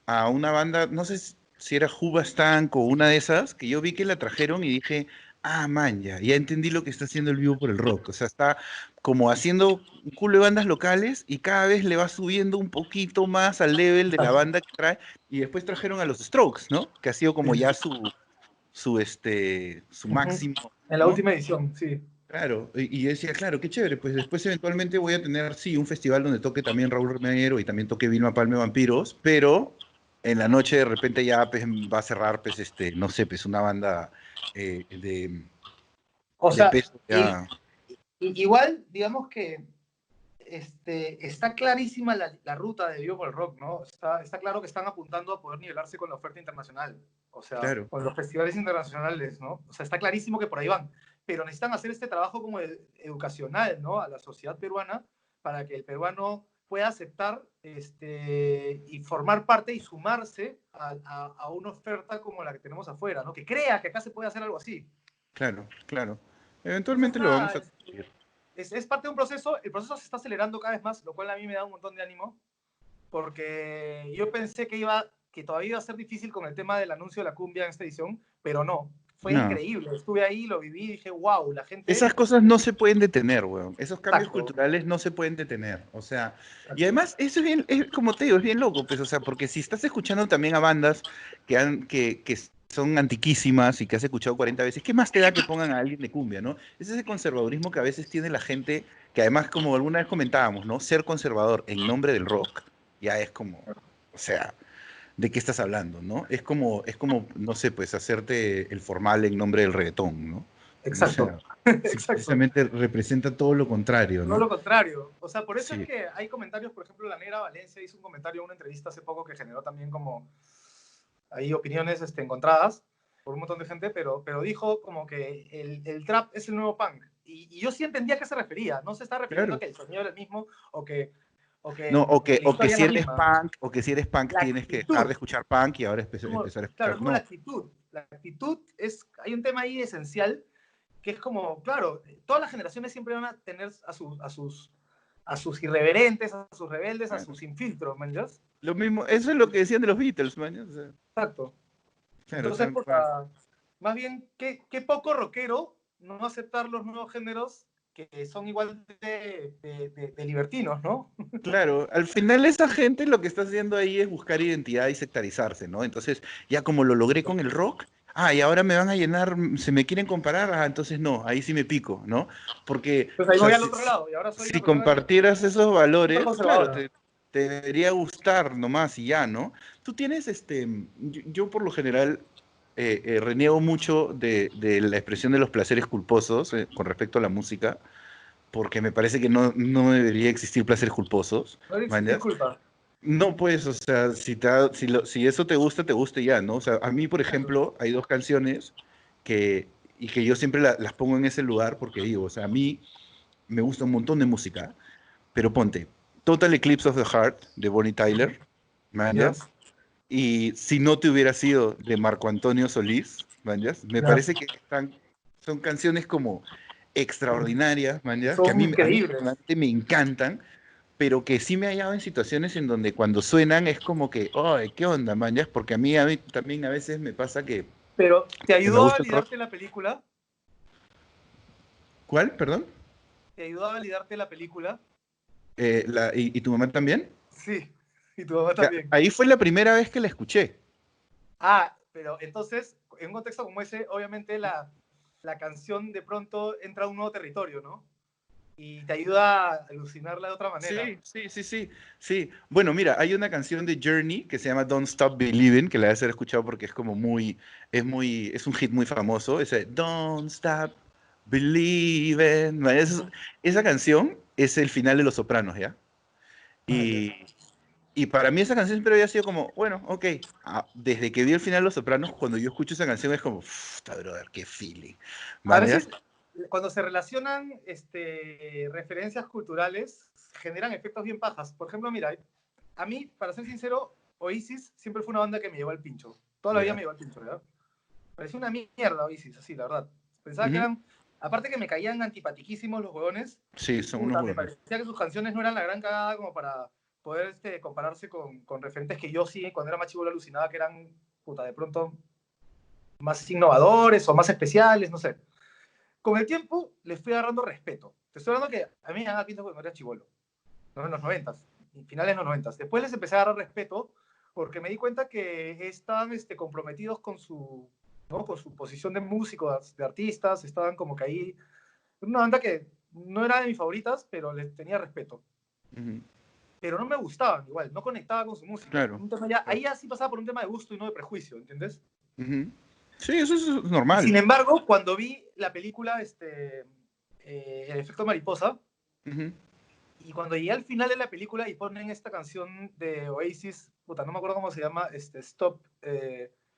a una banda, no sé si era Stank o una de esas, que yo vi que la trajeron y dije, ah, man, ya entendí lo que está haciendo el Vivo por el Rock. O sea, está como haciendo un culo de bandas locales y cada vez le va subiendo un poquito más al level de la banda que trae. Y después trajeron a los Strokes, ¿no? Que ha sido como ya su máximo, en la ¿no? última edición, sí. Claro, y yo decía, claro, qué chévere, pues después eventualmente voy a tener, sí, un festival donde toque también Raúl Romero y también toque Vilma Palme Vampiros, pero en la noche de repente ya pues, va a cerrar, pues, no sé, pues una banda O de sea, peso ya, igual, digamos que está clarísima la ruta de Vivo por el Rock, ¿no? Está claro que están apuntando a poder nivelarse con la oferta internacional, o sea, claro, con los festivales internacionales, ¿no? O sea, está clarísimo que por ahí van, pero necesitan hacer este trabajo como educacional, ¿no? A la sociedad peruana para que el peruano pueda aceptar y formar parte y sumarse a una oferta como la que tenemos afuera, ¿no? Que crea que acá se puede hacer algo así. claro, claro. Entonces, Eventualmente lo vamos nada, a conseguir. es parte de un proceso, el proceso se está acelerando cada vez más, lo cual a mí me da un montón de ánimo, porque yo pensé que todavía iba a ser difícil con el tema del anuncio de la cumbia en esta edición, pero no. fue No. increíble. Estuve ahí, lo viví y dije, wow, la gente... Esas cosas no se pueden detener, weón. Esos cambios Exacto, culturales no se pueden detener. O sea, y exacto. además, eso es bien, como te digo, es bien loco, pues, o sea, porque si estás escuchando también a bandas que son antiquísimas y que has escuchado 40 veces, ¿qué más te da que pongan a alguien de cumbia, no? Es ese conservadurismo que a veces tiene la gente, que además, como alguna vez comentábamos, ¿no? Ser conservador en nombre del rock, ya es como, o sea, ¿de qué estás hablando, no? Es como, no sé, pues, hacerte el formal en nombre del reggaetón, ¿no? O Exacto, sea, si exacto. precisamente representa todo lo contrario, No ¿no? lo contrario. O sea, por eso es Sí, que hay comentarios, por ejemplo, la Negra Valencia hizo un comentario en una entrevista hace poco que generó también como hay opiniones encontradas por un montón de gente, pero dijo como que el trap es el nuevo punk. Y yo sí entendía a qué se refería. No se está refiriendo a claro. que el sonido era el mismo No, o o que que, la o que historia es si la eres misma. punk, o que si eres punk La tienes que dejar de actitud, escuchar punk y ahora como, empezar a claro, escuchar. es como la No, actitud. La actitud es, hay un tema ahí esencial que es como, claro, todas las generaciones siempre van a tener a sus irreverentes, a sus rebeldes, a claro. sus sin filtro, ¿me entiendes? Lo mismo, eso es lo que decían de los Beatles, man. O sea, Exacto. claro, Entonces, tal cual. puta, más bien, qué poco rockero no aceptar los nuevos géneros que son igual de libertinos, ¿no? Claro, al final esa gente lo que está haciendo ahí es buscar identidad y sectarizarse, ¿no? Entonces, ya como lo logré con el rock, y ahora me van a llenar, se me quieren comparar, entonces no, ahí sí me pico, ¿no? Porque, Pues o ahí sea, voy al si, otro lado y ahora soy si una persona que compartieras esos súper valores, claro, conservadora. te debería gustar nomás y ya, ¿no? Tú tienes, yo por lo general reniego mucho de la expresión de los placeres culposos con respecto a la música porque me parece que no debería existir placeres culposos, No existe ¿mañas? disculpa. No, pues, o sea, si eso te gusta y ya, ¿no? O sea, a mí, por Claro. ejemplo, hay dos canciones y que yo siempre las pongo en ese lugar porque digo, o sea, a mí me gusta un montón de música, pero ponte, Total Eclipse of the Heart de Bonnie Tyler, Ya, ¿mañas? Y si no te hubiera sido de Marco Antonio Solís, ¿mañas? Me ya. parece que son canciones como extraordinarias, ¿mañas? Que Son a mí increíbles. personalmente me encantan, pero que sí me he hallado en situaciones en donde cuando suenan es como que, ¡ay, qué onda, mañas! Porque a mí también a veces me pasa Pero, ¿te que me ayudó a gusta el rock. validarte la película? ¿Cuál? Perdón. ¿Te ayudó a validarte la película? ¿Y tu mamá también? Sí, y tu mamá Ya, también. ahí fue la primera vez que la escuché. Ah, pero entonces, en un contexto como ese, obviamente la canción de pronto entra a un nuevo territorio, ¿no? Y te ayuda a alucinarla de otra manera. Sí, sí, sí, sí, sí. Bueno, mira, hay una canción de Journey que se llama Don't Stop Believing, que la debes haber escuchado porque es como es un hit muy famoso, ese Don't Stop Believing. Esa canción es el final de Los Sopranos, ¿ya? Ah, ya. Y, y para mí esa canción siempre había sido como, bueno, ok, desde que vi el final de Los Sopranos, cuando yo escucho esa canción es como, puta, brother, qué feeling. A ¿Man, ya? veces, cuando se relacionan referencias culturales, generan efectos bien pajas. Por ejemplo, mira, a mí, para ser sincero, Oasis siempre fue una banda que me llevó al pincho. Toda la vida me Ya. llevó al pincho, ¿verdad? Parecía una mierda Oasis, así, la verdad. Pensaba que Ujú. eran, aparte que me caían antipatiquísimos los huevones, Sí, son unos puta, me buenos. parecía que sus canciones no eran la gran cagada como para poder compararse con referentes que yo sí, cuando era más chivo, alucinaba que eran, puta, de pronto más innovadores o más especiales, no sé. Con el tiempo les fui agarrando respeto. Te estoy hablando que a mí me daba pinta cuando era chivolo, ¿no? En los noventas, finales de los noventas. Después les empecé a agarrar respeto porque me di cuenta que estaban comprometidos con su, ¿no? Con su posición de músicos, de artistas, estaban como que ahí. Era una banda que no era de mis favoritas, pero les tenía respeto. Ujú. Pero no me gustaban igual, no conectaba con su música. Claro. Un tema ya, Claro. ahí ya sí pasaba por un tema de gusto y no de prejuicio, ¿entiendes? Ujú. Sí, eso es Y sin normal. embargo, cuando vi la película El efecto mariposa, Ujú. y cuando llegué al final de la película y ponen esta canción de Oasis, puta, no me acuerdo cómo se llama, Stop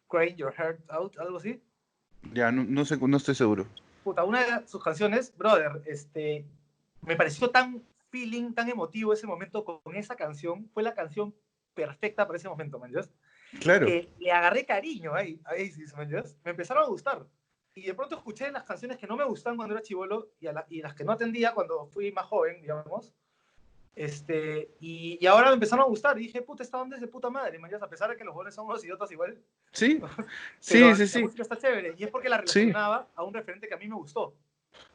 Crying Your Heart Out, algo así. Ya, no sé, no estoy seguro. Puta, una de sus canciones, brother, me pareció tan feeling, tan emotivo ese momento con esa canción. Fue la canción perfecta para ese momento, ¿me entiendes? Claro. Que le agarré cariño ahí, a Oasis, ¿me entiendes? Me empezaron a gustar. Y de pronto escuché las canciones que no me gustaban cuando era chivolo y las que no atendía cuando fui más joven, digamos. Y ahora me empezaron a gustar. Y dije, puta, esta onda es de puta madre, man, a pesar de que los jóvenes son unos idiotas igual. Sí, sí, Pero sí, la sí, música está chévere. Y es porque la sí. relacionaba a un referente que a mí me gustó.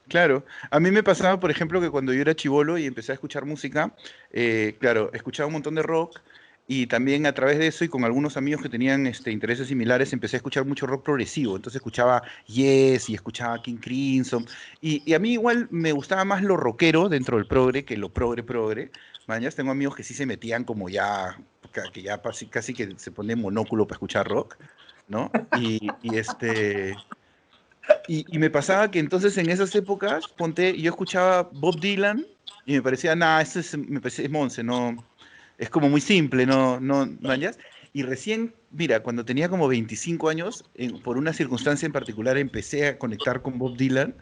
Claro, a mí me pasaba, por ejemplo, que cuando yo era chibolo y empecé a escuchar música, claro, escuchaba un montón de rock y también a través de eso y con algunos amigos que tenían intereses similares, empecé a escuchar mucho rock progresivo. Entonces escuchaba Yes y escuchaba King Crimson. Y a mí igual me gustaba más lo rockero dentro del progre que lo progre. Mañas, tengo amigos que sí se metían como ya, que ya casi que se ponen monóculo para escuchar rock, ¿no? Y me pasaba que entonces en esas épocas, ponte, yo escuchaba Bob Dylan y me parecía, nada, me parecía es Monse, no, es como muy simple, no hallas. Y recién, mira, cuando tenía como 25 años, por una circunstancia en particular, empecé a conectar con Bob Dylan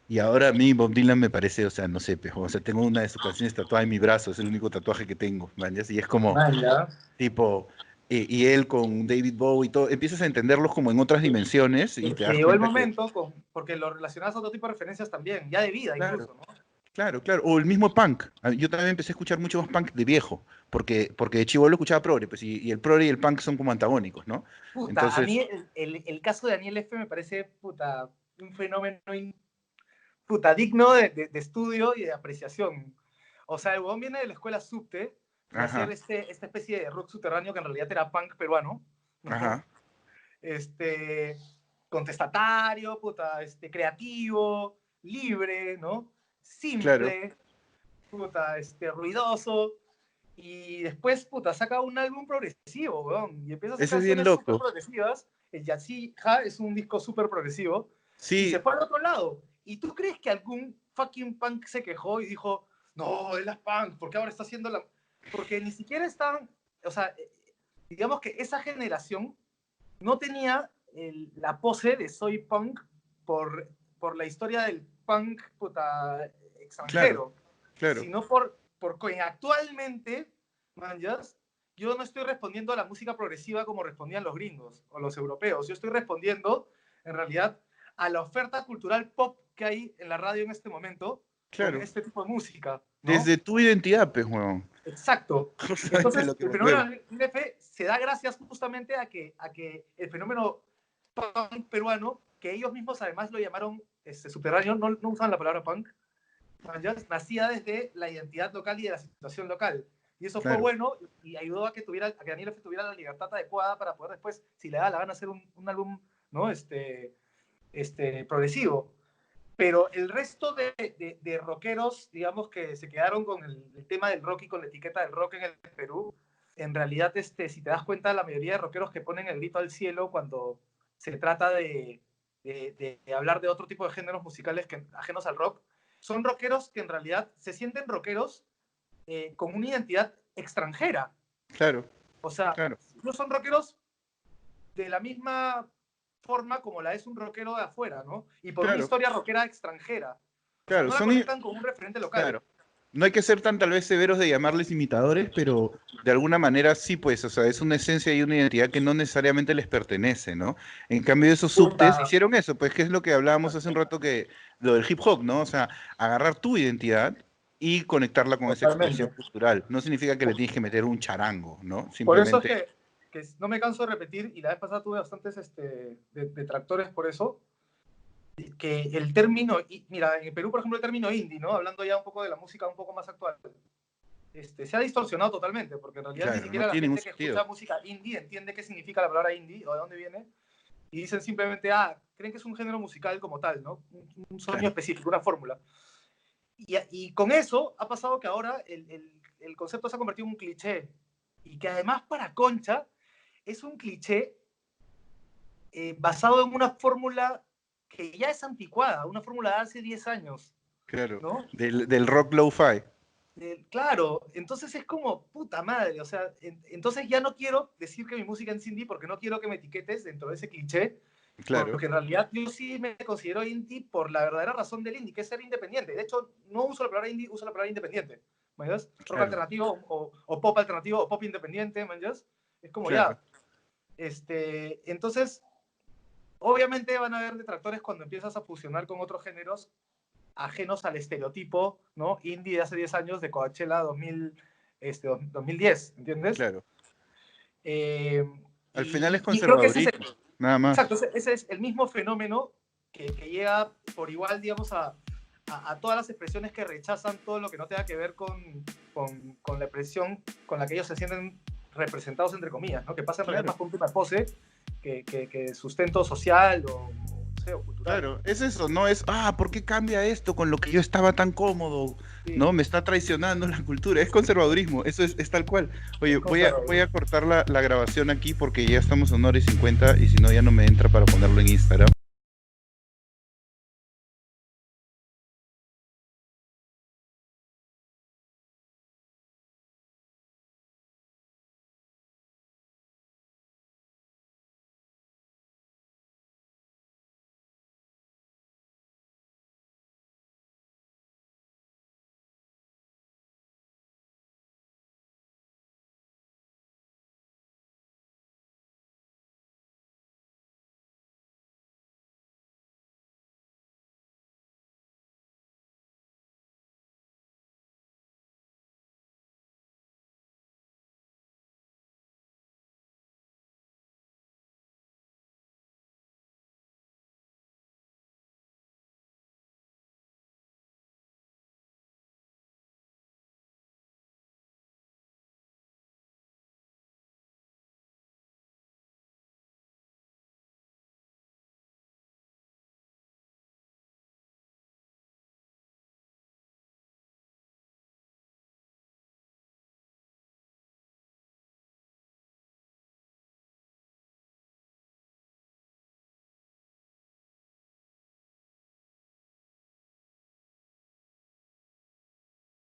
y ahora a mí Bob Dylan me parece, o sea, no sé, pejo, o sea, tengo una de sus canciones tatuada en mi brazo, es el único tatuaje que tengo, ¿mañas? Y es como, Man, ya. tipo, y él con David Bowie y todo, empiezas a entenderlos como en otras dimensiones y te Que das llegó el cuenta que, momento, porque lo relacionas a otro tipo de referencias también, ya de vida claro. incluso, ¿no? Claro, claro. O el mismo punk. Yo también empecé a escuchar mucho más punk de viejo, porque de chibolo escuchaba progre, pues, y el progre y el punk son como antagónicos, ¿no? Puta, a mí Entonces, el caso de Daniel F. me parece, puta, un fenómeno puta, digno de estudio y de apreciación. O sea, el huevón viene de la escuela subte, de hacer ajá, esta especie de rock subterráneo que en realidad era punk peruano, ¿no? ajá, Este, contestatario, puta, creativo, libre, ¿no? claro. Simple, puta, ruidoso. Y después, puta, saca un álbum progresivo, weón. Y empieza a hacer Ese es bien canciones súper loco. progresivas. El Yatsija es un disco súper progresivo. Y se Sí, fue al otro lado. ¿Y tú crees que algún fucking punk se quejó y dijo, no, él es punk, ¿por qué ahora está haciendo la...? Porque ni siquiera estaban, o sea, digamos que esa generación no tenía la pose de soy punk por, por la historia del punk puta, claro, extranjero, claro, sino por que actualmente, man, yo no estoy respondiendo a la música progresiva como respondían los gringos o los europeos. Yo estoy respondiendo, en realidad, a la oferta cultural pop que hay en la radio en este momento con claro. este tipo de música, ¿no? Desde tu identidad, pues, weón. Exacto. Justamente Entonces, lo que el me fenómeno refiero. del NF se da gracias justamente a que el fenómeno punk peruano, que ellos mismos además lo llamaron subterráneo, no usan la palabra punk, ya nacía desde la identidad local y de la situación local. Y eso fue Claro, bueno y ayudó a que Daniel F. tuviera la libertad adecuada para poder después, si le da la gana, hacer un álbum, ¿no? Progresivo. Pero el resto de rockeros, digamos, que se quedaron con el tema del rock y con la etiqueta del rock en el Perú, en realidad, si te das cuenta, la mayoría de rockeros que ponen el grito al cielo cuando se trata de hablar de otro tipo de géneros musicales que, ajenos al rock, son rockeros que en realidad se sienten rockeros con una identidad extranjera. claro, O sea, claro, no son rockeros de la misma forma como la es un rockero de afuera, ¿no? Y por una claro, historia rockera extranjera. O sea, claro. no la conectan con un referente local. Claro. No hay que ser tan tal vez severos de llamarles imitadores, pero de alguna manera sí, pues, o sea, es una esencia y una identidad que no necesariamente les pertenece, ¿no? En cambio, esos subtes Puta, hicieron eso, pues, que es lo que hablábamos hace un rato que lo del hip hop, ¿no? O sea, agarrar tu identidad y conectarla con esa expresión totalmente. cultural. No significa que le tienes que meter un charango, ¿no? Por eso es Simplemente, que no me canso de repetir, y la vez pasada tuve bastantes detractores por eso, que el término, mira, en el Perú, por ejemplo, el término indie, ¿no? Hablando ya un poco de la música un poco más actual, se ha distorsionado totalmente, porque en realidad ni claro, no siquiera la tiene ningún gente que escucha sentido. música indie entiende qué significa la palabra indie o de dónde viene, y dicen simplemente, creen que es un género musical como tal, ¿no? Un sonido Claro, específico, una fórmula. Y con eso ha pasado que ahora el concepto se ha convertido en un cliché, y que además para Concha es un cliché basado en una fórmula que ya es anticuada, una fórmula de hace 10 años, claro. ¿no? Del rock lo-fi. Claro, entonces es como puta madre, o sea, entonces ya no quiero decir que mi música es indie porque no quiero que me etiquetes dentro de ese cliché, Claro, porque en realidad yo sí me considero indie por la verdadera razón del indie, que es ser independiente. De hecho, no uso la palabra indie, uso la palabra independiente. ¿Me entiendes? Rock claro, alternativo o pop alternativo o pop independiente, ¿me entiendes? Es como claro. ya. Entonces, obviamente van a haber detractores cuando empiezas a fusionar con otros géneros, ajenos al estereotipo, ¿no? Indie de hace 10 años de Coachella 2010, ¿entiendes? Claro. Al Y, final es y creo que ese es conservadurismo, nada más. exacto, ese es el mismo fenómeno que llega por igual, digamos, a todas las expresiones que rechazan todo lo que no tenga que ver con la expresión con la que ellos se sienten representados, entre comillas, ¿no? Que pasa en realidad más por un tema de pose que sustento social o, no sé, o cultural. Claro, es eso, no es, ¿por qué cambia esto con lo que yo estaba tan cómodo? Sí. No, me está traicionando la cultura, es conservadurismo, eso es tal cual. Oye, voy a cortar la grabación aquí porque ya estamos a 1 hora y 50 y si no ya no me entra para ponerlo en Instagram.